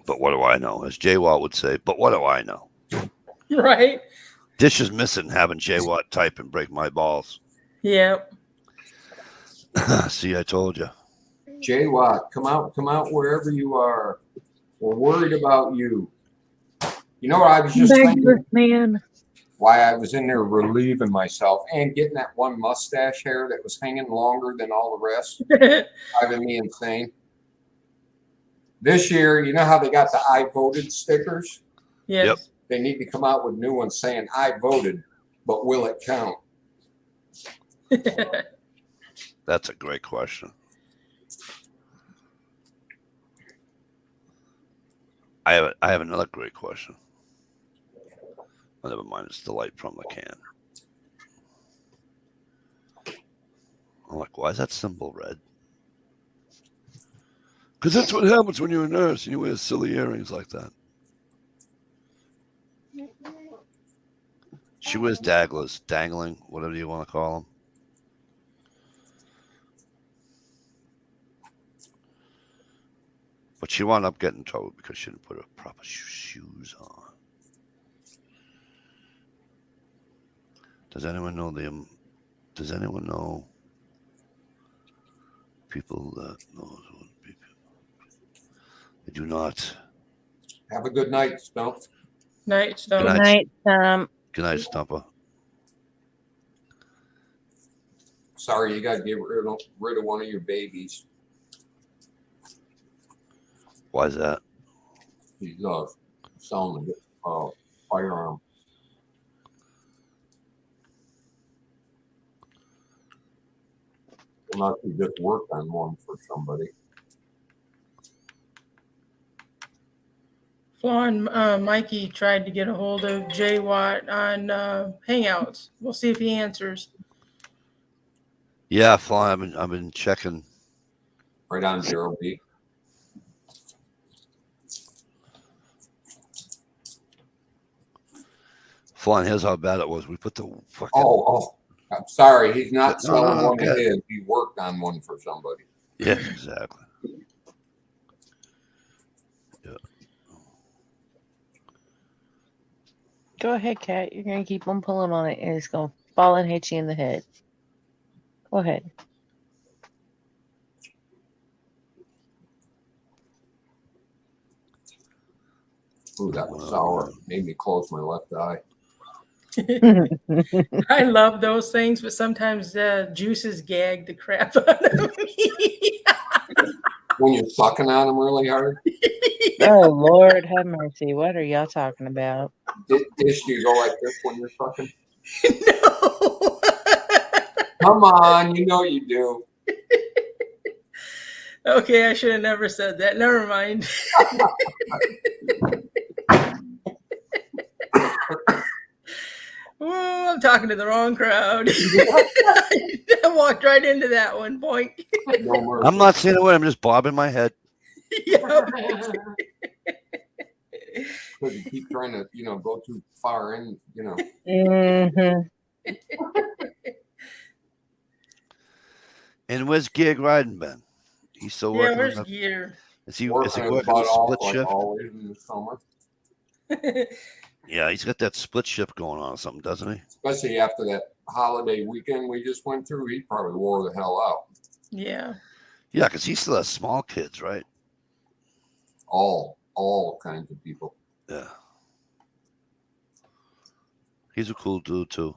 But what do I know? As Jay Watt would say, but what do I know? Right. Dish is missing having Jay Watt type and break my balls. Yep. See, I told you. Jay Watt, come out wherever you are. We're worried about you. You know what I was just thinking? Man. Why I was in there relieving myself and getting that one mustache hair that was hanging longer than all the rest, driving me insane. This year, you know how they got the I voted stickers? Yes. Yep. They need to come out with new ones saying I voted, but will it count? That's a great question. I have another great question. Oh, never mind. It's the light from the can. I'm like, why is that symbol red? Because that's what happens when you're a nurse and you wear silly earrings like that. She wears dagglers, dangling, whatever you want to call them. But she wound up getting towed because she didn't put her proper shoes on. Does anyone know people that knows what people? I do not. Have a good night, Stump. Night, Stone. Good Night. Good night, Stumper. Sorry, you got to get rid of one of your babies. Why is that? He's selling a firearm. Unless you just worked on one for somebody. Flaw and Mikey tried to get a hold of Jay Watt on Hangouts. We'll see if he answers. Yeah, fine. I've been checking. Right on, Gerald B. Fine. Here's how bad it was. We put the fucking. Oh, I'm sorry. He's not No, selling no, one of okay. his. He worked on one for somebody. Yeah, exactly. Yeah. Go ahead, Kat. You're gonna keep on pulling on it, and it's gonna fall and hit you in the head. Go ahead. Ooh, that was sour. Made me close my left eye. I love those things, but sometimes juices gag the crap out of me. When you're sucking on them really hard, Oh Lord, have mercy! What are y'all talking about? dish, do you go like this when you're sucking? No. Come on, you know you do. Okay, I should have never said that. Never mind. Oh, I'm talking to the wrong crowd. I walked right into that one. Point. No mercy. I'm not saying a word. I'm just bobbing my head. Yep. Because you keep trying to, go too far in, Mm-hmm. And where's Gig riding been? He's still Yeah, working. where's on gear? Is he working his working butt the off split like shift? always in the summer. Yeah, he's got that split shift going on or something, doesn't he? Especially after that holiday weekend we just went through, he probably wore the hell out. Yeah. Yeah, because he still has small kids, right? All kinds of people. Yeah. He's a cool dude too.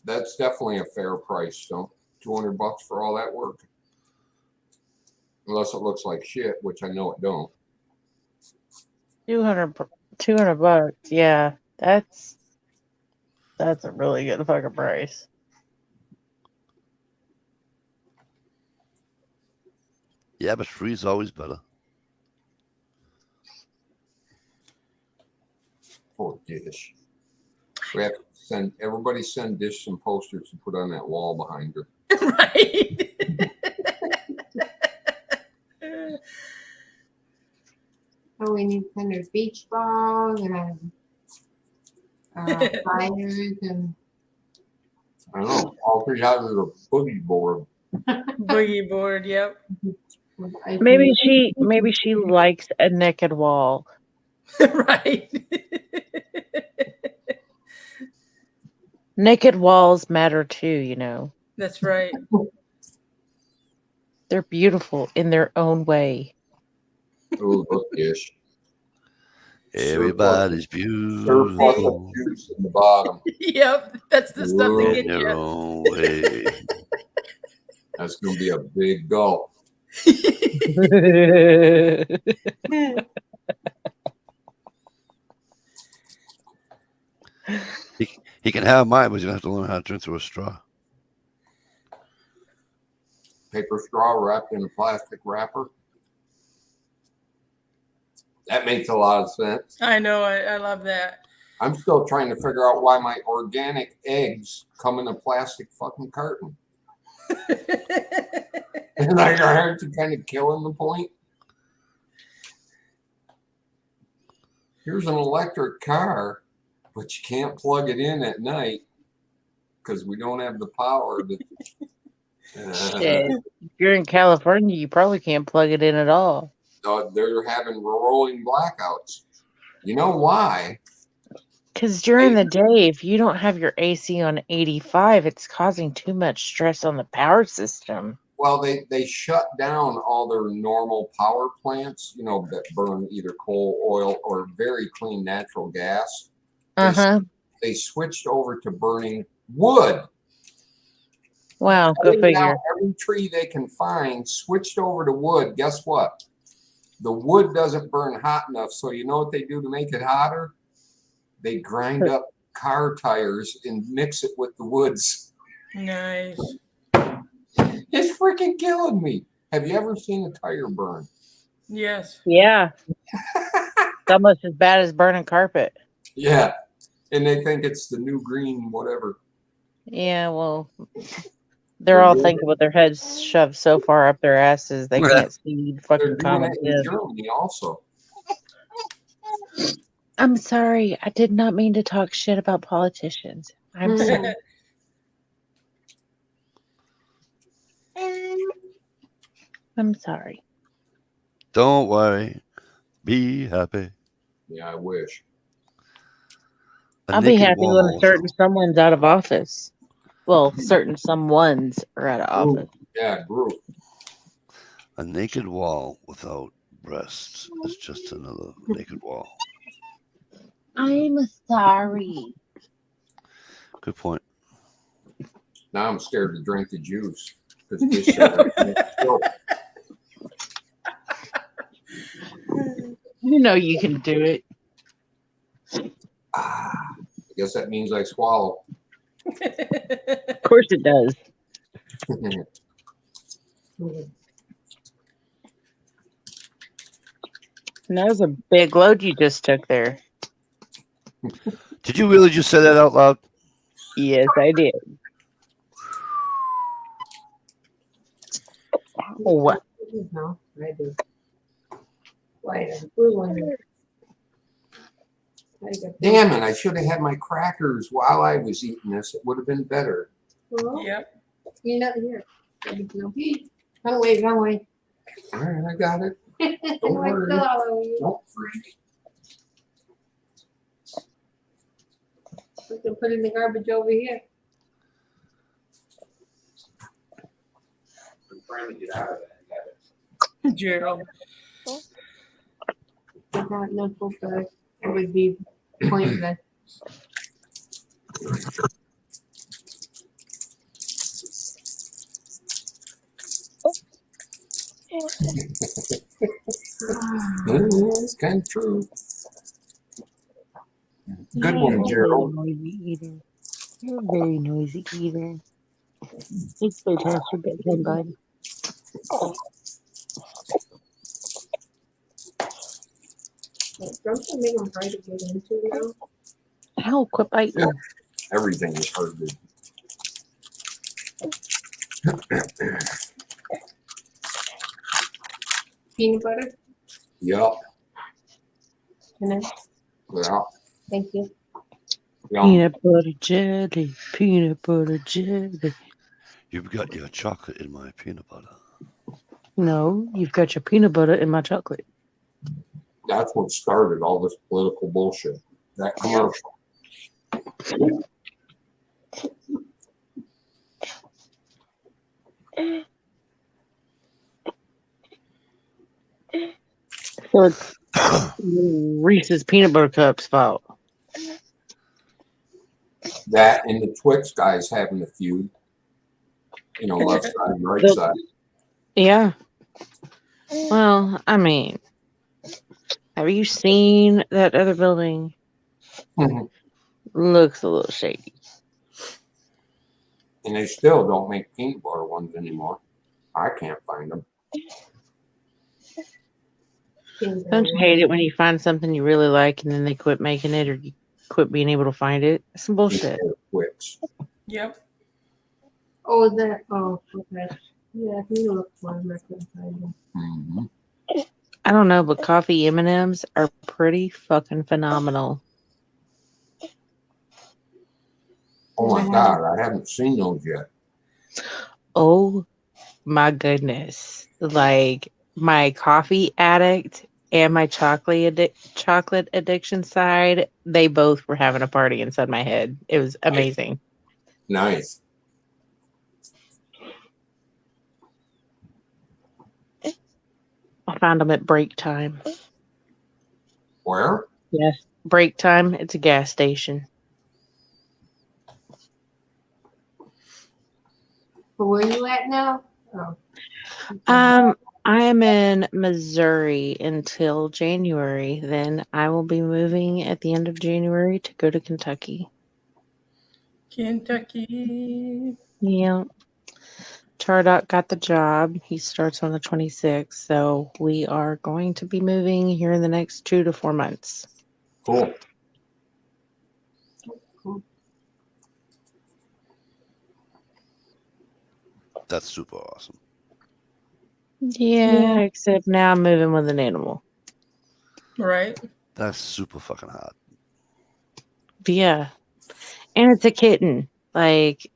That's definitely a fair price. So $200 for all that work. Unless it looks like shit, which I know it don't. 200 bucks. Yeah, that's a really good fucking price. Yeah, but free's always better. Poor Dish. We have to send Dish some posters to put on that wall behind her. Right. Oh, we need to send her beach balls and fires and I don't know. All three houses are a boogie board. Boogie board. Yep. Maybe she likes a naked wall. Right. Naked walls matter too, That's right. They're beautiful in their own way. Ooh, look, Dish. Everybody's Surplus beautiful of juice in the bottom. Yep. That's the stuff Ooh. that in gets their you. own way. That's going to be a big gulp. He can have mine, but he's gonna have to learn how to drink through a straw. Paper straw wrapped in a plastic wrapper. That makes a lot of sense. I know. I love that. I'm still trying to figure out why my organic eggs come in a plastic fucking carton. And aren't you kind of killing the point? Here's an electric car, but you can't plug it in at night because we don't have the power. Shit. If you're in California, you probably can't plug it in at all. They're having rolling blackouts. You know why? Because during the day, if you don't have your AC on 85, it's causing too much stress on the power system. Well, they shut down all their normal power plants, that burn either coal, oil, or very clean natural gas. They switched over to burning wood. Wow, go figure. Every tree they can find switched over to wood. Guess what? The wood doesn't burn hot enough. So you know what they do to make it hotter? They grind up car tires and mix it with the woods. Nice. It's freaking killing me. Have you ever seen a tire burn? Yes. Yeah. almost as bad as burning carpet. Yeah. And they think it's the new green, whatever. Yeah, well, they're all thinking with their heads shoved so far up their asses they can't see They're fucking doing common that in sense. Germany also. I'm sorry. I did not mean to talk shit about politicians. I'm sorry. I'm sorry. Don't worry. Be happy. Yeah, I wish. I'll be naked happy when wall a certain someone's out of office. Well, certain someone's are out of office. Yeah, group. A naked wall without breasts is just another naked wall. I'm sorry. Good point. Now I'm scared to drink the juice. Because You know you can do it. I guess that means I swallow. Of course it does. And that was a big load you just took there. Did you really just say that out loud? Yes, I did. What? No, I do. Wait, blue one. Damn it, I should have had my crackers while I was eating this. It would have been better. Yep. You're not here. Run away, run away. All right, I got it. Don't worry. Don't freak. We can put it in the garbage over here. I'm trying to get out of that. Gerald. But not no full bag. It would be pointless. It's kind of true. Good one, Gerald. You're a very noisy eater. It's fantastic bedtime, bud. Don't you make them hard to get into now? Ow, quit biting. Everything is hard to. Peanut butter? Yup. Can I? Yeah. Thank you. Yum. Peanut butter jelly, peanut butter jelly. You've got your chocolate in my peanut butter. No, you've got your peanut butter in my chocolate. That's what started all this political bullshit. That commercial. So it's Reese's peanut butter cups fault. That and the Twix guys having a feud. You know, left side, right The- side. Yeah. Well, I mean, have you seen that other building? Mhm. Looks a little shady. And they still don't make peanut butter ones anymore. I can't find them. Don't you hate it when you find something you really like and then they quit making it or you quit being able to find it? It's some bullshit. Twix. Yep. Oh, that. Oh, okay. Yeah, you look for them. I couldn't find them. Mm-hmm. I don't know, but coffee M&Ms are pretty fucking phenomenal. Oh my God, I haven't seen those yet. Oh my goodness. Like my coffee addict and my chocolate addiction side, they both were having a party inside my head. It was amazing. Nice. I found them at break time. Where? Yes, break time. It's a gas station. But where you at now? Oh. I am in Missouri until January. Then I will be moving at the end of January to go to Kentucky. Kentucky. Yeah. Tardot got the job. He starts on the 26th. So we are going to be moving here in the next 2 to 4 months. Cool. That's super awesome. Yeah, except now I'm moving with an animal. Right. That's super fucking hot. But yeah. And it's a kitten. Like,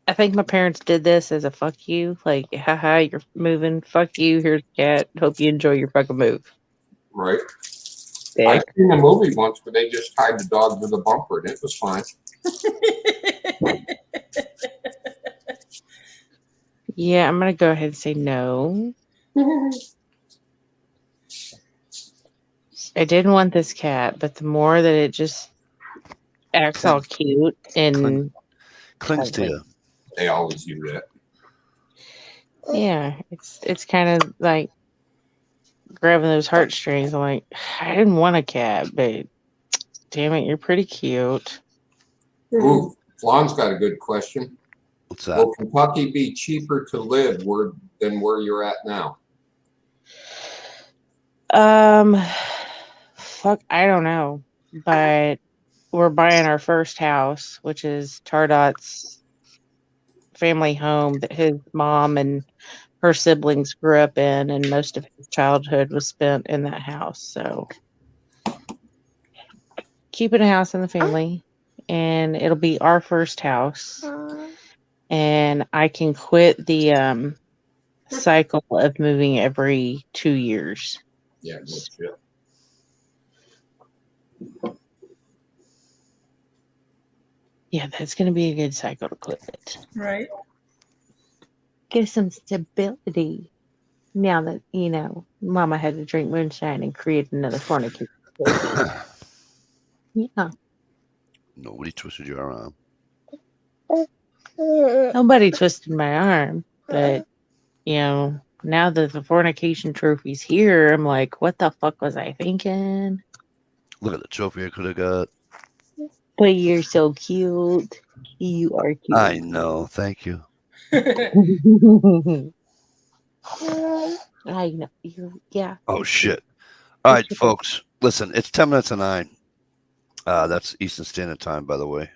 I think my parents did this as a fuck you. Like, haha, you're moving. Fuck you. Here's a cat. Hope you enjoy your fucking move. Right. Dick. I've seen a movie once where they just tied the dog to the bumper and it was fine. Yeah, I'm going to go ahead and say no. I didn't want this cat, but the more that it just acts all cute and Clings to cuddly. you. They always do that. Yeah, it's kind of like grabbing those heartstrings. I'm like, I didn't want a cat, but damn it, you're pretty cute. Ooh, Flan's got a good question. What's that? Will Kentucky be cheaper to live than where you're at now? Fuck, I don't know, but we're buying our first house, which is Tardot's family home that his mom and her siblings grew up in, and most of his childhood was spent in that house. So keeping a house in the family, and it'll be our first house, and I can quit the cycle of moving every 2 years. Yeah, no shit. Yeah, that's going to be a good cycle to quit. Right. Get some stability. Now that, you know, Mama had to drink moonshine and create another fornication. Yeah. Nobody twisted your arm. Nobody twisted my arm, but, you know, now that the fornication trophy's here, I'm like, what the fuck was I thinking? Look at the trophy I could have got. But you're so cute. You are cute. I know. Thank you. I know. Yeah. Oh, shit. All right, folks. Listen, it's 10 minutes to 9. That's Eastern Standard Time, by the way.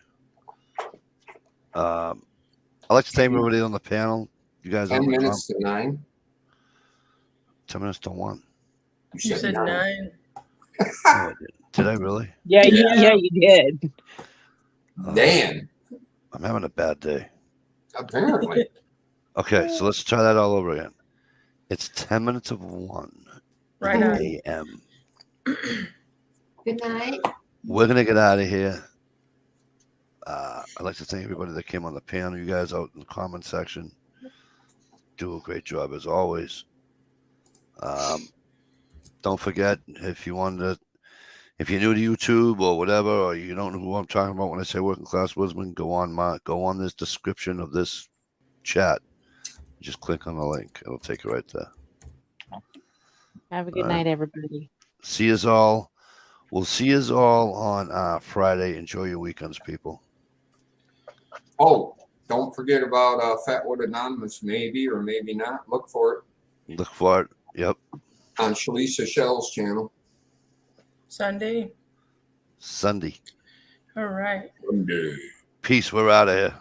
I'd like to thank everybody on the panel. You guys 10 on the minutes to 9. 10 minutes to 1. You said 9. Oh, did I really? Yeah, you did. Dan. I'm having a bad day. Apparently. Okay, so let's try that all over again. It's 10 minutes of 1 Right on. a.m. Good night. We're going to get out of here. I'd like to thank everybody that came on the panel. You guys out in the comment section do a great job as always. Don't forget, if you're new to YouTube or whatever, or you don't know who I'm talking about when I say working class woodsman, go on this description of this chat. Just click on the link. It'll take you right there. Have a good night, everybody. See us all. We'll see us all on Friday. Enjoy your weekends, people. Oh, don't forget about Fatwood Anonymous, maybe or maybe not. Look for it. Look for it. Yep. On Shalisa Shell's channel. Sunday. Sunday. All right. Sunday. Peace. We're out of here.